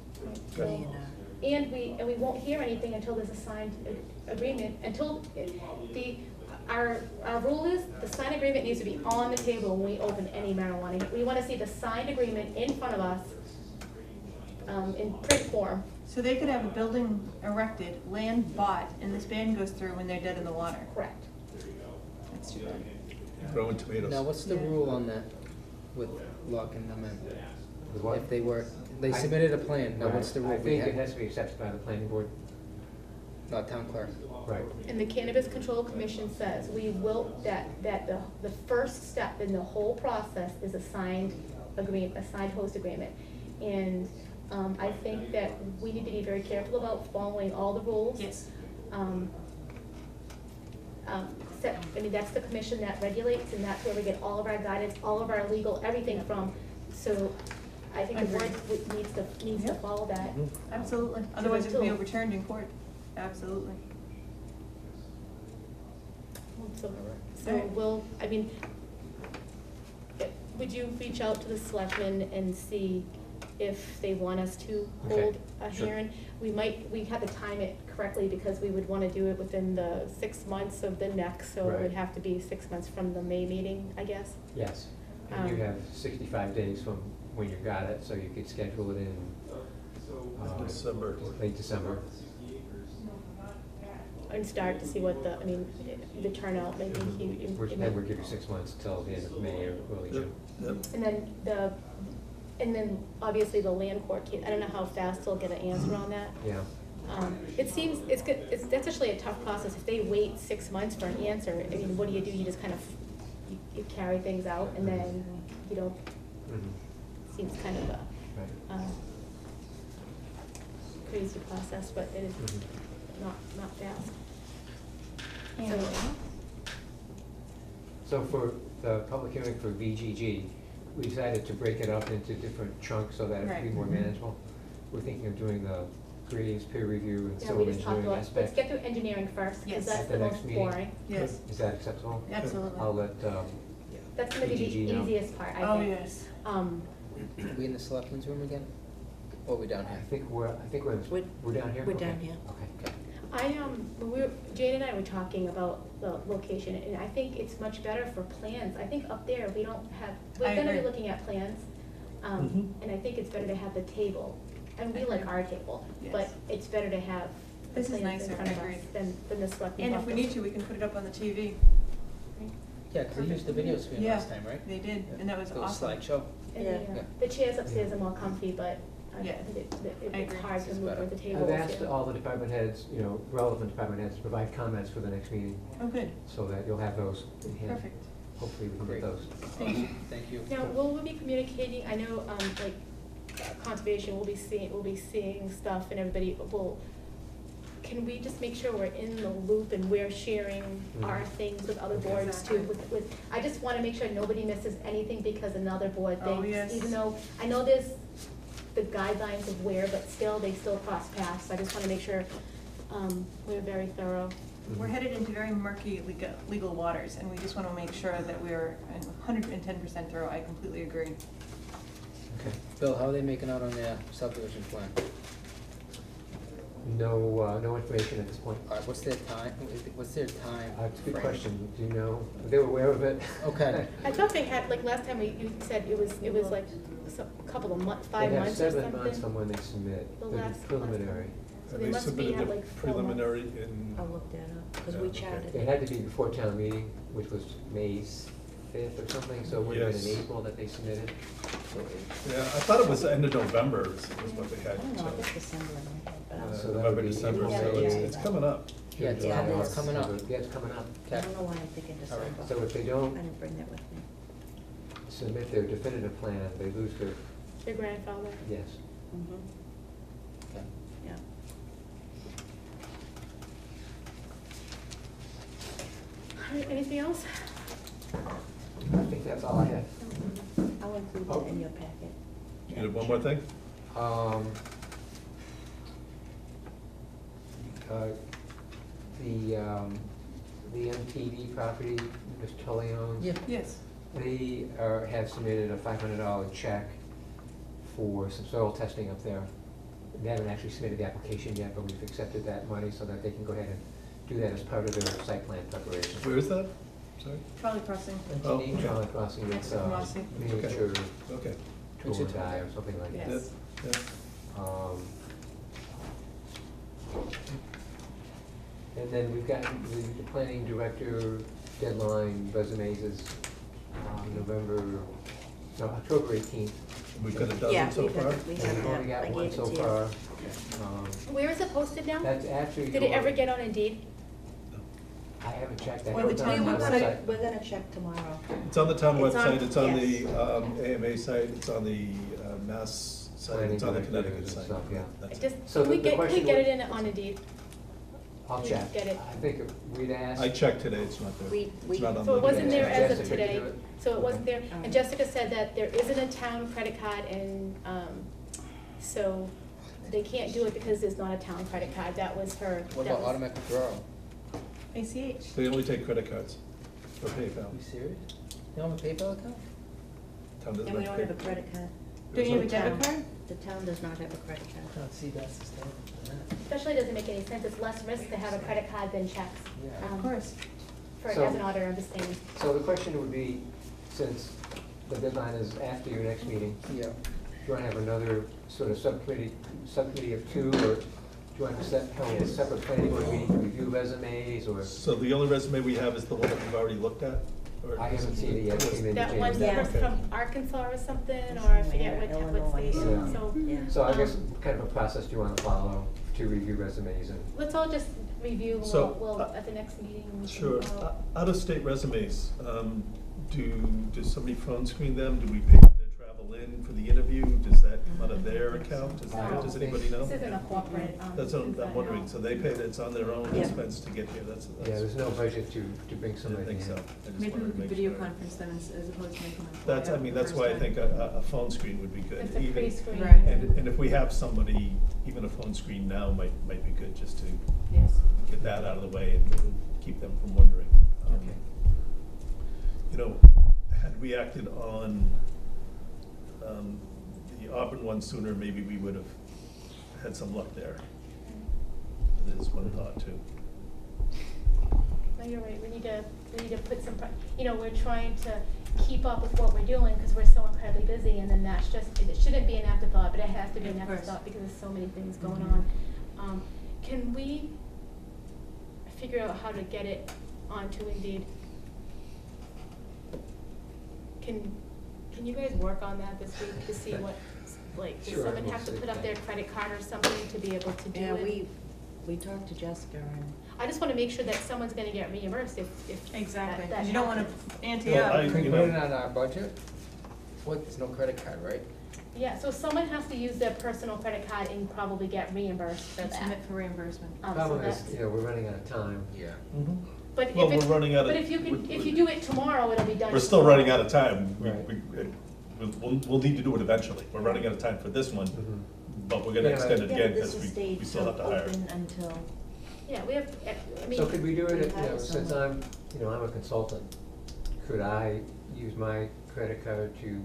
And we won't hear anything until there's a signed agreement, until our rule is, the signed agreement needs to be on the table when we open any marijuana. We wanna see the signed agreement in front of us, in print form. So they could have a building erected, land bought, and this ban goes through when they're dead in the water. Correct. That's too bad. Growing tomatoes. Now, what's the Yeah. rule on that with locking them in? With what? If they I- submitted a plan, now Right. what's the rule? I We think have- it has to be accepted by the planning board. Not town clerk. Right. And the Cannabis Control Commission says we will, that the first step in the whole process is a signed agreement, a signed host agreement. And, I think that we need to be very careful about following all the rules. Yes. That's the commission that regulates, and that's where we get all of our guidance, all of our legal, everything from. So I think the board needs to Yeah. follow that. Absolutely. Otherwise it could be until- overturned in court. Absolutely. So would you reach out to the selectmen and see if they want us to Okay, hold a sure. hearing? We have to time it correctly because we would wanna do it within the 6 months of the next, so it would Right. have to be 6 months from the May meeting, I guess. Yes, and you Um, have 65 days from when you got it, so you could schedule it in December. late December. And start to see what the turnout may be huge. Then we'll give you 6 months till the end of May or early June. Yep. And then obviously the land court case, I don't know how fast they'll get an answer on that. Yeah. It seems, that's actually a tough process. If they wait 6 months for an answer, I mean, what do? You just kind of, you carry things out and then you don't, Mhm. seems kind of a Right. crazy process, but it is Mhm. not fast. And So for the public hearing for VGG, we decided to break it up into different chunks so that it would be Right. more manageable. We're thinking of doing the grades, peer review, and Yeah, civil we just talked engineering about, let's aspect. get through engineering first, Yes. because that's At the the next most meeting. boring. Yes. Is that acceptable? Absolutely. I'll let, That's gonna be VGG the know. easiest part, I think. Oh, yes. We in the selectmen's room again? Or we down I here? think we're down here? We're Okay. down here. Okay. Jane and I were talking about the location, and I think it's much better for plans. I think up there, we're I gonna be agree. looking at plans, and I think it's better to have the table. And we like our table, but Yes. it's better to have the This is plans in nicer, front I of us agree. than the selectmen. And if we office. need to, we can put it up on the TV. Yeah, because they used the video screen Yeah, last time, right? they did, and that was The awesome. slideshow. And Yeah. the chairs upstairs are more comfy, but I Yeah. think I it's agree. hard to This is move better. with the table. I've asked all the department heads, relevant department heads, to provide comments for the next meeting, Oh, good. so that you'll have those in hand. Perfect. Hopefully we can Great. get those. Thank you. Thank you. Now, will we be communicating, I know, conservation will be seeing stuff and everybody can we just make sure we're in the loop and we're sharing our things with other boards too? I just wanna make sure nobody misses anything because another board Oh, thinks, yes. even though, I know there's the guidelines of where, but still, they still cross paths, so I just wanna make sure, we're very thorough. We're headed into very murky legal waters, and we just want to make sure that we're 110% thorough. I completely agree. Okay. Bill, how are they making out on their subdivision plan? No information at this point. All right, what's their time? What's their time? It's a good frame? question. Do you know? They were aware of it? Okay. I thought they had, like, last time you said it was like a couple of months, 5 months or They something. have 7 months from when they submit, The the last- preliminary. So And they they must be submitted at the like 4 months. preliminary in. I'll look that up, because Yeah, we okay. chatted. It had to be before town meeting, which was May 5th or something, so it would have been in Yes. April that they submitted. Yeah, I thought it was the end of November is what they had. I don't know, so, if it's December or not, but So I'll- that would November, be December, April, so May. it's coming up. Yeah, it's Yeah, coming, it it's is. coming up. Yeah, it's coming up. I don't know why I'm thinking All right, December. so if they I don't didn't bring that with me. submit their definitive plan, they lose their, Their grandfather. yes. Mm-hmm. Okay. Yeah. All right, anything else? I think that's all I have. I'll include Oh. that in your packet. You have one more thing? Uh, The MTV property, Mr. Tully owns. Yeah. Yes. They have submitted a $500 check for some soil testing up there. they haven't actually submitted the application yet, but we've accepted that money so that they can go ahead and do that as part of their site plan preparation. Where is that? Sorry? Trolley crossing. Oh, okay. Trolley crossing, it's Mexican crossing. miniature Okay. tool and die or something like that. Yes. And then we've got the planning director deadline resumes is October 18th. We've got a dozen so far? And we've only got one so far. Where is it posted now? That's actually. Did it ever get on Indeed? I haven't checked that. Well, It's on we're the gonna, website. we're gonna check tomorrow. It's on the town It's on- website, it's on the yes. AMA site, it's on the Mass site, Planning it's on the director Connecticut and site. stuff, yeah. That's it. Just, So can we the get question it would- in on Indeed? I'll Can we check. get it? I think we'd asked. I checked today, it's not there. It's not on So it the- wasn't there as of Jessica to today, do it? so it wasn't there, and Jessica said that there isn't a town credit card and, so they can't do it because there's not a town credit card, that was her. What that about was- automatic withdrawal? ACH. They only take credit cards or PayPal. You serious? You don't have a PayPal account? Town doesn't And we have don't to have a pay. credit card. Don't you have a The debit town- card? The town does not have a credit card. Can't see that's the standard for that. Especially doesn't make any sense, it's less risk to have a credit card than checks. Yeah. Of course. For, So- as an auditor, understanding. So the question would be, since the deadline is after your next meeting, Yeah. do you want to have another sort of subcommittee of two, or do you want to have a separate planning board meeting to review resumes, or? So the only resume we have is the one that we've already looked at? Or- I haven't seen it yet, it came in That January. one Yeah. person from Arkansas or something, or I forget what Illinois. state, Yeah. so. Yeah. So I guess kind of a process do you want to follow to review resumes and? Let's all just review, So, we'll, at the next meeting. we can, Sure. uh, Out-of-state resumes, does somebody phone screen them? Do we pay for their travel in for the interview? Does that come out of their account? Does anybody know? This isn't a corporate, That's what inside I'm wondering. out. So they pay, it's on their own Yeah. expense to get here, that's. Yeah, there's no budget to bring I somebody didn't in. think so. I just Maybe wanted we to could make video sure. conference them as opposed to making them. fly That's, I out mean, the that's first why I time. think a phone screen would be good. It's a even- pre-screen. Right. And if we have somebody, even a phone screen now might be good, just to Yes. get that out of the way and keep them from wondering. Okay. You know, had we acted on the Auburn one sooner, maybe we would have had some luck there. That is one thought too. No, you're right, we need to put some, we're trying to keep up with what we're doing, because we're so incredibly busy, and then that's just, it shouldn't be an afterthought, but it has to be an Of course. afterthought, because there's so many things going Mhm. on. Can we figure out how to get it onto Indeed? Can you guys work on that this week to see what, like, does Sure, someone we'll have to see. put up their credit card or something to be able to do it? Yeah, we talked to Jessica and. I just wanna make sure that someone's gonna get reimbursed if Exactly, that because you don't wanna happens. ante Well, up. I- Can we you put know- it on our budget? What, there's no credit card, right? Yeah, so someone has to use their personal credit card and probably get reimbursed for that. Submit for reimbursement. So Problem is, that's- we're running out of time. Yeah. But if Well, we're it's, running out of. but if you do it tomorrow, it'll be done. We're still tomorrow. running out of time. Right. We'll need to do it eventually. We're running out of time for this one, Mhm. but we're gonna Yeah, extend it Yeah, again but this because will stay we still have to hire. open until. Yeah, we have, I mean. So could we do it, we at, hire since someone. I'm a consultant, could I use my credit card to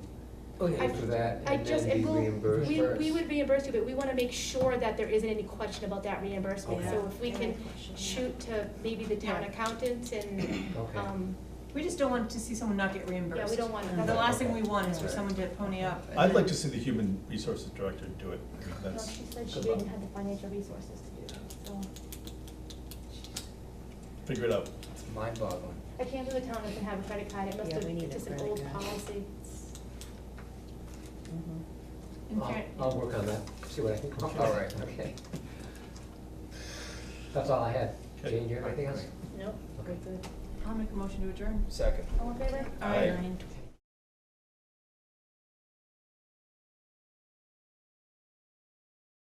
Oh, pay for that I and just, then be and reimbursed? we would reimburse you, but we wanna make sure that there isn't any question about that reimbursement. Yeah. So if we Yeah, can question, yeah. shoot to maybe the town Yeah. accountant and, Okay. We just don't want to see someone not get reimbursed. Yeah, we don't want it. The That's last thing okay. we want is for Right. someone to pony up. and I'd then- like to see the human resources director do it. I mean, no, that's she said she good didn't luck. have the financial resources to do that, so. Figure it out. It's mind-boggling. I can't believe the town doesn't have a credit card, it must Yeah, have, we need it's a just an credit old card. policy. It's- in I'll, fair- I'll work on that, see what I can come up with. All right. Okay. That's all I had. Okay. Jane, you have anything else? Nope, we're good. I'll make a motion to adjourn. Second. All in favor? Aye. Nine